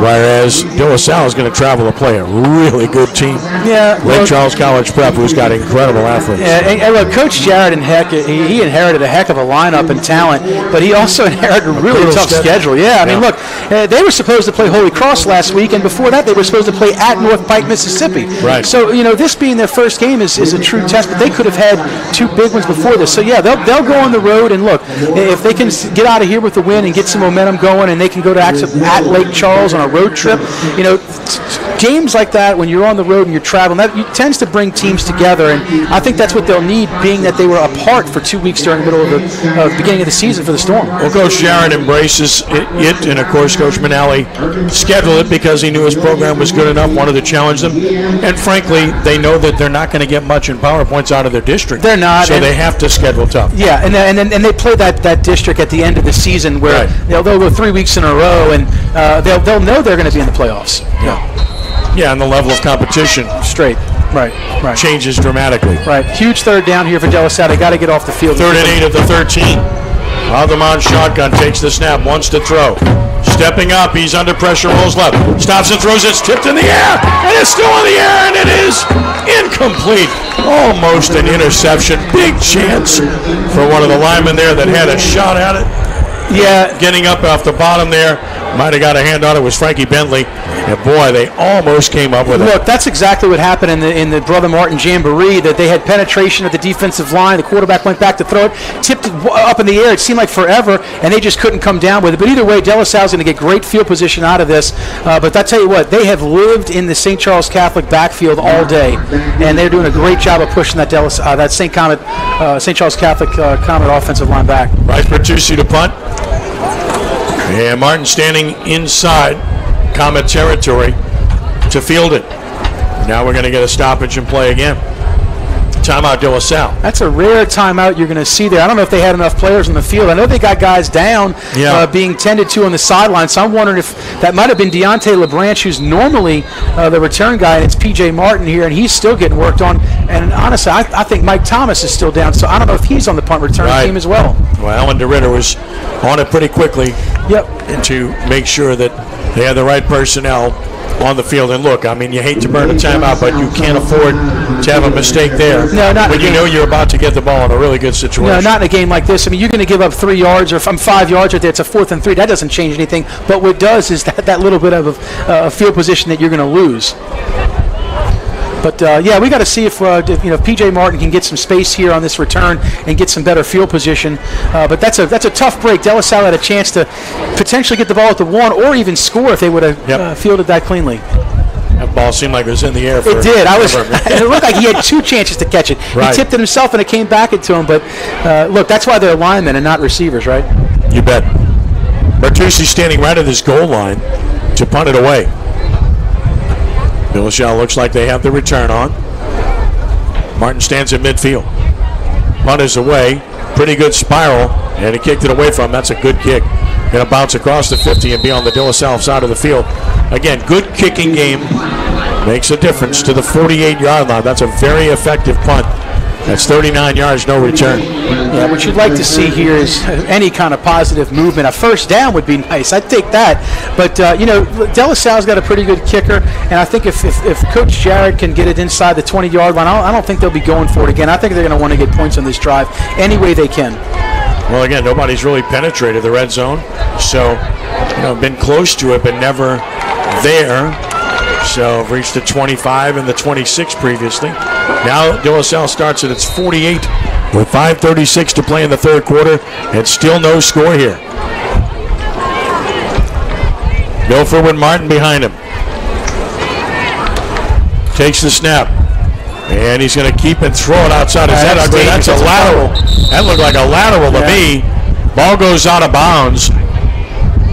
whereas De La Salle is going to travel to play a really good team. Yeah, Lake Charles College Prep, who's got incredible athletes. And look, Coach Jarrett he inherited a heck of a lineup and talent, but he also inherited a really tough schedule. Yeah, I mean, look, they were supposed to play Holy Cross last week, and before that they were supposed to play at North Pike, Mississippi. Right. So, this being their first game is a true test, but they could have had 2 big ones before this. So, yeah, they'll go on the road, and look, if they can get out of here with the win and get some momentum going, and they can go to at Lake Charles on a road trip, games like that, when you're on the road and you're traveling, that tends to bring teams together, and I think that's what they'll need, being that they were apart for 2 weeks during the middle of the beginning of the season for the Storm. Well, Coach Jarrett embraces it, and of course Coach Manali scheduled it because he knew his program was good enough, wanted to challenge them, and frankly, they know that they're not going to get much in PowerPoints out of their district. They're not. So they have to schedule tough. Yeah, and they play that district at the end of the season where they'll go 3 weeks in a row, and they'll know they're going to be in the playoffs. Yeah, and the level of competition Right. changes dramatically. Right. Huge 3rd down here for De La Salle. They got to get off the field. 3rd and 8 at the 13. Alderman shotgun takes the snap, wants to throw. Stepping up, he's under pressure, rolls left. Stops and throws, it's tipped in the air, and it's still in the air, and it is incomplete. Almost an interception. Big chance for one of the linemen there that had a shot at it. Yeah. Getting up off the bottom there. Might have got a hand on it. Was Frankie Bentley. And boy, they almost came up with it. Look, that's exactly what happened in the Brother Martin Jamboree, that they had penetration at the defensive line. The quarterback went back to throw it, tipped it up in the air. It seemed like forever, and they just couldn't come down with it. But either way, De La Salle's going to get great field position out of this. But I tell you what, they have lived in the St. Charles Catholic backfield all day, and they're doing a great job of pushing that St. Charles Catholic Comet offensive line back. Bryce Bertucci to punt. And Martin standing inside Comet territory to field it. Now we're going to get a stoppage and play again. Timeout, De La Salle. That's a rare timeout you're going to see there. I don't know if they had enough players on the field. I know they got guys down being tended to on the sideline, so I'm wondering if that might have been Deontay LeBranch, who's normally the return guy, and it's P.J. Martin here, and he's still getting worked on. And honestly, I think Mike Thomas is still down, so I don't know if he's on the punt return team as well. Well, Alan DeRitter was on it pretty quickly to make sure that they had the right personnel on the field. And look, I mean, you hate to burn a timeout, but you can't afford to have a mistake there. No, not when you know you're about to get the ball in a really good situation. No, not in a game like this. I mean, you're going to give up 3 yards or from 5 yards right there. It's a 4th and 3. That doesn't change anything. But what does is that little bit of a field position that you're going to lose. But we got to see if P.J. Martin can get some space here on this return and get some better field position. But that's a tough break. De La Salle had a chance to potentially get the ball at the 1 or even score if they would have fielded that cleanly. That ball seemed like it was in the air. It did. It looked like he had 2 chances to catch it. Right. He tipped it himself and it came back into him. But look, that's why they're linemen and not receivers, right? You bet. Bertucci standing right at his goal line to punt it away. De La Salle looks like they have the return on. Martin stands in midfield. Punt is away. Pretty good spiral, and he kicked it away from him. That's a good kick. Going to bounce across the 50 and be on the De La Salle side of the field. Again, good kicking game. Makes a difference to the 48-yard line. That's a very effective punt. That's 39 yards, no return. Yeah, what you'd like to see here is any kind of positive movement. A first down would be nice. I'd take that. But, De La Salle's got a pretty good kicker, and I think if Coach Jarrett can get it inside the 20-yard line, I don't think they'll be going for it again. I think they're going to want to get points on this drive any way they can. Well, again, nobody's really penetrated the red zone. So, been close to it, but never there. So, reached the 25 and the 26 previously. Now, De La Salle starts at its 48 with 5:36 to play in the third quarter, and still no score here. Milford with Martin behind him. Takes the snap. And he's going to keep and throw it outside his head. That's a lateral. That looked like a lateral to me. Ball goes out of bounds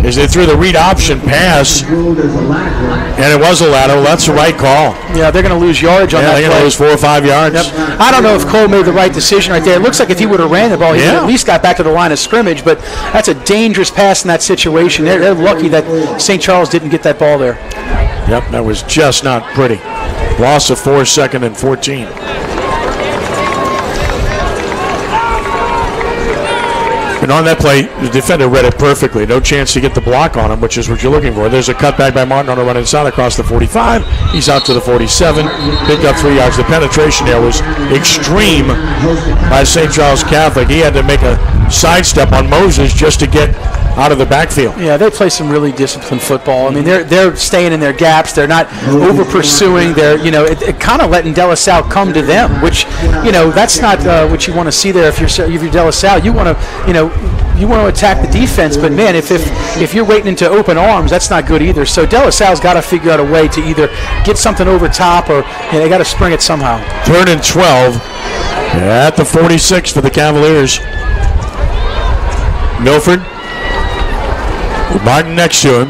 as they threw the read option pass. And it was a lateral. That's the right call. Yeah, they're going to lose yardage on that play. They're going to lose 4 or 5 yards. Yep. I don't know if Cole made the right decision right there. It looks like if he would have ran the ball, he would have at least got back to the line of scrimmage. But that's a dangerous pass in that situation. They're lucky that St. Charles didn't get that ball there. Yep, that was just not pretty. Loss of 4, 2nd and 14. And on that play, the defender read it perfectly. No chance to get the block on him, which is what you're looking for. There's a cutback by Martin on a run inside across the 45. He's out to the 47. Picked up 3 yards. The penetration there was extreme by St. Charles Catholic. He had to make a sidestep on Moses just to get out of the backfield. Yeah, they play some really disciplined football. I mean, they're staying in their gaps. They're not over pursuing. They're it kind of letting De La Salle come to them, which that's not what you want to see there. If you're De La Salle, you want to attack the defense. But man, if you're waiting into open arms, that's not good either. So De La Salle's got to figure out a way to either get something over top or they got to spring it somehow. 3rd and 12 at the 46 for the Cavaliers. Milford. Martin next to him.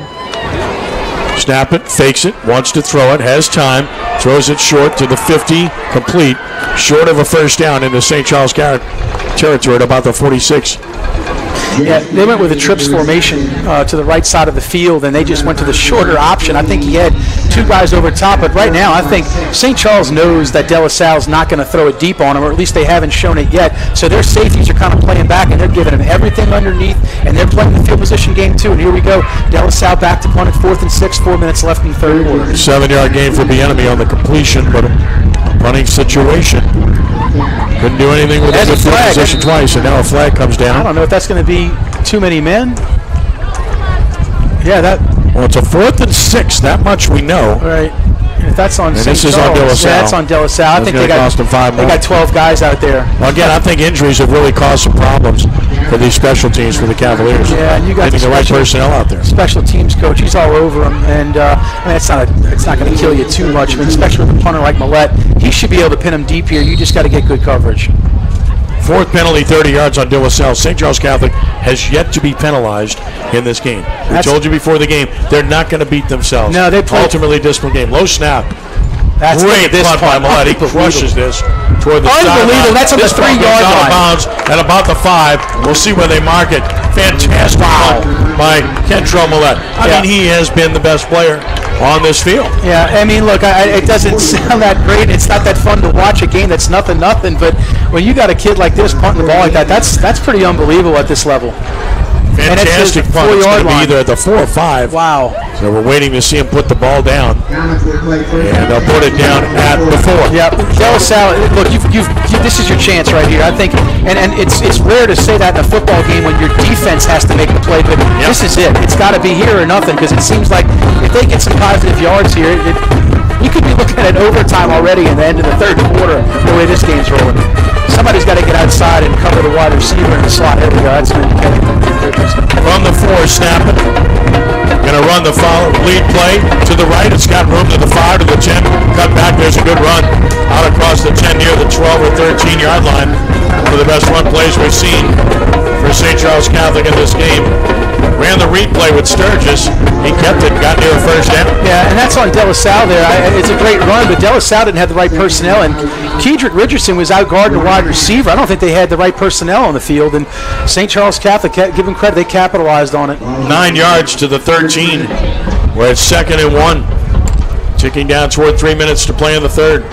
Snap it, fakes it, wants to throw it, has time, throws it short to the 50, complete, short of a first down into St. Charles territory at about the 46. Yeah, they went with a trips formation to the right side of the field, and they just went to the shorter option. I think he had 2 guys over top, but right now I think St. Charles knows that De La Salle's not going to throw it deep on him, or at least they haven't shown it yet. So their safeties are kind of playing back, and they're giving him everything underneath, and they're playing the field position game too. And here we go. De La Salle back to punt at 4th and 6, 4 minutes left in the third quarter. 7-yard gain for Bieniemy on the completion, but a punting situation. Couldn't do anything with the field position twice, and now a flag comes down. I don't know if that's going to be too many men. Yeah, Well, it's a 4th and 6. That much we know. Right. If that's on St. Charles. This is on De La Salle. Yeah, that's on De La Salle. I think they got 12 guys out there. Well, again, I think injuries have really caused some problems for these special teams for the Cavaliers. Yeah, and you got the right personnel out there. Special teams coach, he's all over them, and it's not going to kill you too much. I mean, especially with a punter like Millette, he should be able to pin him deep here. You just got to get good coverage. 4th penalty, 30 yards on De La Salle. St. Charles Catholic has yet to be penalized in this game. We told you before the game, they're not going to beat themselves. No, they play ultimately disciplined game. Low snap. That's great punt by Millette. He crushes this toward the sideline. Unbelievable. That's on the 3-yard line. Out of bounds at about the 5. We'll see where they mark it. Fantastic punt by Kentrell Millette. I mean, he has been the best player on this field. Yeah, I mean, look, it doesn't sound that great. It's not that fun to watch a game that's nothing. But when you got a kid like this punting the ball like that, that's pretty unbelievable at this level. Fantastic punt. It's going to be either at the 4 or 5. Wow. So we're waiting to see him put the ball down. And they'll put it down at the 4. Yeah, De La Salle, look, this is your chance right here. I think, and it's rare to say that in a football game when your defense has to make the play, but this is it. It's got to be here or nothing, because it seems like if they get some positive yards here, you could be looking at overtime already in the end of the third quarter, the way this game's rolling. Somebody's got to get outside and cover the wide receiver in the slot. There we go. That's from the 4, snap it. Going to run the lead play to the right. It's got room to the 5, to the 10. Cut back. There's a good run out across the 10 near the 12 or 13-yard line. One of the best run plays we've seen for St. Charles Catholic in this game. Ran the read play with Sturgis. He kept it, got near a first down. Yeah, and that's on De La Salle there. It's a great run, but De La Salle didn't have the right personnel, and Kedrick Richardson was out guarding a wide receiver. I don't think they had the right personnel on the field, and St. Charles Catholic, give them credit, they capitalized on it. 9 yards to the 13. We're at 2nd and 1. Ticking down toward 3 minutes to play in the third.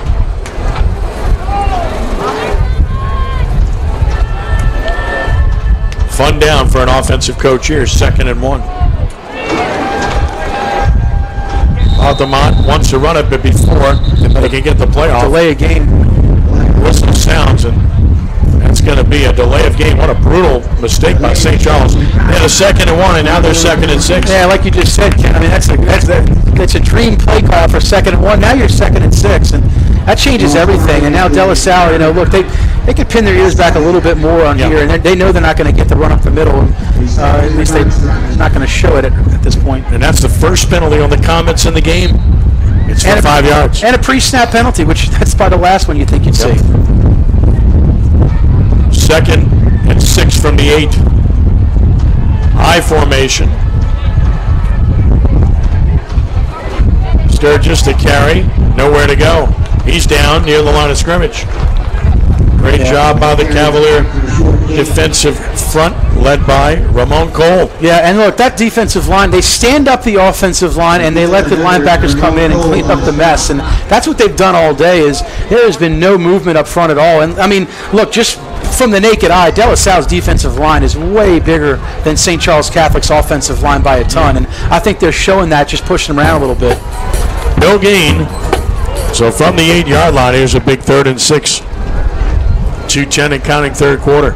Fun down for an offensive coach here, 2nd and 1. Altamont wants to run it, but before they can get the play off. Delay a game. Whistle sounds, and that's going to be a delay of game. What a brutal mistake by St. Charles. They had a 2nd and 1, and now they're 2nd and 6. Yeah, like you just said, Ken. I mean, that's a dream play call for 2nd and 1. Now you're 2nd and 6, and that changes everything. And now De La Salle, look, they could pin their ears back a little bit more on here, and they know they're not going to get the run up the middle. At least they're not going to show it at this point. And that's the first penalty on the Comets in the game. It's for 5 yards. And a pre-snap penalty, which that's probably the last one you think you'd see. 2nd and 6 from the 8. I formation. Sturgis to carry. Nowhere to go. He's down near the line of scrimmage. Great job by the Cavalier defensive front, led by Ramon Cole. Yeah, and look, that defensive line, they stand up the offensive line and they let the linebackers come in and clean up the mess. And that's what they've done all day. Is there has been no movement up front at all. And I mean, look, just from the naked eye, De La Salle's defensive line is way bigger than St. Charles Catholic's offensive line by a ton. And I think they're showing that, just pushing them around a little bit. No gain. So from the 8-yard line, here's a big 3rd and 6. 2:10 and counting, third quarter.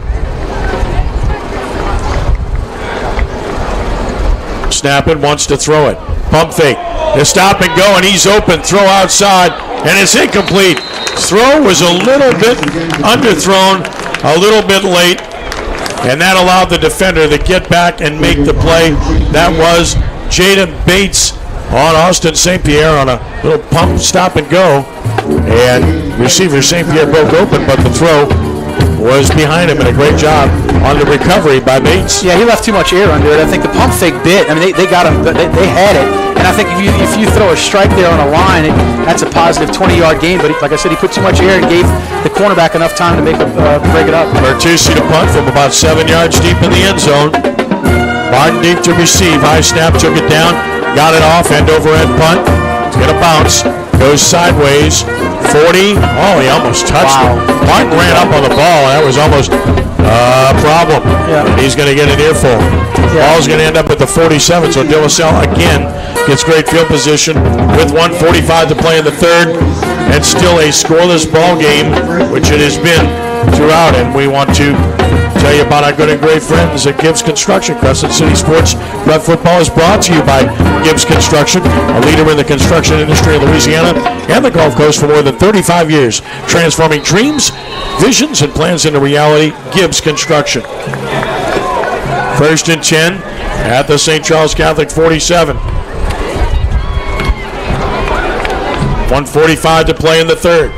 Snapping, wants to throw it. Pump fake. The stop and go, and he's open. Throw outside, and it's incomplete. Throw was a little bit underthrown, a little bit late, and that allowed the defender to get back and make the play. That was Jaden Bates on Austin St. Pierre on a little pump, stop and go. And receiver St. Pierre broke open, but the throw was behind him, and a great job on the recovery by Bates. Yeah, he left too much air under it. I think the pump fake bit. I mean, they got him. They had it. And I think if you throw a strike there on a line, that's a positive 20-yard gain. But like I said, he put too much air and gave the cornerback enough time to break it up. Bertucci to punt from about 7 yards deep in the end zone. Martin deep to receive. High snap, took it down, got it off, end over end punt. It's going to bounce. Goes sideways. 40. Oh, he almost touched it. Martin ran up on the ball. That was almost a problem. Yeah. And he's going to get an earful. Yeah. Ball's going to end up at the 47. So De La Salle again gets great field position with 1:45 to play in the third. And still a scoreless ball game, which it has been throughout. And we want to tell you about our good and great friends at Gibbs Construction. Crescent City Sports Rep Football is brought to you by Gibbs Construction, a leader in the construction industry in Louisiana and the Gulf Coast for more than 35 years, transforming dreams, visions, and plans into reality. Gibbs Construction. 1st and 10 at the St. Charles Catholic 47. 1:45 to play in the third.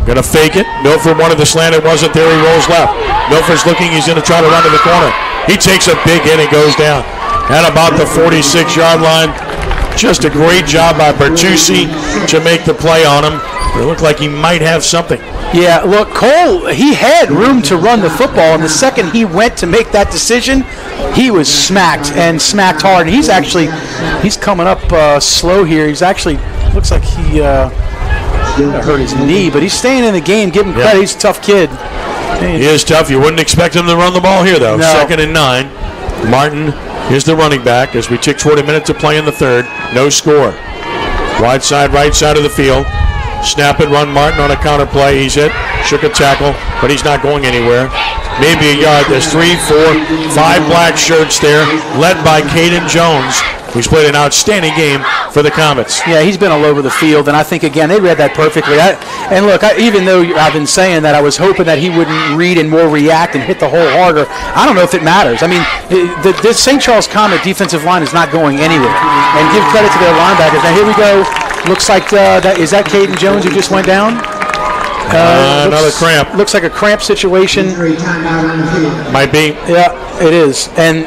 Going to fake it. Milford wanted the slant. It wasn't there. He rolls left. Milford's looking. He's going to try to run to the corner. He takes a big hit and goes down at about the 46-yard line. Just a great job by Bertucci to make the play on him. It looked like he might have something. Yeah, look, Cole, he had room to run the football, and the second he went to make that decision, he was smacked hard. And he's coming up slow here. He's actually, looks like he hurt his knee, but he's staying in the game. Give him credit. He's a tough kid. He is tough. You wouldn't expect him to run the ball here, though. No. 2nd and 9. Martin is the running back as we tick toward a minute to play in the third. No score. Wide side, right side of the field. Snap and run. Martin on a counter play. He's hit. Shook a tackle, but he's not going anywhere. Maybe a yard. There's 3, 4, 5 black shirts there, led by Caden Jones, who's played an outstanding game for the Comets. Yeah, he's been all over the field, and I think, again, they read that perfectly. Even though I've been saying that, I was hoping that he wouldn't read and more react and hit the hole harder. I don't know if it matters. I mean, the St. Charles Comet defensive line is not going anywhere. And give credit to their linebackers. Now, here we go. Looks like, is that Caden Jones who just went down? Another cramp. Looks like a cramp situation. Might be. Yeah, it is. And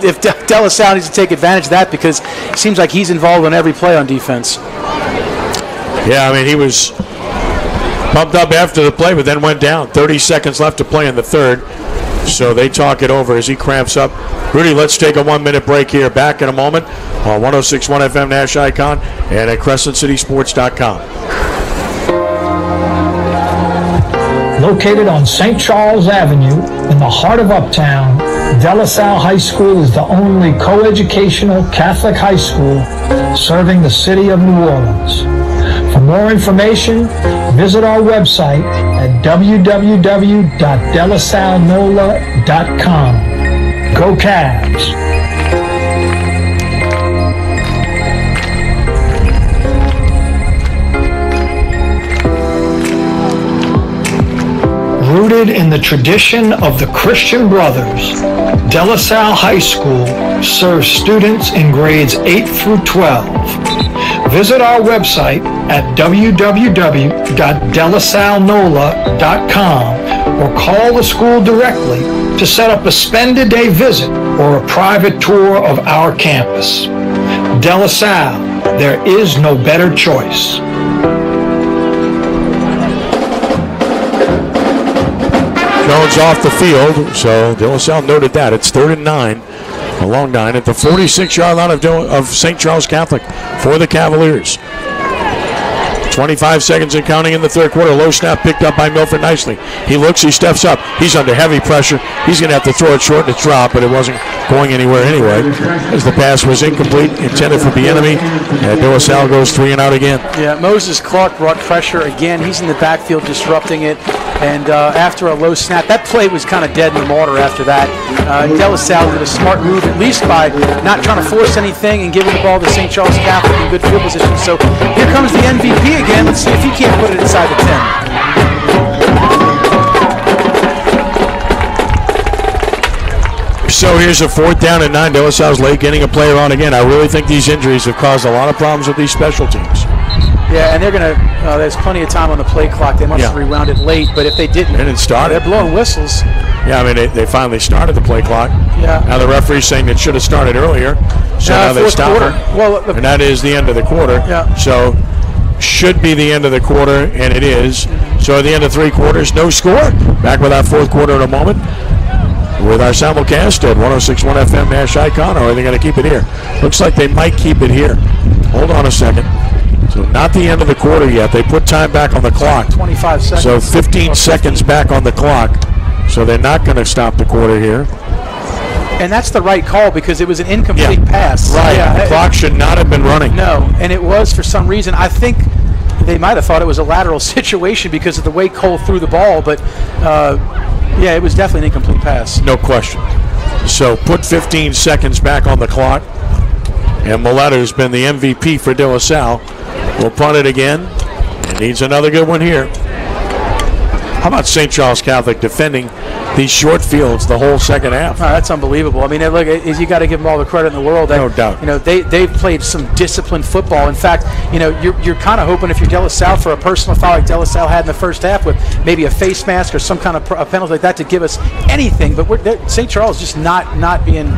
if De La Salle needs to take advantage of that, because it seems like he's involved in every play on defense. Yeah, I mean, he was pumped up after the play, but then went down. 30 seconds left to play in the third. So they talk it over as he cramps up. Rudy, let's take a 1-minute break here. Back in a moment on 106.1 FM Nash Icon and at CrescentCitySports.com. Located on St. Charles Avenue in the heart of Uptown, De La Salle High School is the only coeducational Catholic high school serving the city of New Orleans. For more information, visit our website at www.delasalnola.com. Go Cavs! Rooted in the tradition of the Christian Brothers, De La Salle High School serves students in grades 8 through 12. Visit our website at www.delasalnola.com or call the school directly to set up a spend-a-day visit or a private tour of our campus. De La Salle, there is no better choice. Jones off the field, so De La Salle noted that. It's 3rd and 9, a long 9 at the 46-yard line of St. Charles Catholic for the Cavaliers. 25 seconds and counting in the third quarter. Low snap picked up by Milford nicely. He looks, he steps up. He's under heavy pressure. He's going to have to throw it short and it's dropped, but it wasn't going anywhere anyway, as the pass was incomplete, intended for the enemy. And De La Salle goes 3 and out again. Yeah, Moses Clark brought pressure again. He's in the backfield disrupting it. And after a low snap, that play was kind of dead in the water after that. De La Salle did a smart move, at least by not trying to force anything and giving the ball to St. Charles Catholic in good field position. So here comes the MVP again. Let's see if he can't put it inside the 10. So here's a 4th down and 9. De La Salle's late getting a player on again. I really think these injuries have caused a lot of problems with these special teams. Yeah, and they're going to, there's plenty of time on the play clock. They must have rewound it late, but if they didn't, they're blowing whistles. Yeah, I mean, they finally started the play clock. Yeah. Now the referee's saying it should have started earlier. So now they stop it. Well, and that is the end of the quarter. Yeah. So should be the end of the quarter, and it is. So at the end of 3 quarters, no score. Back with our 4th quarter in a moment with our simulcast at 106.1 FM Nash Icon, or are they going to keep it here? Looks like they might keep it here. Hold on a second. So not the end of the quarter yet. They put time back on the clock. 25 seconds. So 15 seconds back on the clock. So they're not going to stop the quarter here. And that's the right call because it was an incomplete pass. Right. Yeah. The clock should not have been running. No, and it was for some reason. I think they might have thought it was a lateral situation because of the way Cole threw the ball, but yeah, it was definitely an incomplete pass. No question. So put 15 seconds back on the clock. And Milletta, who's been the MVP for De La Salle, will punt it again. And needs another good one here. How about St. Charles Catholic defending these short fields the whole second half? Oh, that's unbelievable. I mean, look, you got to give them all the credit in the world. No doubt. You know, they've played some disciplined football. In fact, you know, you're kind of hoping if you're De La Salle for a personal foul like De La Salle had in the first half with maybe a face mask or some kind of a penalty like that to give us anything. But St. Charles just not being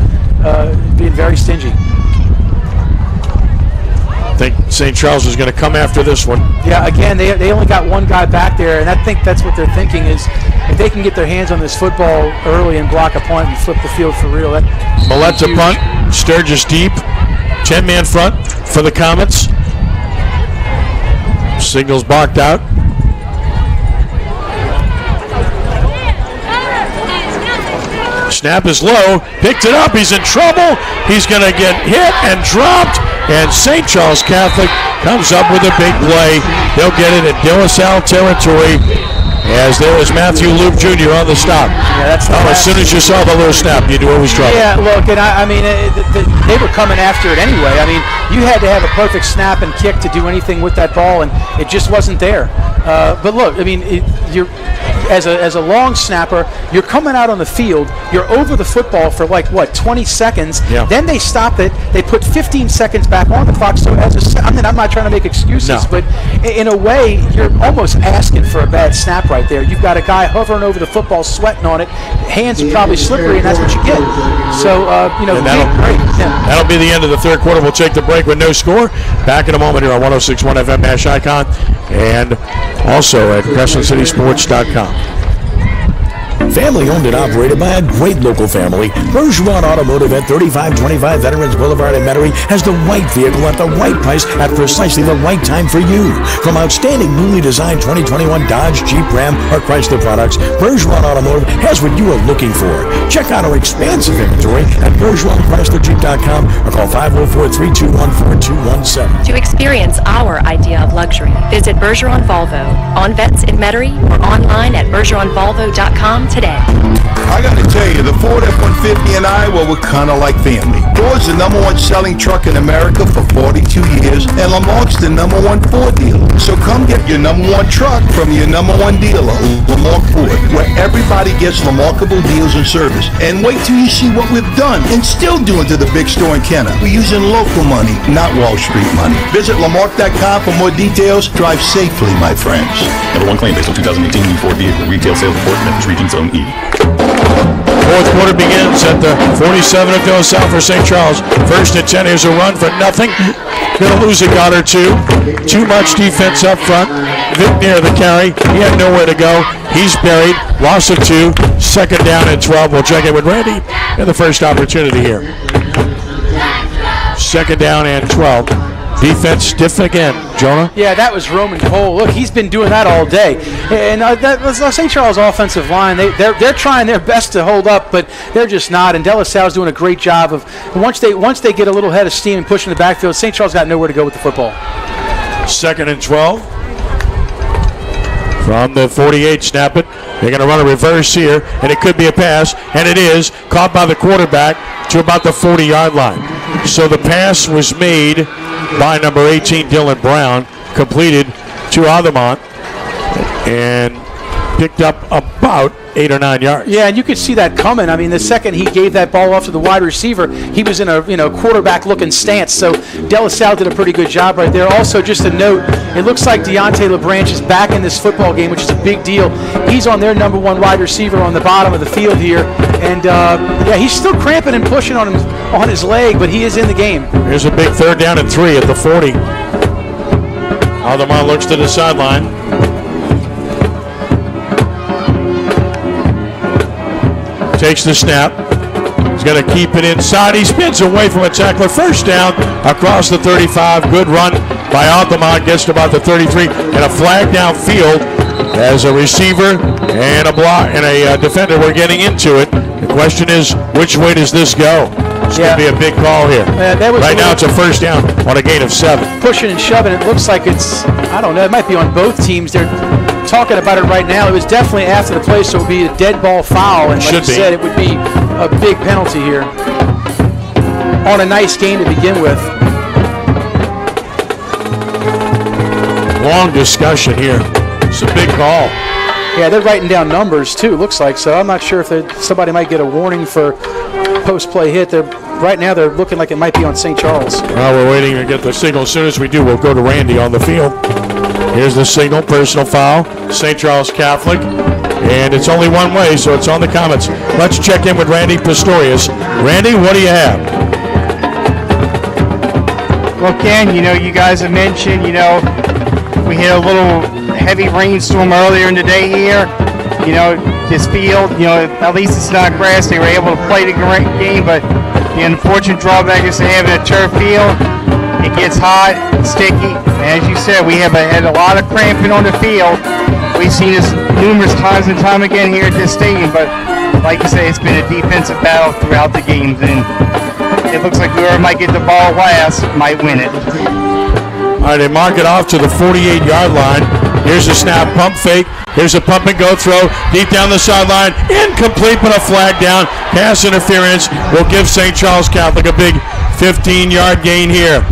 very stingy. I think St. Charles is going to come after this one. Yeah, again, they only got one guy back there, and I think that's what they're thinking is if they can get their hands on this football early and block a punt and flip the field for real. Milletta punt, Sturgis deep, 10-man front for the Comets. Signals barked out. Snap is low, picked it up, he's in trouble, he's going to get hit and dropped, and St. Charles Catholic comes up with a big play. They'll get it at De La Salle territory, as there was Matthew Loop Jr. on the stop. Yeah, that's as soon as you saw the little snap, you knew it was trouble. Yeah, look, and I mean, they were coming after it anyway. I mean, you had to have a perfect snap and kick to do anything with that ball, and it just wasn't there. But look, I mean, you're as a long snapper, you're coming out on the field, you're over the football for like, 20 seconds. Yeah. Then they stop it. They put 15 seconds back on the clock. So I'm not trying to make excuses, but in a way, you're almost asking for a bad snap right there. You've got a guy hovering over the football, sweating on it. Hands are probably slippery, and that's what you get. So, that'll be the end of the third quarter. We'll take the break with no score. Back in a moment here on 106.1 FM Nash Icon and also at CrescentCitySports.com. Family owned and operated by a great local family, Bergeron Automotive at 3525 Veterans Boulevard in Metairie has the right vehicle at the right price at precisely the right time for you. From outstanding newly designed 2021 Dodge, Jeep, Ram, or Chrysler products, Bergeron Automotive has what you are looking for. Check out our expansive inventory at BergeronChryslerJeep.com or call 504-321-4217. To experience our idea of luxury, visit Bergeron Volvo on Vets in Metairie or online at BergeronVolvo.com today. I gotta tell you, the Ford F-150 and I, well, we're kind of like family. Ford's the #1 selling truck in America for 42 years, and Lamarck's the #1 Ford dealer. So come get Get your number one truck from your number one dealer, Lamar Ford, where everybody gets remarkable deals and service. And wait till you see what we've done and still doing to the big store in Kenner. We're using local money, not Wall Street money. Visit Lamarck.com for more details. Drive safely, my friends. Number one claim based on 2018 new Ford vehicle retail sales report, Memphis Region Zone E. Fourth quarter begins at the 47 of De La Salle for St. Charles. First and 10. Here's a run for nothing. Going to lose a yard or two. Too much defense up front. Vic near the carry. He had nowhere to go. He's buried. Loss of 2. Second down and 12. We'll check in with Randy in the first opportunity here. Second down and 12. Defense stiff again, Jonah. Yeah, that was Roman Cole. Look, he's been doing that all day. And that was St. Charles' offensive line. They're trying their best to hold up, but they're just not. And De La Salle's doing a great job of once they get a little head of steam and push in the backfield, St. Charles got nowhere to go with the football. Second and 12. From the 48, snap it. They're going to run a reverse here, and it could be a pass, and it is. Caught by the quarterback to about the 40-yard line. So the pass was made by number 18, Dylan Brown, completed to Aldermont, and picked up about 8 or 9 yards. Yeah, and you could see that coming. I mean, the second he gave that ball off to the wide receiver, he was in a quarterback-looking stance. So De La Salle did a pretty good job right there. Also, just a note, it looks like Deontay LeBranch is back in this football game, which is a big deal. He's on their number one wide receiver on the bottom of the field here, and he's still cramping and pushing on his leg, but he is in the game. Here's a big third down and 3 at the 40. Aldermont looks to the sideline. Takes the snap. He's going to keep it inside. He spins away from a tackler. First down across the 35. Good run by Altamont. Gets to about the 33. And a flag downfield as a receiver and a block and a defender were getting into it. The question is, which way does this go? It's going to be a big call here. Right now it's a first down on a gain of 7. Pushing and shoving. It looks like it's, I don't know, it might be on both teams. They're talking about it right now. It was definitely after the play, so it would be a dead ball foul. And like you said, it would be a big penalty here on a nice game to begin with. Long discussion here. It's a big call. Yeah, they're writing down numbers too, looks like. So I'm not sure if somebody might get a warning for post-play hit. Right now they're looking like it might be on St. Charles. Well, we're waiting to get the signal. As soon as we do, we'll go to Randy on the field. Here's the signal, personal foul, St. Charles Catholic. And it's only one way, so it's on the comments. Let's check in with Randy Pistorius. Randy, what do you have? Well, Ken, you guys have mentioned, we had a little heavy rainstorm earlier in the day here. This field, at least it's not grass. They were able to play the game, but the unfortunate drawback is to having a turf field. It gets hot, sticky, and as you said, we have had a lot of cramping on the field. We've seen this numerous times and time again here at this stadium, but like you say, it's been a defensive battle throughout the games, and it looks like whoever might get the ball last might win it. All right, they mark it off to the 48-yard line. Here's a snap, pump fake. Here's a pump and go throw deep down the sideline. Incomplete, but a flag down. Pass interference will give St. Charles Catholic a big 15-yard gain here.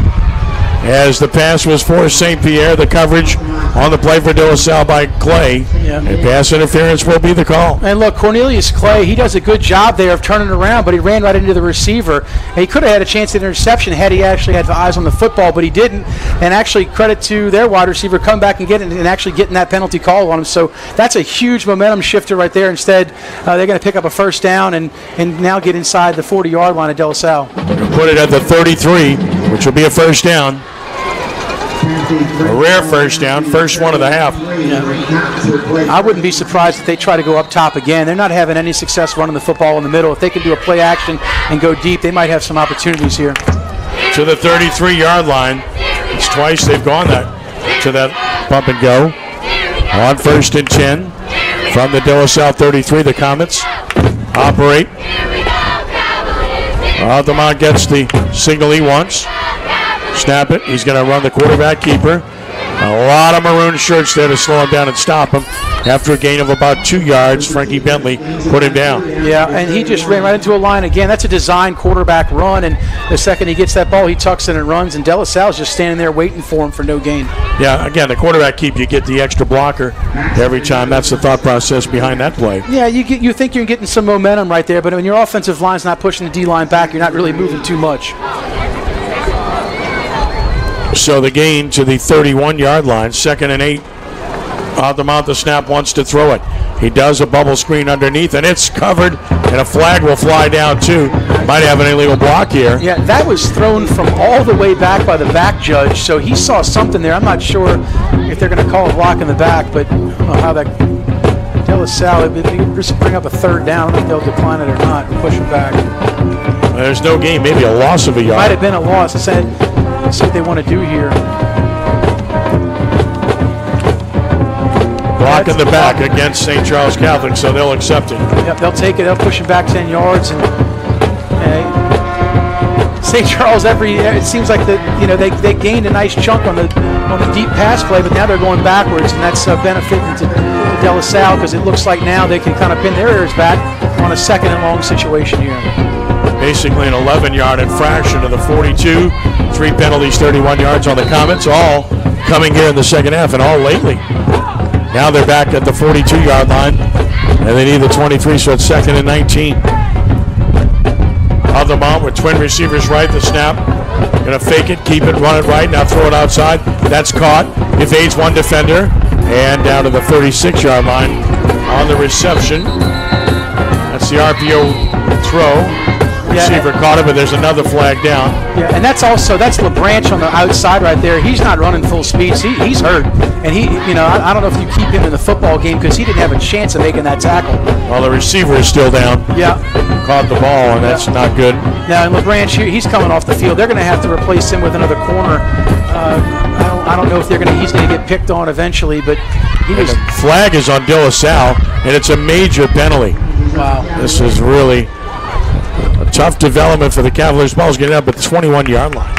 As the pass was for St. Pierre, the coverage on the play for De La Salle by Clay. Yeah. And pass interference will be the call. And look, Cornelius Clay, he does a good job there of turning it around, but he ran right into the receiver. And he could have had a chance at interception had he actually had eyes on the football, but he didn't. And actually, credit to their wide receiver, come back and get it and actually getting that penalty call on him. So that's a huge momentum shifter right there. Instead, they're going to pick up a first down and now get inside the 40-yard line of De La Salle. Put it at the 33, which will be a first down. A rare first down, first one of the half. Yeah. I wouldn't be surprised if they try to go up top again. They're not having any success running the football in the middle. If they can do a play action and go deep, they might have some opportunities here. To the 33-yard line. It's twice they've gone to that bump and go. On first and 10 from the De La Salle 33, the Comets operate. Altamont gets the signal he wants. Snap it. He's going to run the quarterback keeper. A lot of maroon shirts there to slow him down and stop him. After a gain of about 2 yards, Frankie Bentley put him down. Yeah, and he just ran right into a line again. That's a design quarterback run, and the second he gets that ball, he tucks in and runs, and De La Salle's just standing there waiting for him for no gain. Yeah, again, the quarterback keep, you get the extra blocker every time. That's the thought process behind that play. Yeah, you think you're getting some momentum right there, but when your offensive line's not pushing the D-line back, you're not really moving too much. So the gain to the 31-yard line, 2nd and 8. Altamont, the snap, wants to throw it. He does a bubble screen underneath, and it's covered, and a flag will fly down too. Might have an illegal block here. Yeah, that was thrown from all the way back by the back judge, so he saw something there. I'm not sure if they're going to call a block in the back, but I don't know how that... De La Salle, if they just bring up a 3rd down, I don't know if they'll decline it or not, or push it back. There's no gain, maybe a loss of a yard. Might have been a loss. Let's see what they want to do here. Block in the back against St. Charles Catholic, so they'll accept it. Yep, they'll take it. They'll push him back 10 yards. And St. Charles, it seems like they gained a nice chunk on the deep pass play, but now they're going backwards, and that's benefiting to De La Salle because it looks like now they can kind of pin their ears back on a 2nd and long situation here. Basically an 11-yard infraction to the 42. 3 penalties, 31 yards on the Comets, all coming here in the second half, and all lately. Now they're back at the 42-yard line, and they need the 23, so it's 2nd and 19. Altamont with twin receivers right, the snap. Going to fake it, keep it, run it right, now throw it outside. That's caught. Evades one defender, and down to the 36-yard line on the reception. That's the RPO throw. Receiver caught it, but there's another flag down. Yeah, and that's LeBranch on the outside right there. He's not running full speed. He's hurt, and I don't know if you keep him in the football game because he didn't have a chance of making that tackle. Well, the receiver is still down. Yeah, caught the ball, and that's not good. Now, and LeBranch, he's coming off the field. They're going to have to replace him with another corner. I don't know if he's going to get picked on eventually, but the flag is on De La Salle, and it's a major penalty. Wow, this is really a tough development for the Cavaliers. Ball's getting up at the 21-yard line.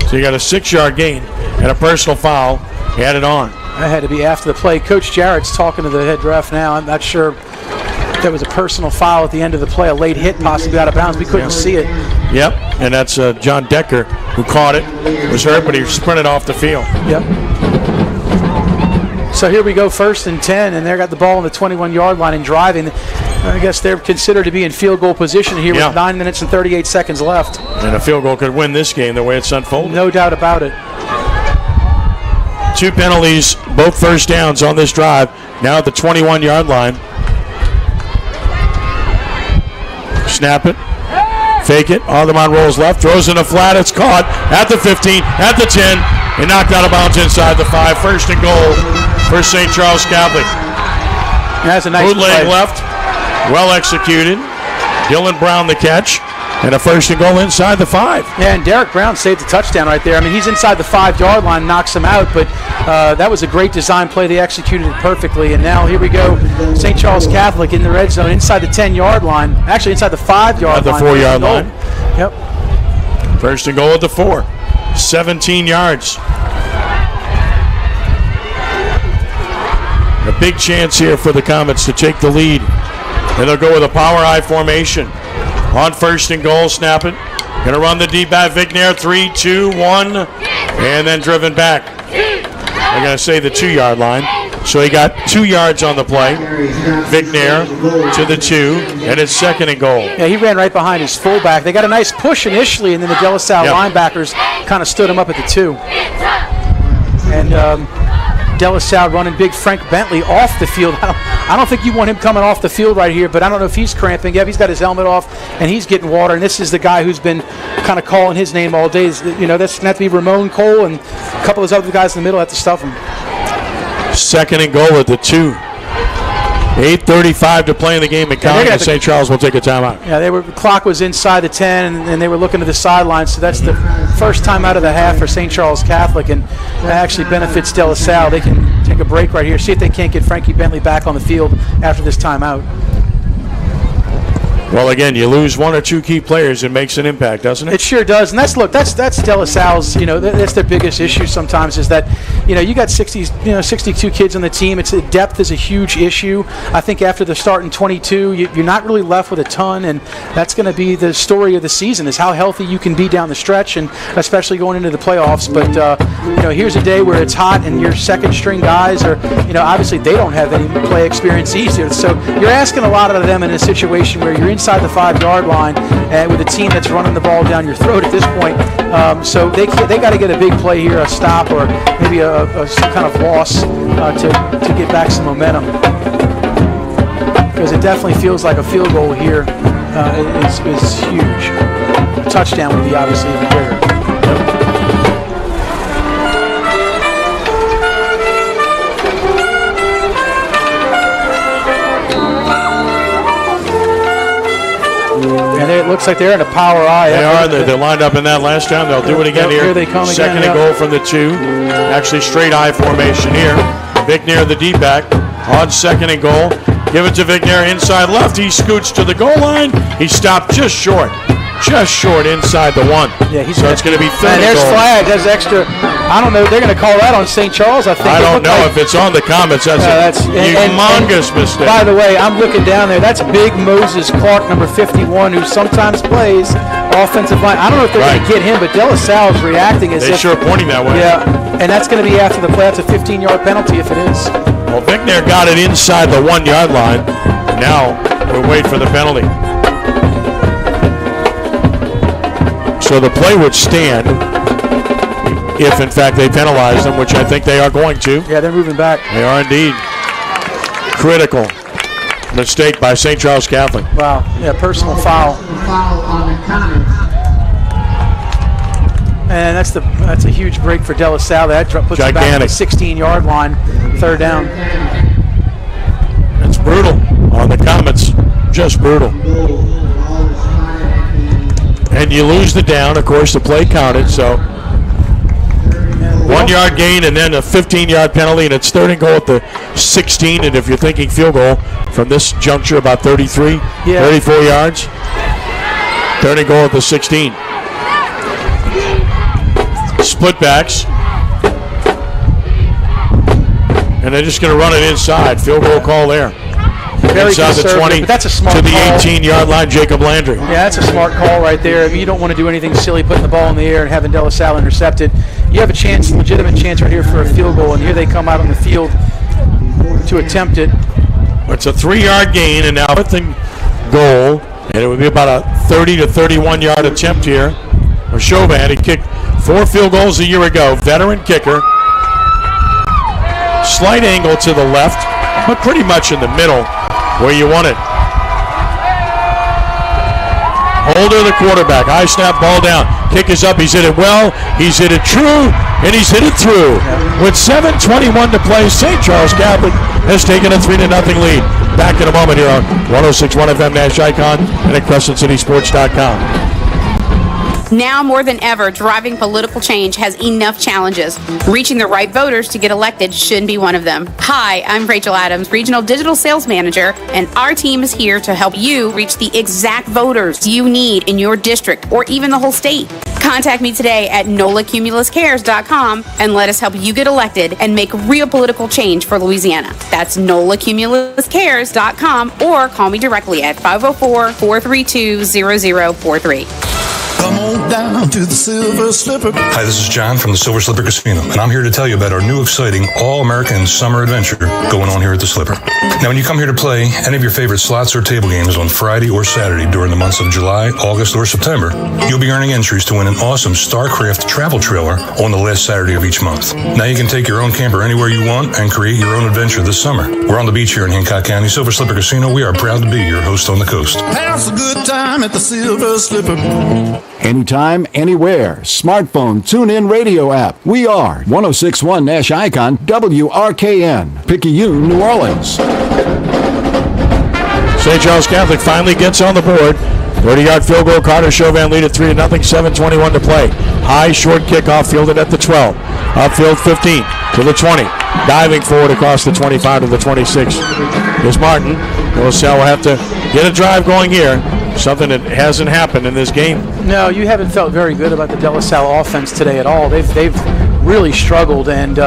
So you got a 6-yard gain and a personal foul added on. That had to be after the play. Coach Jarrett's talking to the head ref now. I'm not sure if there was a personal foul at the end of the play, a late hit possibly out of bounds. We couldn't see it. Yep, and that's John Decker who caught it. Was hurt, but he sprinted off the field. Yep. So here we go, 1st and 10, and they got the ball on the 21-yard line and driving. I guess they're considered to be in field goal position here with 9 minutes and 38 seconds left. And a field goal could win this game the way it's unfolded. No doubt about it. 2 penalties, both first downs on this drive. Now at the 21-yard line. Snap it. Fake it. Altamont rolls left. Throws in a flat. It's caught at the 15, at the 10. And knocked out of bounds inside the 5. 1st and goal for St. Charles Catholic. That's a nice bootleg left. Well executed. Dylan Brown the catch. And a 1st and goal inside the 5. Yeah, and Derek Brown saved the touchdown right there. I mean, he's inside the 5-yard line, knocks him out, but that was a great design play. They executed it perfectly. And now here we go, St. Charles Catholic in the red zone, inside the 10-yard line. Actually, inside the 5-yard line. At the 4-yard line. Yep. 1st and goal at the 4. 17 yards. A big chance here for the Comets to take the lead. And they'll go with a power I formation. On 1st and goal, snap it. Going to run the deep at Vignair. 3, 2, 1. And then driven back. I'm going to say the 2-yard line. So he got 2 yards on the play. Vignair to the 2. And it's 2nd and goal. Yeah, he ran right behind his fullback. They got a nice push initially, and then the De La Salle linebackers kind of stood him up at the 2. And De La Salle running big Frank Bentley off the field. I don't think you want him coming off the field right here, but I don't know if he's cramping. Yeah, he's got his helmet off, and he's getting water, and this is the guy who's been kind of calling his name all day. That's going to have to be Ramon Cole, and a couple of those other guys in the middle have to stuff him. 2nd and goal at the 2. 8:35 to play in the game, and St. Charles will take a timeout. Yeah, the clock was inside the 10, and they were looking to the sidelines, so that's the first time out of the half for St. Charles Catholic, and that actually benefits De La Salle. They can take a break right here, see if they can't get Frankie Bentley back on the field after this timeout. Well, again, you lose one or two key players, it makes an impact, doesn't it? It sure does, and that's De La Salle's. That's their biggest issue sometimes is that, you got 62 kids on the team. Depth is a huge issue. I think after the start in 22, you're not really left with a ton, and that's going to be the story of the season is how healthy you can be down the stretch, and especially going into the playoffs. But here's a day where it's hot, and your second string guys are, obviously they don't have any play experience either. So you're asking a lot of them in a situation where you're inside the 5-yard line with a team that's running the ball down your throat at this point. So they got to get a big play here, a stop, or maybe some kind of loss to get back some momentum. Because it definitely feels like a field goal here is huge. A touchdown would be obviously even bigger. And it looks like they're in a power eye. They are. They're lined up in that last time. They'll do it again here. Here they come Second again. and goal from the 2. Actually, straight eye formation here. Vicnair, the D-back, on second and goal. Give it to Vicnair inside left. He scoots to the goal line. He stopped just short inside the 1. Yeah, so it's going to be third and there's goal. flag. That's extra. I don't know. They're going to call that on St. Charles, I think. I don't know if it's on the comments. That's a humongous mistake. By the way, I'm looking down there. That's Big Moses Clark, number 51, who sometimes plays offensive line. I don't know if they're going to get him, but De La Salle is reacting as They if. sure pointing that way. Yeah, and that's going to be after the play. That's a 15-yard penalty if it is. Well, Vicnair got it inside the 1-yard line. Now we wait for the penalty. So the play would stand if, in fact, they penalize them, which I think they are going to. Yeah, they're moving back. They are indeed. Critical mistake by St. Charles Catholic. Wow. Yeah, personal foul. And that's a huge break for De La Salle. That puts them back at the 16-yard line, third down. It's brutal on the comments. Just brutal. And you lose the down. Of course, the play counted, so 1-yard gain and then a 15-yard penalty, and it's third and goal at the 16. And if you're thinking field goal from this juncture, about 34 yards. Third and goal at the 16. Split backs. And they're just going to run it inside. Field goal call there. Very inside the 20 but that's a smart to the call. 18-yard line, Jacob Landry. Yeah, that's a smart call right there. You don't want to do anything silly, putting the ball in the air and having De La Salle intercepted. You have a chance, legitimate chance right here for a field goal, and here they come out on the field to attempt it. It's a 3-yard gain, and now fourth and goal, and it would be about a 30 to 31-yard attempt here. For Chauvin, he kicked 4 field goals a year ago. Veteran kicker. Slight angle to the left, but pretty much in the middle where you want it. Holder, the quarterback. High snap, ball down. Kick is up. He's hit it well. He's hit it true, and he's hit it through. With 7:21 to play, St. Charles Catholic has taken a 3-0 lead. Back in a moment here on 106.1 FM Nash Icon and at CrescentCitySports.com. Now more than ever, driving political change has enough challenges. Reaching the right voters to get elected shouldn't be one of them. Hi, I'm Rachel Adams, Regional Digital Sales Manager, and our team is here to help you reach the exact voters you need in your district or even the whole state. Contact me today at NOLACumulusCares.com and let us help you get elected and make real political change for Louisiana. That's NOLACumulusCares.com or call me directly at 504-432-0043. Come on down to the Silver Slipper. Hi, this is John from the Silver Slipper Casino, and I'm here to tell you about our new exciting all-American summer adventure going on here at the Slipper. Now, when you come here to play any of your favorite slots or table games on Friday or Saturday during the months of July, August, or September, you'll be earning entries to win an awesome StarCraft travel trailer on the last Saturday of each month. Now you can take your own camper anywhere you want and create your own adventure this summer. We're on the beach here in Hancock County. Silver Slipper Casino, we are proud to be your host on the coast. Pass a good time at the Silver Slipper. Anytime, anywhere. Smartphone, tune-in radio app. We are 106.1 Nash Icon, WRKN, Picayune, New Orleans. St. Charles Catholic finally gets on the board. 30-yard field goal. Carter Chauvin lead at 3-0. 7:21 to play. High, short kickoff fielded at the 12. Upfield 15 to the 20. Diving forward across the 25 to the 26. Here's Martin. De La Salle will have to get a drive going here. something that hasn't happened in this game. No, you haven't felt very good about the De La Salle offense today at all. They've really struggled, and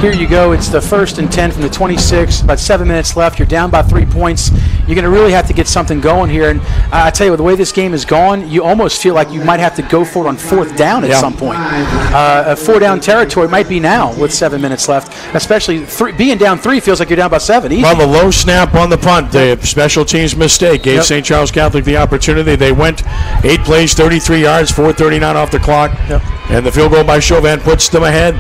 here you go. It's the 1st and 10 from the 26, about 7 minutes left. You're down by 3 points. You're going to really have to get something going here, and I tell you, the way this game is gone, you almost feel like you might have to go for it on 4th down at some point. A 4-down territory might be now with 7 minutes left, especially being down 3 feels like you're down by 7. Easy. Well, the low snap on the punt, the special teams mistake gave St. Charles Catholic the opportunity. They went 8 plays, 33 yards, 4:39 off the clock, and the field goal by Chauvin puts them ahead.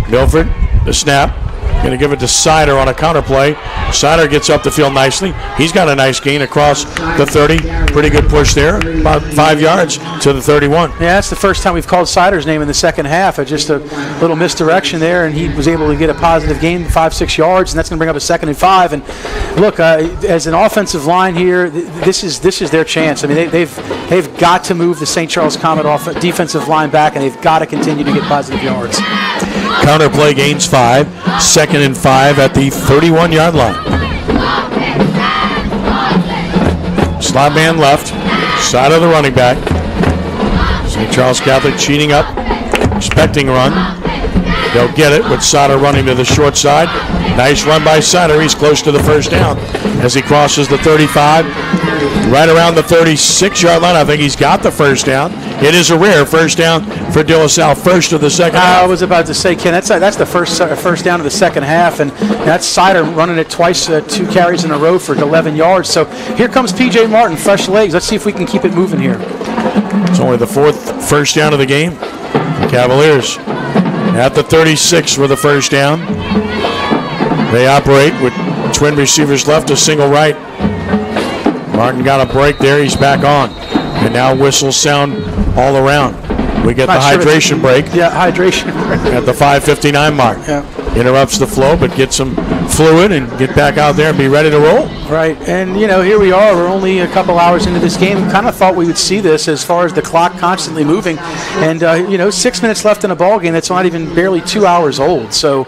Milford, the snap. Going to give it to Sider on a counter play. Sider gets up the field nicely. He's got a nice gain across the 30. Pretty good push there. About 5 yards to the 31. Yeah, that's the first time we've called Sider's name in the second half. Just a little misdirection there, and he was able to get a positive gain, 5-6 yards, and that's going to bring up a 2nd and 5. And look, as an offensive line here, this is their chance. I mean, they've got to move the St. Charles Comet off defensive line back, and they've got to continue to get positive yards. Counter play gains 5. 2nd and 5 at the 31-yard line. Slot man left. Side of the running back. St. Charles Catholic cheating up. Expecting run. They'll get it with Sider running to the short side. Nice run by Sider. He's close to the 1st down as he crosses the 35. Right around the 36-yard line. I think he's got the 1st down. It is a rare 1st down for De La Salle, first of the second half. I was about to say, Ken, that's the first down of the second half, and that's Sider running it twice, 2 carries in a row for 11 yards. So here comes P.J. Martin, fresh legs. Let's see if we can keep it moving here. It's only the 4th first down of the game. The Cavaliers at the 36 for the 1st down. They operate with twin receivers left, a single right. Martin got a break there. He's back on. And now whistles sound all around. We get the hydration break. Yeah, hydration break. At the 5:59 mark. Yeah. Interrupts the flow, but gets some fluid and get back out there and be ready to roll. Right, and here we are. We're only a couple hours into this game. Kind of thought we would see this as far as the clock constantly moving, and 6 minutes left in a ball game that's not even barely 2 hours old. So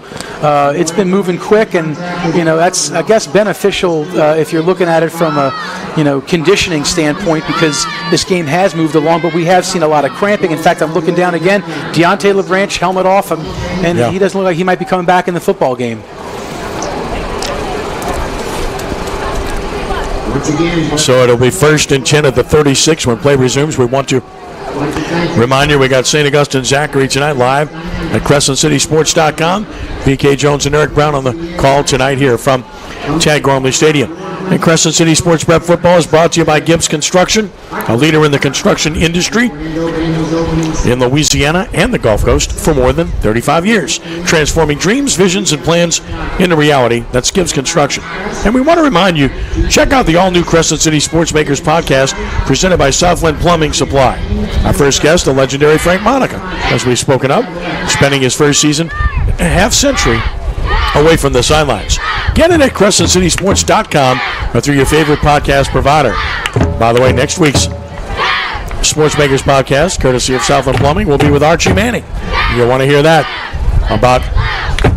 it's been moving quick, and that's I guess beneficial if you're looking at it from a conditioning standpoint, because this game has moved along, but we have seen a lot of cramping. In fact, I'm looking down again. Deontay LaBranch, helmet off, and he doesn't look like he might be coming back in the football game. So it'll be 1st and 10 at the 36 when play resumes. We want to remind you we got St. Augustine Zachary tonight live at CrescentCitySports.com. BK Jones and Eric Brown on the call tonight here from Chad Gormley Stadium. And Crescent City Sports Prep Football is brought to you by Gibbs Construction, a leader in the construction industry in Louisiana and the Gulf Coast for more than 35 years. Transforming dreams, visions, and plans into reality. That's Gibbs Construction. And we want to remind you, check out the all-new Crescent City Sports Makers podcast presented by Southland Plumbing Supply. Our first guest, the legendary Frank Monica, as we've spoken of, spending his first season, a half-century away from the sidelines. Get it at CrescentCitySports.com or through your favorite podcast provider. By the way, next week's Sports Makers podcast, courtesy of Southland Plumbing, will be with Archie Manning. You'll want to hear that about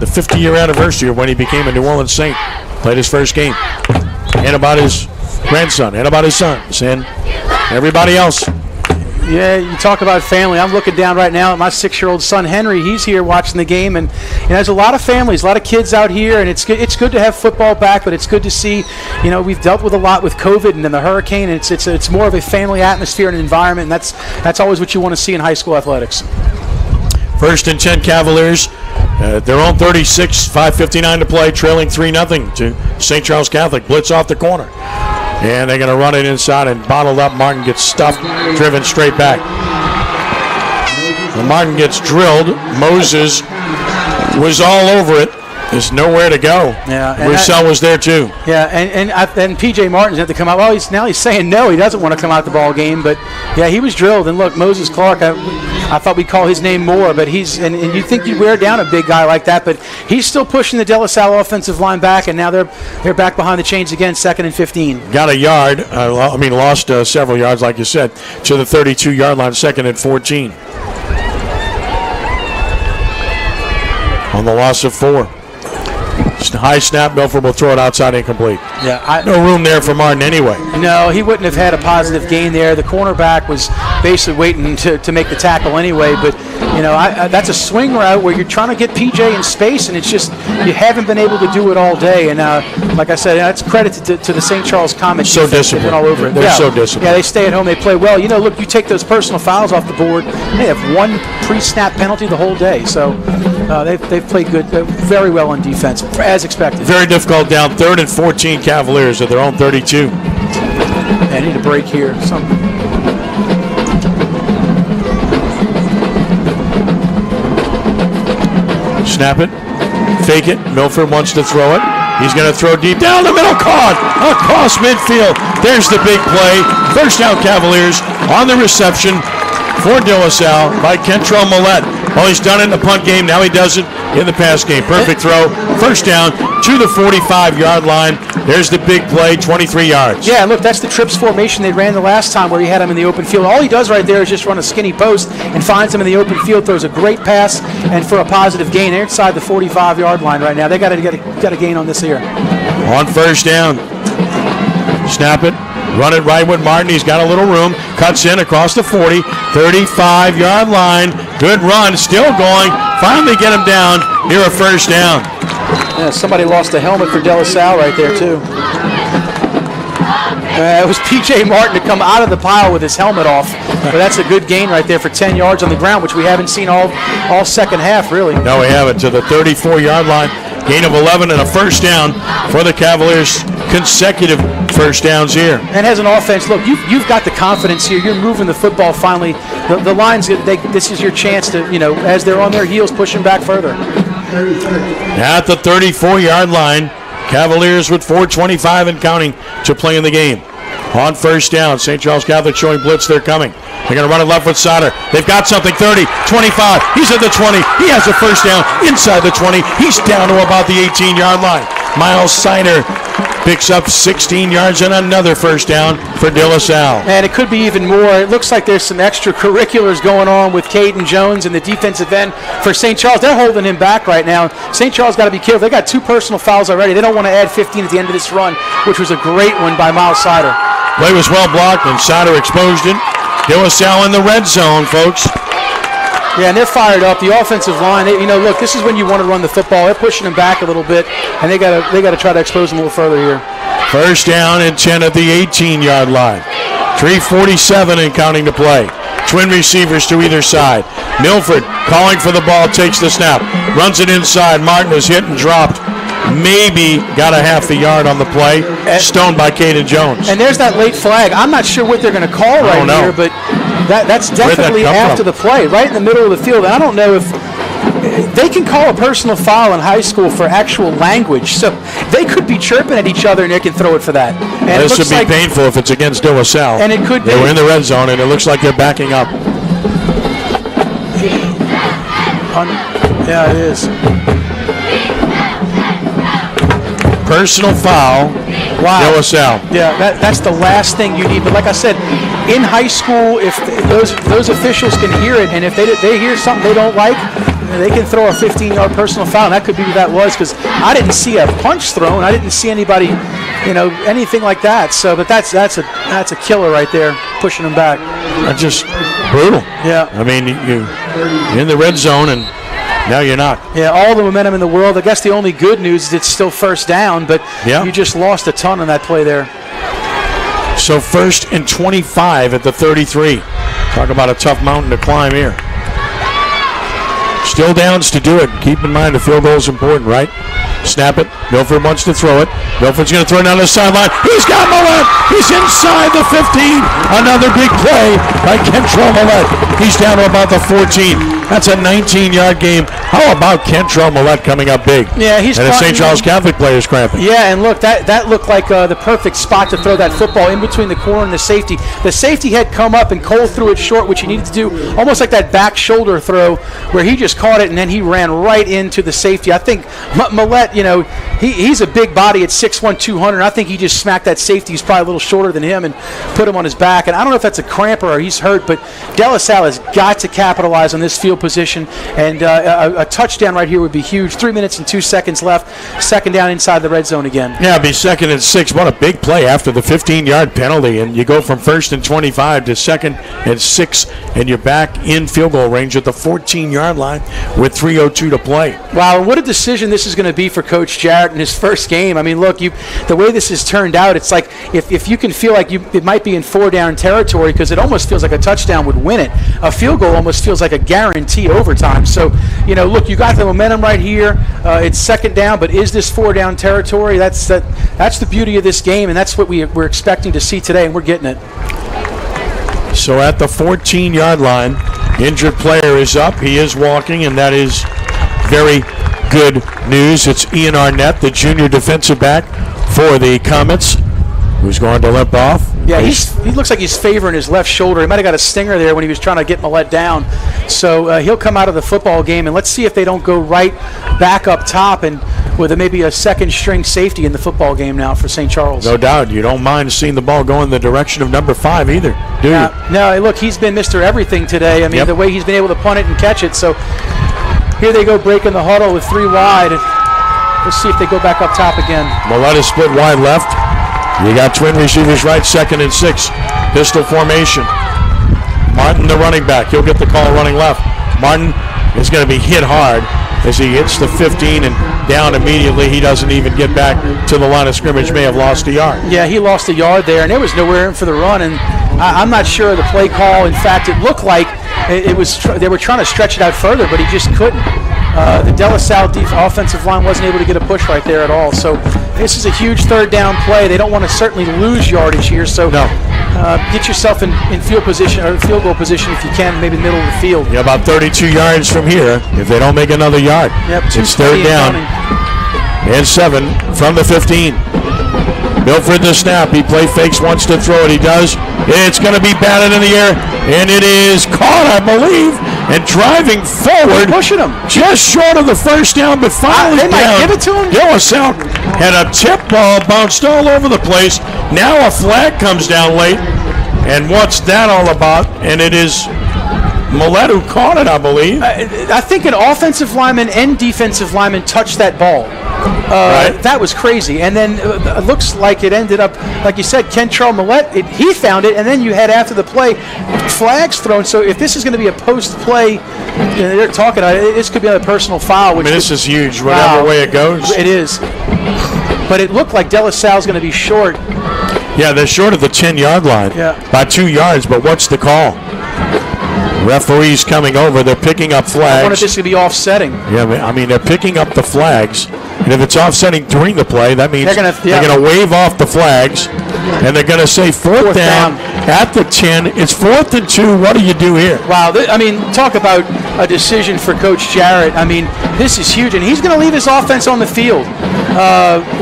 the 50-year anniversary of when he became a New Orleans Saint, played his first game, and about his grandson, and about his sons, and everybody else. Yeah, you talk about family. I'm looking down right now at my 6-year-old son, Henry. He's here watching the game, and there's a lot of families, a lot of kids out here, and it's good to have football back, but it's good to see, we've dealt with a lot with COVID and then the hurricane, and it's more of a family atmosphere and environment, and that's always what you want to see in high school athletics. 1st and 10 Cavaliers, their own 36, 5:59 to play, trailing 3-0 to St. Charles Catholic. Blitz off the corner. And they're going to run it inside and bottled up. Martin gets stuffed, driven straight back. When Martin gets drilled, Moses was all over it. There's nowhere to go. Yeah, Roussel was there too. Yeah, and P.J. Martin's had to come out. Well, he's saying no. He doesn't want to come out the ball game. But yeah, he was drilled. And look, Moses Clark. I thought we'd call his name more, but and you think you'd wear down a big guy like that, but he's still pushing the De La Salle offensive line back, and now they're back behind the chains again, 2nd and 15. Got a yard. Lost several yards, like you said, to the 32-yard line, 2nd and 14. On the loss of 4. High snap, Milford will throw it outside incomplete. Yeah, no room there for Martin anyway. No, he wouldn't have had a positive gain there. The cornerback was basically waiting to make the tackle anyway. But, that's a swing route where you're trying to get PJ in space, and it's just you haven't been able to do it all day. And like I said, that's credit to the St. Charles Comets. So disciplined. All over it. They're so disciplined. Yeah, they stay at home. They play well. Look, you take those personal fouls off the board. They have one pre-snap penalty the whole day. So they've played good, very well on defense, as expected. Very difficult down 3rd and 14 Cavaliers at their own 32. I need a break here. Snap it. Fake it. Milford wants to throw it. He's going to throw deep down the middle. Caught across midfield. There's the big play. First down Cavaliers on the reception for De La Salle by Kentrell Millette. Oh, he's done it in the punt game. Now he does it in the pass game. Perfect throw. First down to the 45-yard line. There's the big play, 23 yards. Yeah, look, that's the trips formation they ran the last time where he had him in the open field. All he does right there is just run a skinny post and finds him in the open field, throws a great pass, and for a positive gain. They're inside the 45-yard line right now. They got to get a gain on this here. On first down. Snap it. Run it right with Martin. He's got a little room. Cuts in across the 40. 35-yard line. Good run. Still going. Finally get him down near a first down. Yeah, somebody lost a helmet for De La Salle right there, too. It was P.J. Martin to come out of the pile with his helmet off. But that's a good gain right there for 10 yards on the ground, which we haven't seen all second half, really. No, we haven't. To the 34-yard line. Gain of 11 and a first down for the Cavaliers. Consecutive first downs here. And as an offense, look, you've got the confidence here. You're moving the football finally. The line's, this is your chance to, as they're on their heels, pushing back further. At the 34-yard line, Cavaliers with 4:25 and counting to play in the game. On first down, St. Charles Catholic showing blitz. They're coming. They're going to run it left with Sauter. They've got something. 30, 25. He's at the 20. He has a first down inside the 20. He's down to about the 18-yard line. Miles Sauter picks up 16 yards and another first down for De La Salle. And it could be even more. It looks like there's some extracurriculars going on with Caden Jones and the defensive end for St. Charles. They're holding him back right now. St. Charles got to be careful. They got 2 personal fouls already. They don't want to add 15 at the end of this run, which was a great one by Miles Sauter. Play was well blocked, and Sauter exposed it. De La Salle in the red zone, folks. Yeah, and they're fired up. The offensive line, look, this is when you want to run the football. They're pushing them back a little bit, and they got to try to expose them a little further here. First down and 10 at the 18-yard line. 3:47 and counting to play. Twin receivers to either side. Milford calling for the ball, takes the snap, runs it inside. Martin is hit and dropped. Maybe got a half a yard on the play. Stoned by Caden Jones. And there's that late flag. I'm not sure what they're going to call right here, but that's definitely after the play, right in the middle of the field. And I don't know if they can call a personal foul in high school for actual language, so they could be chirping at each other and they can throw it for that. And this would be painful if it's against De La Salle. And it could be. They were in the red zone, and it looks like they're backing up. Yeah, it is. Personal foul. Wow. De La Salle. Yeah, that's the last thing you need. But like I said, in high school, if those officials can hear it, and if they hear something they don't like, they can throw a 15-yard personal foul. And that could be what that was, because I didn't see a punch thrown. I didn't see anybody, anything like that. So, but that's a killer right there, pushing them back. That's just brutal. Yeah. I mean, you're in the red zone, and now you're not. Yeah, all the momentum in the world. I guess the only good news is it's still first down, but you just lost a ton on that play there. So 1st and 25 at the 33. Talk about a tough mountain to climb here. Still downs to do it. Keep in mind the field goal is important, right? Snap it. Milford wants to throw it. Milford's going to throw it down the sideline. He's got Millette. He's inside the 15. Another big play by Kentrell Millette. He's down to about the 14. That's a 19-yard game. How about Kentrell Millette coming up big? Yeah, he's and the St. Charles Catholic players cramping. Yeah, and look, that looked like the perfect spot to throw that football in between the corner and the safety. The safety had come up, and Cole threw it short, which he needed to do, almost like that back shoulder throw where he just caught it, and then he ran right into the safety. I think Millette, he's a big body at 6'1", 200. I think he just smacked that safety. He's probably a little shorter than him and put him on his back. And I don't know if that's a cramper or he's hurt, but De La Salle has got to capitalize on this field position. And a touchdown right here would be huge. 3 minutes and 2 seconds left. Second down inside the red zone again. Yeah, it'd be 2nd and 6. What a big play after the 15-yard penalty. And you go from 1st and 25 to 2nd and 6, and you're back in field goal range at the 14-yard line with 3:02 to play. Wow, what a decision this is going to be for Coach Jarrett in his first game. I mean, look, the way this has turned out, it's like if you can feel like it might be in 4-down territory, because it almost feels like a touchdown would win it. A field goal almost feels like a guarantee overtime. So, look, you got the momentum right here. It's 2nd down, but is this 4-down territory? That's the beauty of this game, and that's what we're expecting to see today, and we're getting it. So at the 14-yard line, injured player is up. He is walking, and that is very good news. It's Ian Arnett, the junior defensive back for the Comets, who's going to limp off. Yeah, he looks like he's favoring his left shoulder. He might have got a stinger there when he was trying to get Millett down. So he'll come out of the football game, and let's see if they don't go right back up top and with maybe a second-string safety in the football game now for St. Charles. No doubt. You don't mind seeing the ball go in the direction of number 5 either, do you? No, look, he's been Mr. Everything today. I mean, the way he's been able to punt it and catch it. So here they go breaking the huddle with 3 wide. We'll see if they go back up top again. Millett is split wide left. You got twin receivers right, 2nd and 6. Pistol formation. Martin, the running back. He'll get the call running left. Martin is going to be hit hard as he hits the 15 and down immediately. He doesn't even get back to the line of scrimmage. May have lost a yard. Yeah, he lost a yard there, and there was nowhere in for the run. And I'm not sure of the play call. In fact, it looked like they were trying to stretch it out further, but he just couldn't. The De La Salle offensive line wasn't able to get a push right there at all. So this is a huge 3rd down play. They don't want to certainly lose yardage here. So get yourself in field position or field goal position if you can, maybe middle of the field. Yeah, about 32 yards from here if they don't make another yard. Yep, it's 3rd down and 7 from the 15. Milford the snap. He play fakes, wants to throw it. He does. It's going to be batted in the air, and it is caught, I believe, and driving forward. Pushing him. Just short of the 1st down, but finally they might give it to him. De La Salle had a tip ball, bounced all over the place. Now a flag comes down late, and what's that all about? And it is Millett who caught it, I believe. I think an offensive lineman and defensive lineman touched that ball. Right. That was crazy. And then it looks like it ended up, like you said, Kentrell Millett, he found it, and then you had after the play flags thrown. So if this is going to be a post-play, they're talking about it, this could be a personal foul. Which this is huge, whatever way it goes. It is. But it looked like De La Salle's going to be short. Yeah, they're short of the 10-yard line by 2 yards, but what's the call? Referees coming over. They're picking up flags. I wonder if this could be offsetting. Yeah, I mean, they're picking up the flags. And if it's offsetting during the play, that means they're going to wave off the flags. And they're going to say fourth down at the 10. It's 4th and 2. What do you do here? Wow. I mean, talk about a decision for Coach Jarrett. I mean, this is huge. And he's going to leave his offense on the field.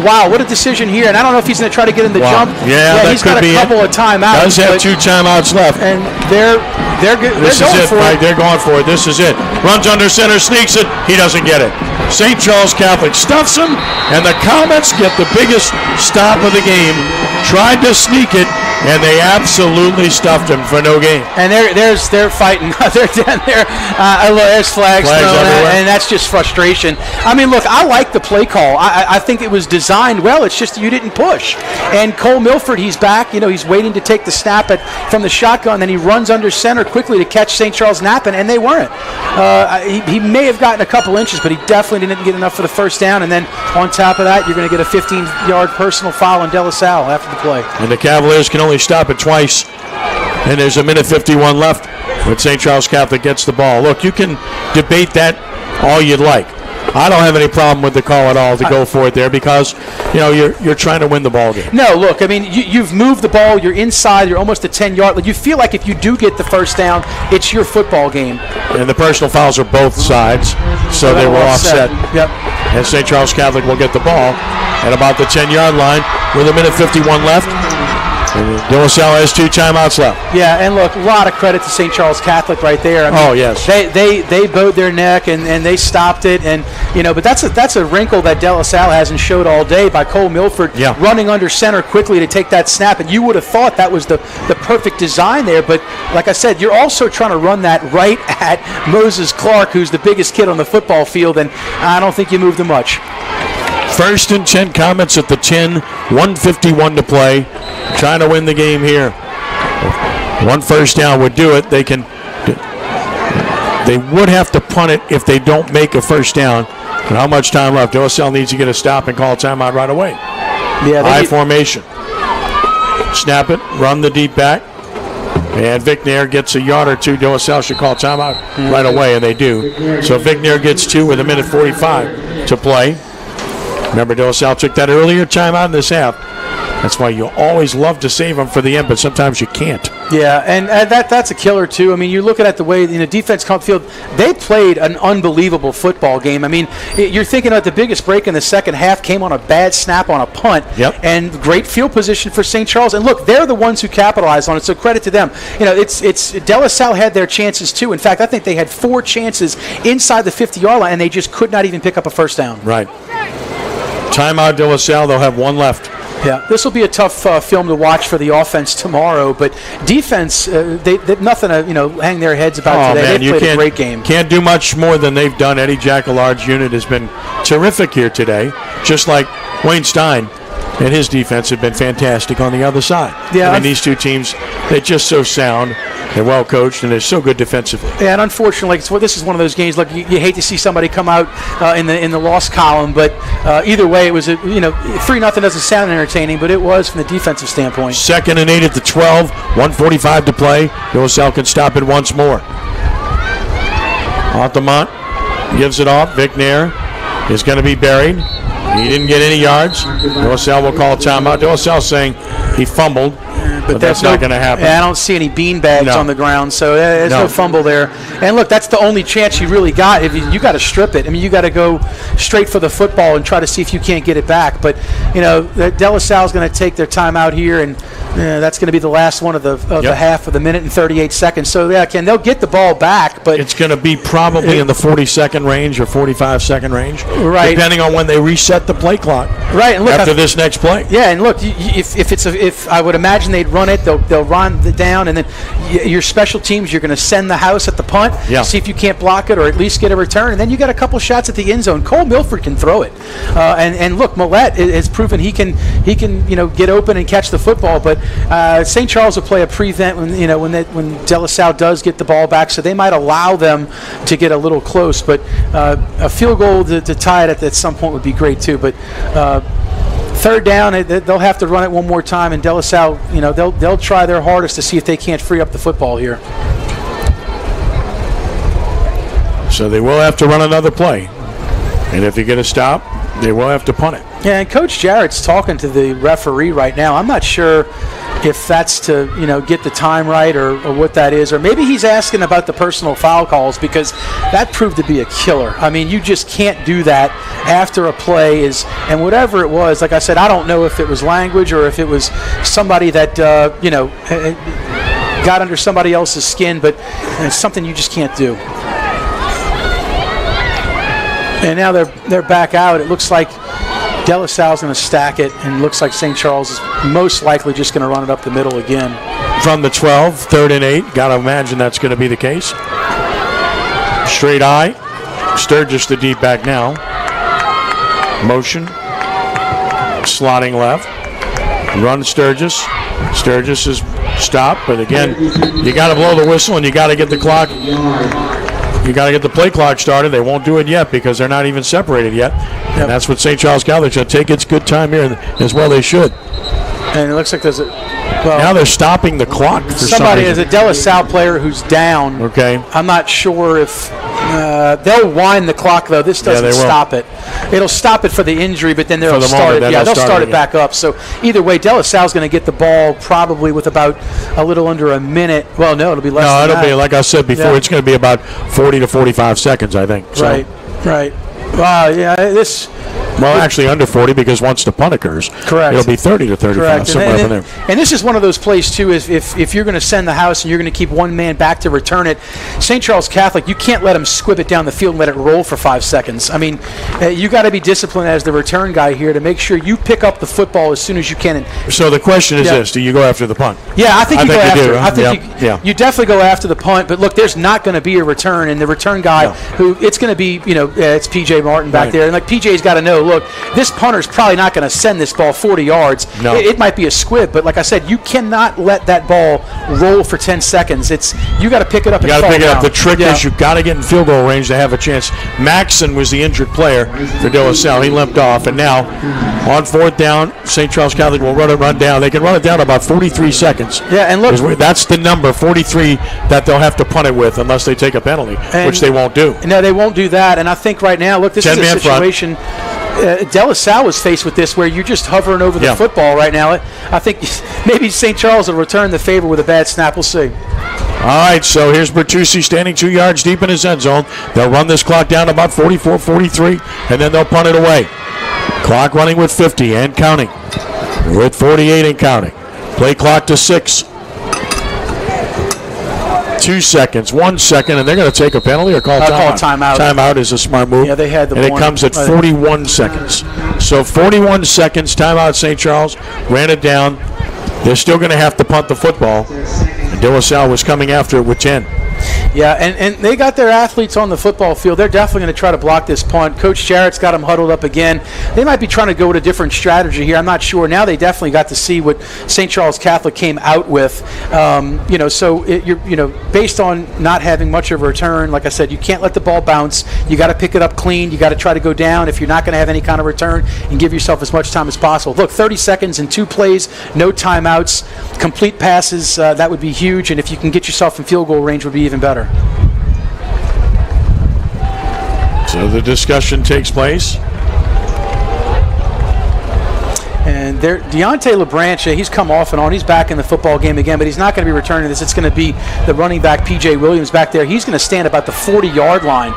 Wow, what a decision here. And I don't know if he's going to try to get in the jump. Yeah, he's got a couple of timeouts. Does have 2 timeouts left. And they're going for it. This is it. Runs under center, sneaks it. He doesn't get it. St. Charles Catholic stuffs him, and the Comets get the biggest stop of the game. Tried to sneak it, and they absolutely stuffed him for no gain. And they're fighting. They're down there. There's flags thrown out, and that's just frustration. I mean, look, I like the play call. I think it was designed well. It's just you didn't push. And Cole Milford, he's back. He's waiting to take the snap from the shotgun. Then he runs under center quickly to catch St. Charles napping, and they weren't. He may have gotten a couple inches, but he definitely didn't get enough for the 1st down. And then on top of that, you're going to get a 15-yard personal foul on De La Salle after the play. And the Cavaliers can only stop it twice. And there's a minute 51 left when St. Charles Catholic gets the ball. Look, you can debate that all you'd like. I don't have any problem with the call at all to go for it there because, you're trying to win the ball game. No, look, I mean, you've moved the ball. You're inside. You're almost a 10-yard. You feel like if you do get the 1st down, it's your football game. And the personal fouls are both sides, so they were offset. Yep. And St. Charles Catholic will get the ball at about the 10-yard line with a minute 51 left. De La Salle has 2 timeouts left. Yeah, and look, a lot of credit to St. Charles Catholic right there. I mean, yes. They bowed their neck and they stopped it. And But that's a wrinkle that De La Salle hasn't showed all day by Cole Milford running under center quickly to take that snap. And you would have thought that was the perfect design there. But like I said, you're also trying to run that right at Moses Clark, who's the biggest kid on the football field, and I don't think you moved him much. First and 10, Comets at the 10, 1:51 to play. Trying to win the game here. One first down would do it. They would have to punt it if they don't make a first down. And how much time left? De La Salle needs to get a stop and call a timeout right away. High formation. Snap it, run the deep back. And Vic Nair gets a yard or two. De La Salle should call timeout right away, and they do. So Vic Nair gets 2 with 1:45 to play. Remember, De La Salle took that earlier timeout in this half. That's why you always love to save them for the end, but sometimes you can't. Yeah, and that's a killer, too. I mean, you're looking at the way defense come field. They played an unbelievable football game. I mean, you're thinking about the biggest break in the second half came on a bad snap on a punt. And great field position for St. Charles. And look, they're the ones who capitalized on it, so credit to them. It's De La Salle had their chances, too. In fact, I think they had 4 chances inside the 50-yard line, and they just could not even pick up a first down. Right. Timeout, De La Salle. They'll have 1 left. Yeah, this will be a tough film to watch for the offense tomorrow, but defense, they've nothing to hang their heads about today. They played a great game. Can't do much more than they've done. Eddie Jacquelard's unit has been terrific here today, just like Wayne Stein and his defense have been fantastic on the other side. Yeah, I mean, these two teams, they're just so sound. They're well coached, and they're so good defensively. Yeah, and unfortunately, this is one of those games. Look, you hate to see somebody come out in the loss column, but either way, it was 3-0 doesn't sound entertaining, but it was from the defensive standpoint. 2nd and 8 at the 12, 1:45 to play. De La Salle can stop it once more. Altamont gives it off. Vic Nair is going to be buried. He didn't get any yards. De La Salle will call a timeout. De La Salle saying he fumbled. But that's not going to happen. I don't see any beanbags on the ground, so there's no fumble there. And look, that's the only chance you really got. If you got to strip it. I mean, you got to go straight for the football and try to see if you can't get it back. But De La Salle is going to take their time out here, and that's going to be the last one of the half of the 1:38 seconds. So they'll get the ball back, but it's going to be probably in the 40-second range or 45-second range, right? Depending on when they reset the play clock. Right. And look, after this next play. Yeah, and look, if I would imagine they'd run it, they'll run it down, and then your special teams, you're going to send the house at the punt, see if you can't block it or at least get a return, and then you got a couple shots at the end zone. Cole Milford can throw it, and look, Millette has proven he can get open and catch the football. But St. Charles will play a prevent when De La Salle does get the ball back, so they might allow them to get a little close. But a field goal to tie it at some point would be great too. But 3rd down, they'll have to run it one more time, and De La Salle, they'll try their hardest to see if they can't free up the football here. So they will have to run another play, and if you get a stop, they will have to punt it. Yeah, and Coach Jarrett's talking to the referee right now. I'm not sure if that's to get the time right or what that is, or maybe he's asking about the personal foul calls, because that proved to be a killer. I mean, you just can't do that after a play and whatever it was. Like I said, I don't know if it was language or if it was somebody that got under somebody else's skin, but it's something you just can't do. And now they're back out. It looks like De La Salle's going to stack it, and looks like St. Charles is most likely just going to run it up the middle again. From the 12, 3rd and 8. Got to imagine that's going to be the case. Straight eye. Sturgis the deep back now. Motion. Slotting left. Run Sturgis. Sturgis is stopped, but again, you got to blow the whistle and you got to get the clock. You got to get the play clock started. They won't do it yet because they're not even separated yet. And that's what St. Charles Catholic should take its good time here as well. They should. And it looks like there's now they're stopping the clock for somebody. Is a De La Salle player who's down. Okay. I'm not sure if they'll wind the clock though. This doesn't stop it. It'll stop it for the injury, but then they'll start it. Yeah, they'll start it back up. So either way, De La Salle's going to get the ball probably with about a little under a minute. Well, no, it'll be less. No, than it'll that. be like I said before. It's going to be about 40 to 45 seconds, I think. So. Right. Wow. Yeah. This. Well, actually under 40 because once the punt occurs, correct, it'll be 30 to 35, somewhere in there. And this is one of those plays, too, if you're going to send the house and you're going to keep one man back to return it, St. Charles Catholic, you can't let him squib it down the field and let it roll for 5 seconds. I mean, you got to be disciplined as the return guy here to make sure you pick up the football as soon as you can. So the question is this, do you go after the punt? Yeah, I think you go after it. I think you definitely go after the punt, but look, there's not going to be a return, and the return guy it's going to be, it's P.J. Martin back there, and like P.J.'s got to know, look, this punter's probably not going to send this ball 40 yards. No. It might be a squib, but like I said, you cannot let that ball roll for 10 seconds. You got to pick it up and fall down. You got to pick it up. The trick is you got to get in field goal range to have a chance. Maxson was the injured player for De La Salle. He limped off, and now on 4th down, St. Charles Catholic will run down. They can run it down about 43 seconds. Yeah, and look, that's the number 43 that they'll have to punt it with unless they take a penalty, which they won't do. No, they won't do that. And I think right now, look, this is a situation. De La Salle was faced with this where you're just hovering over the football right now. I think maybe St. Charles will return the favor with a bad snap. We'll see. All right, so here's Bertucci standing 2 yards deep in his end zone. They'll run this clock down to about 44, 43, and then they'll punt it away. Clock running with 50 and counting. With 48 and counting. Play clock to 6. 2 seconds, 1 second, and they're going to take a penalty or call timeout. Timeout is a smart move. Yeah, they had the and it comes at 41 seconds. So 41 seconds, timeout St. Charles, ran it down. They're still going to have to punt the football. And De La Salle was coming after it with 10. Yeah, and they got their athletes on the football field. They're definitely going to try to block this punt. Coach Jarrett's got them huddled up again. They might be trying to go with a different strategy here. I'm not sure. Now they definitely got to see what St. Charles Catholic came out with. So based on not having much of a return, like I said, you can't let the ball bounce. You got to pick it up clean. You got to try to go down if you're not going to have any kind of return and give yourself as much time as possible. Look, 30 seconds and 2 plays, no timeouts, complete passes. That would be huge. And if you can get yourself in field goal range, would be even better. So the discussion takes place. And Deontay LeBranch, he's come off and on. He's back in the football game again, but he's not going to be returning this. It's going to be the running back, P.J. Williams, back there. He's going to stand about the 40-yard line.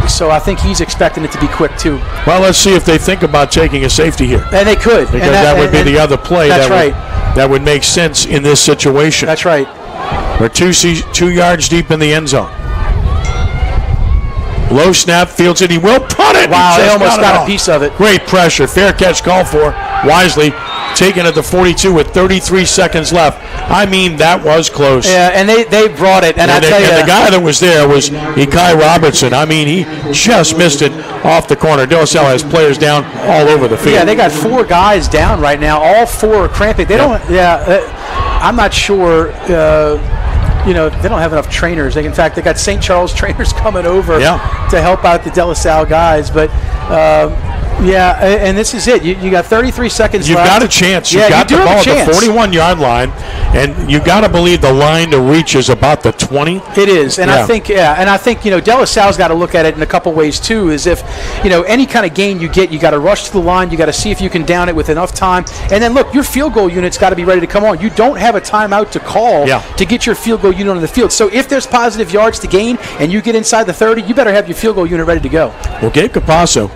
So I think he's expecting it to be quick, too. Well, let's see if they think about taking a safety here. And they could. Because that would be the other play. That's right. That would make sense in this situation. That's right. We're 2 yards deep in the end zone. Low snap, fields it. He will punt it. Wow, they almost got a piece of it. Great pressure. Fair catch called for. Wisely taken at the 42 with 33 seconds left. I mean, that was close. Yeah, and they brought it. And I tell you, the guy that was there was Ikai Robertson. I mean, he just missed it off the corner. De La Salle has players down all over the field. Yeah, they got 4 guys down right now. All 4 are cramping. They don't. I'm not sure. They don't have enough trainers. In fact, they got St. Charles trainers coming over to help out the De La Salle guys. But, and this is it. You got 33 seconds You've left. Got a chance. You've got the ball at the 41-yard line, and you got to believe the line to reach is about the 20. It is, and I think De La Salle's got to look at it in a couple ways too. Is if any kind of gain you get, you got to rush to the line. You got to see if you can down it with enough time, and then look, your field goal unit's got to be ready to come on. You don't have a timeout to call to get your field goal unit on the field. So if there's positive yards to gain and you get inside the 30, you better have your field goal unit ready to go. Well, Gabe Capasso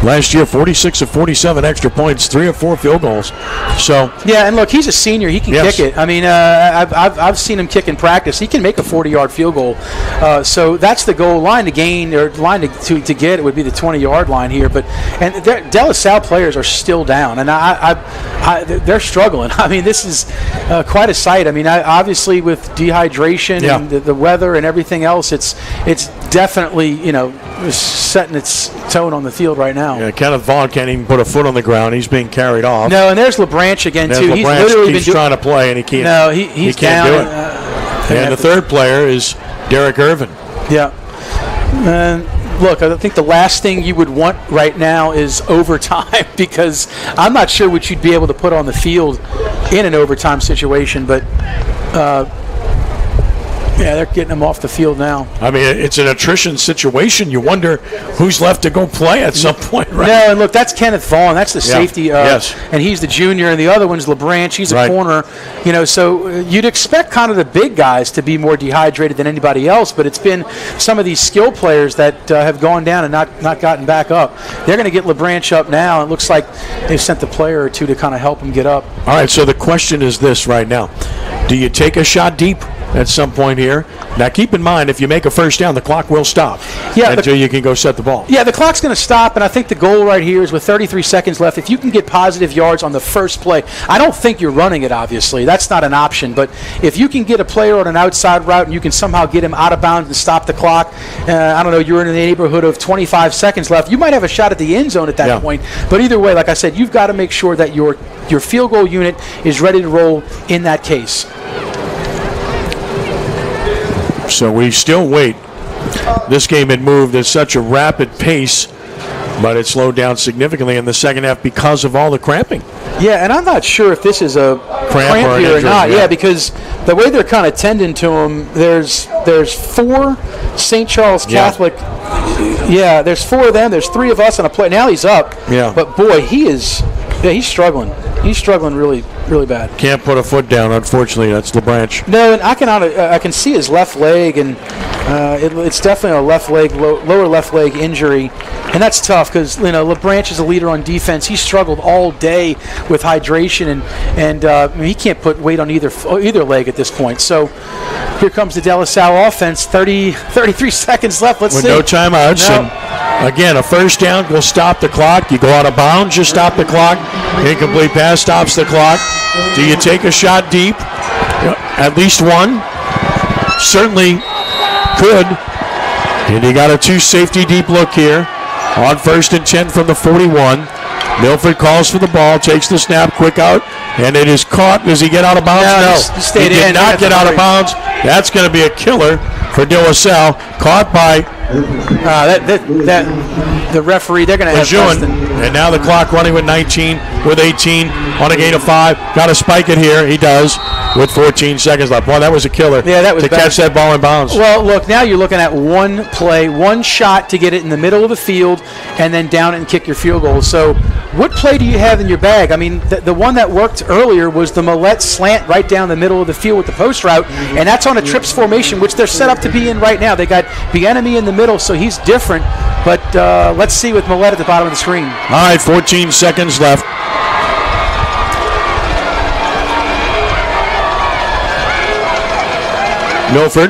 last year, 46 of 47 extra points, 3 of 4 field goals. So and look, he's a senior. He can kick it. I mean, I've seen him kick in practice. He can make a 40-yard field goal. So that's the goal line to gain, or line to get. It would be the 20-yard line here. But De La Salle players are still down, and they're struggling. I mean, this is quite a sight. I mean, obviously with dehydration and the weather and everything else, it's definitely setting its tone on the field right now. Yeah, Kenneth Vaughn can't even put a foot on the ground. He's being carried off. No, and there's LeBranch again too. He's literally trying to play, and he can't. No, he can't do it. And the third player is Derek Irvin. Yeah. And look, I think the last thing you would want right now is overtime, because I'm not sure what you'd be able to put on the field in an overtime situation. But Yeah, they're getting him off the field now. I mean, it's an attrition situation. You wonder who's left to go play at some point, right? No, and look, that's Kenneth Vaughn. That's the safety. Yes. And he's the junior, and the other one's LeBranch. He's a corner. So you'd expect kind of the big guys to be more dehydrated than anybody else, but it's been some of these skill players that have gone down and not gotten back up. They're going to get LeBranch up now. It looks like they've sent a player or two to kind of help him get up. All right, so the question is this right now. Do you take a shot deep at some point here? Now, keep in mind, if you make a first down, the clock will stop until you can go set the ball. Yeah, the clock's going to stop, and I think the goal right here is with 33 seconds left, if you can get positive yards on the first play, I don't think you're running it, obviously. That's not an option. But if you can get a player on an outside route and you can somehow get him out of bounds and stop the clock, I don't know, you're in the neighborhood of 25 seconds left. You might have a shot at the end zone at that point. But either way, like I said, you've got to make sure that your field goal unit is ready to roll in that case. So we still wait. This game had moved at such a rapid pace, but it slowed down significantly in the second half because of all the cramping. Yeah, and I'm not sure if this is a cramp here or not. Yeah, because the way they're kind of tending to him, there's 4 St. Charles Catholic. Yeah, there's 4 of them. There's 3 of us on a play. Now he's up. Yeah. But boy, he's struggling. He's struggling really, really bad. Can't put a foot down, unfortunately. That's LeBranch. No, and I can see his left leg, and it's definitely a left leg, lower left leg injury, and that's tough because LeBranch is a leader on defense. He struggled all day with hydration, and he can't put weight on either leg at this point. So here comes the De La Salle offense. 33 seconds left. Let's see. No timeouts. No. And again, a first down will stop the clock. You go out of bounds, you stop the clock. Incomplete pass stops the clock. Do you take a shot deep? At least one. Certainly could. And you got a 2 safety deep look here on 1st and 10 from the 41. Milford calls for the ball, takes the snap, quick out, and it is caught. Does he get out of bounds? No, he did not get out of bounds. That's going to be a killer for De La Salle. Caught by the referee. They're going to have less than. And now the clock running with 19, with 18 on a gain of 5. Got to spike it here. He does with 14 seconds left. Boy, that was a killer. Yeah, that was to catch that ball in bounds. Well, look, now you're looking at one play, one shot to get it in the middle of the field, and then down it and kick your field goal. So, what play do you have in your bag? I mean, the one that worked earlier was the Millette slant right down the middle of the field with the post route, and that's on a trips formation, which they're set up to be in right now. They got Bieniemy in the middle, so he's different. But let's see with Millette at the bottom of the screen. All right, 14 seconds left. Milford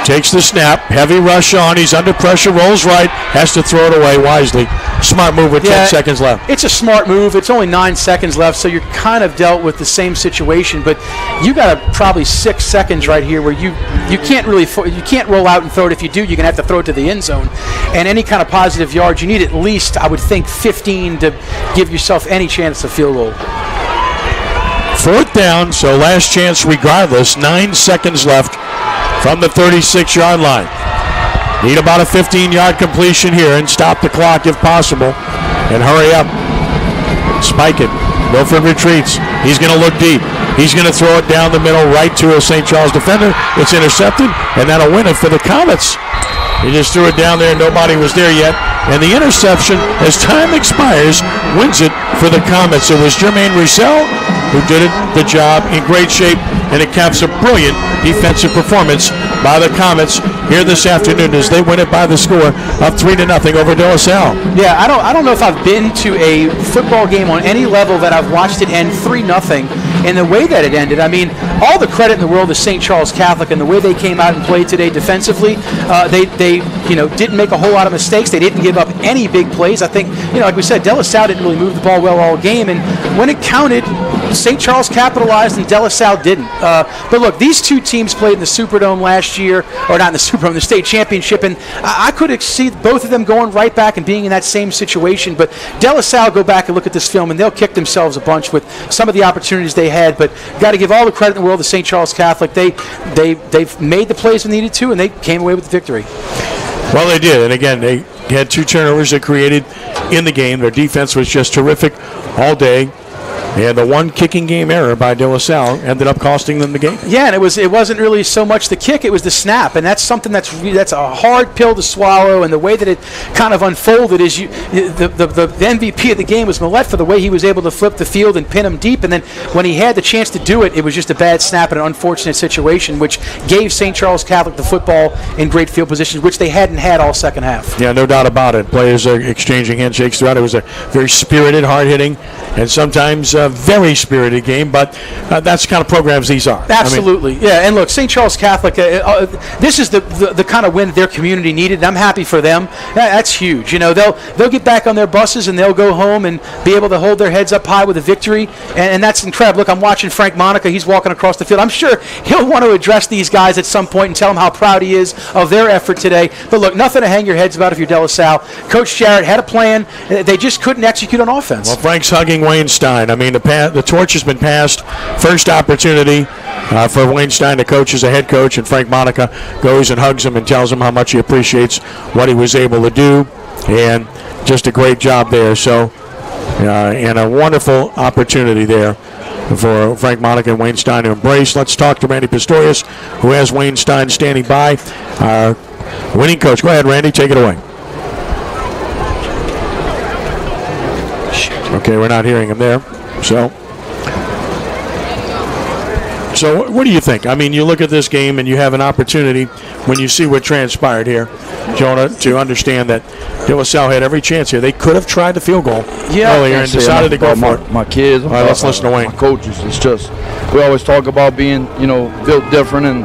takes the snap. Heavy rush on. He's under pressure. Rolls right. Has to throw it away wisely. Smart move with 10 seconds left. It's a smart move. It's only 9 seconds left, so you're kind of dealt with the same situation. But you got probably 6 seconds right here where you can't really you can't roll out and throw it. If you do, you're going to have to throw it to the end zone. And any kind of positive yards, you need at least, I would think, 15 to give yourself any chance of field goal. 4th down, so last chance regardless. 9 seconds left from the 36-yard line. Need about a 15-yard completion here and stop the clock if possible. And hurry up. Spike it. Milford retreats. He's going to look deep. He's going to throw it down the middle right to a St. Charles defender. It's intercepted, and that'll win it for the Comets. He just threw it down there. Nobody was there yet. And the interception, as time expires, wins it for the Comets. It was Jermaine Roussel who did the job in great shape, and it caps a brilliant defensive performance by the Comets here this afternoon as they win it by the score of 3-0 over De La Salle. Yeah, I don't know if I've been to a football game on any level that I've watched it end 3-0. And the way that it ended, I mean, all the credit in the world to St. Charles Catholic and the way they came out and played today defensively. They didn't make a whole lot of mistakes. They didn't give up any big plays. I think, like we said, De La Salle didn't really move the ball well all game. And when it counted, St. Charles capitalized and De La Salle didn't. But look, these two teams played in the Superdome last year, or not in the Superdome, the state championship, and I could see both of them going right back and being in that same situation. But De La Salle, go back and look at this film, and they'll kick themselves a bunch with some of the opportunities they had. But got to give all the credit in the world to St. Charles Catholic. They've made the plays they needed to, and they came away with the victory. Well, they did, and again, they had 2 turnovers they created in the game. Their defense was just terrific all day. And the one kicking game error by De La Salle ended up costing them the game. Yeah, and it wasn't really so much the kick, it was the snap, and that's something that's a hard pill to swallow. And the way that it kind of unfolded is the MVP of the game was Millette for the way he was able to flip the field and pin him deep. And then when he had the chance to do it, it was just a bad snap and an unfortunate situation, which gave St. Charles Catholic the football in great field position, which they hadn't had all second half. Yeah, no doubt about it. Players are exchanging handshakes throughout. It was a very spirited, hard-hitting, and sometimes very spirited game, but that's the kind of programs these are. Absolutely. Yeah, and look, St. Charles Catholic, this is the kind of win their community needed, and I'm happy for them. That's huge. They'll get back on their buses, and they'll go home and be able to hold their heads up high with a victory, and that's incredible. Look, I'm watching Frank Monica. He's walking across the field. I'm sure he'll want to address these guys at some point and tell them how proud he is of their effort today. But look, nothing to hang your heads about if you're De La Salle. Coach Jarrett had a plan. They just couldn't execute on offense. Well, Frank's hugging Wayne Stein. I mean, the torch has been passed. First opportunity for Wayne Stein to coach as a head coach, and Frank Monica goes and hugs him and tells him how much he appreciates what he was able to do, and just a great job there. So, and a wonderful opportunity there for Frank Monica and Wayne Stein to embrace. Let's talk to Randy Pistorius, who has Wayne Stein standing by, our winning coach. Go ahead, Randy, take it away. Okay, we're not hearing him there. So what do you think? I mean, you look at this game and you have an opportunity when you see what transpired here, Jonah, to understand that De La Salle had every chance here. They could have tried the field goal earlier and decided to go for it. My kids, all right, let's listen to Wayne. My coaches. It's just, we always talk about being, built different and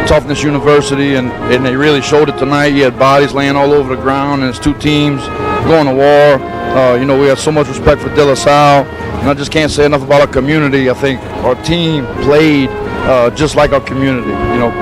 Toughness University, and they really showed it tonight. You had bodies laying all over the ground, and it's two teams going to war. We have so much respect for De La Salle, and I just can't say enough about our community. I think our team played just like our community.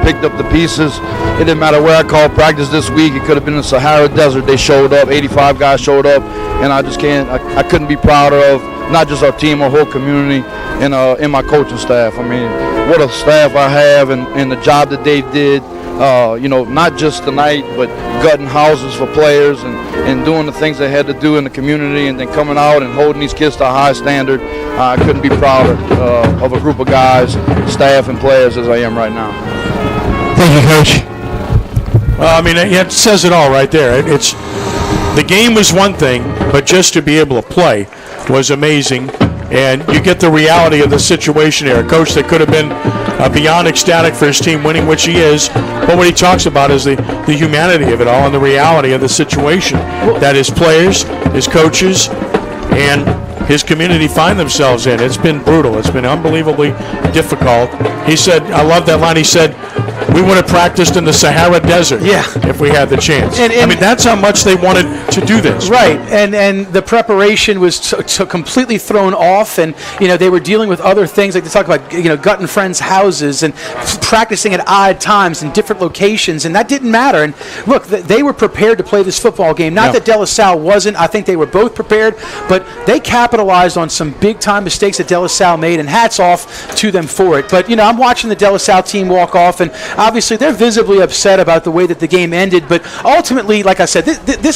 Picked up the pieces. It didn't matter where I called practice this week. It could have been in the Sahara Desert. They showed up. 85 guys showed up, and I just can't. I couldn't be prouder of not just our team, our whole community, and my coaching staff. I mean, what a staff I have, and the job that they did. Not just tonight, but gutting houses for players and doing the things they had to do in the community, and then coming out and holding these kids to a high standard. I couldn't be prouder of a group of guys, staff, and players as I am right now. Thank you, Coach. Well, I mean, it says it all right there. The game was one thing, but just to be able to play was amazing. And you get the reality of the situation here. A coach that could have been beyond ecstatic for his team winning, which he is. But what he talks about is the humanity of it all and the reality of the situation that his players, his coaches, and his community find themselves in. It's been brutal. It's been unbelievably difficult. He said, I love that line, he said, we would have practiced in the Sahara Desert if we had the chance. And I mean, that's how much they wanted to do this. Right, and the preparation was completely thrown off, and they were dealing with other things, like they talk about gutting friends' houses and practicing at odd times in different locations, and that didn't matter. And look, they were prepared to play this football game. Not that De La Salle wasn't. I think they were both prepared, but they capitalized on some big-time mistakes that De La Salle made, and hats off to them for it. But I'm watching the De La Salle team walk off, and obviously they're visibly upset about the way that the game ended, but ultimately, like I said,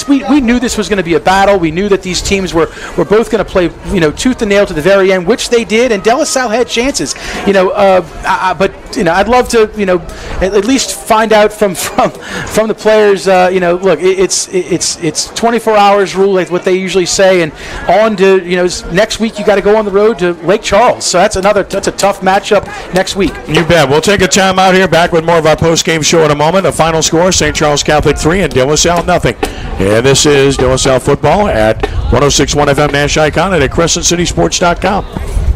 we knew this was going to be a battle. We knew that these teams were both going to play tooth and nail to the very end, which they did, and De La Salle had chances. But I'd love to at least find out from the players. Look, it's 24 hours rule, like what they usually say, and on to next week you got to go on the road to Lake Charles. So that's a tough matchup next week. You bet. We'll take a time out here. Back with more of our post-game show in a moment. A final score: St. Charles Catholic 3 and De La Salle nothing. And this is De La Salle football at 106.1 FM Nash Icon and at CrescentCitySports.com.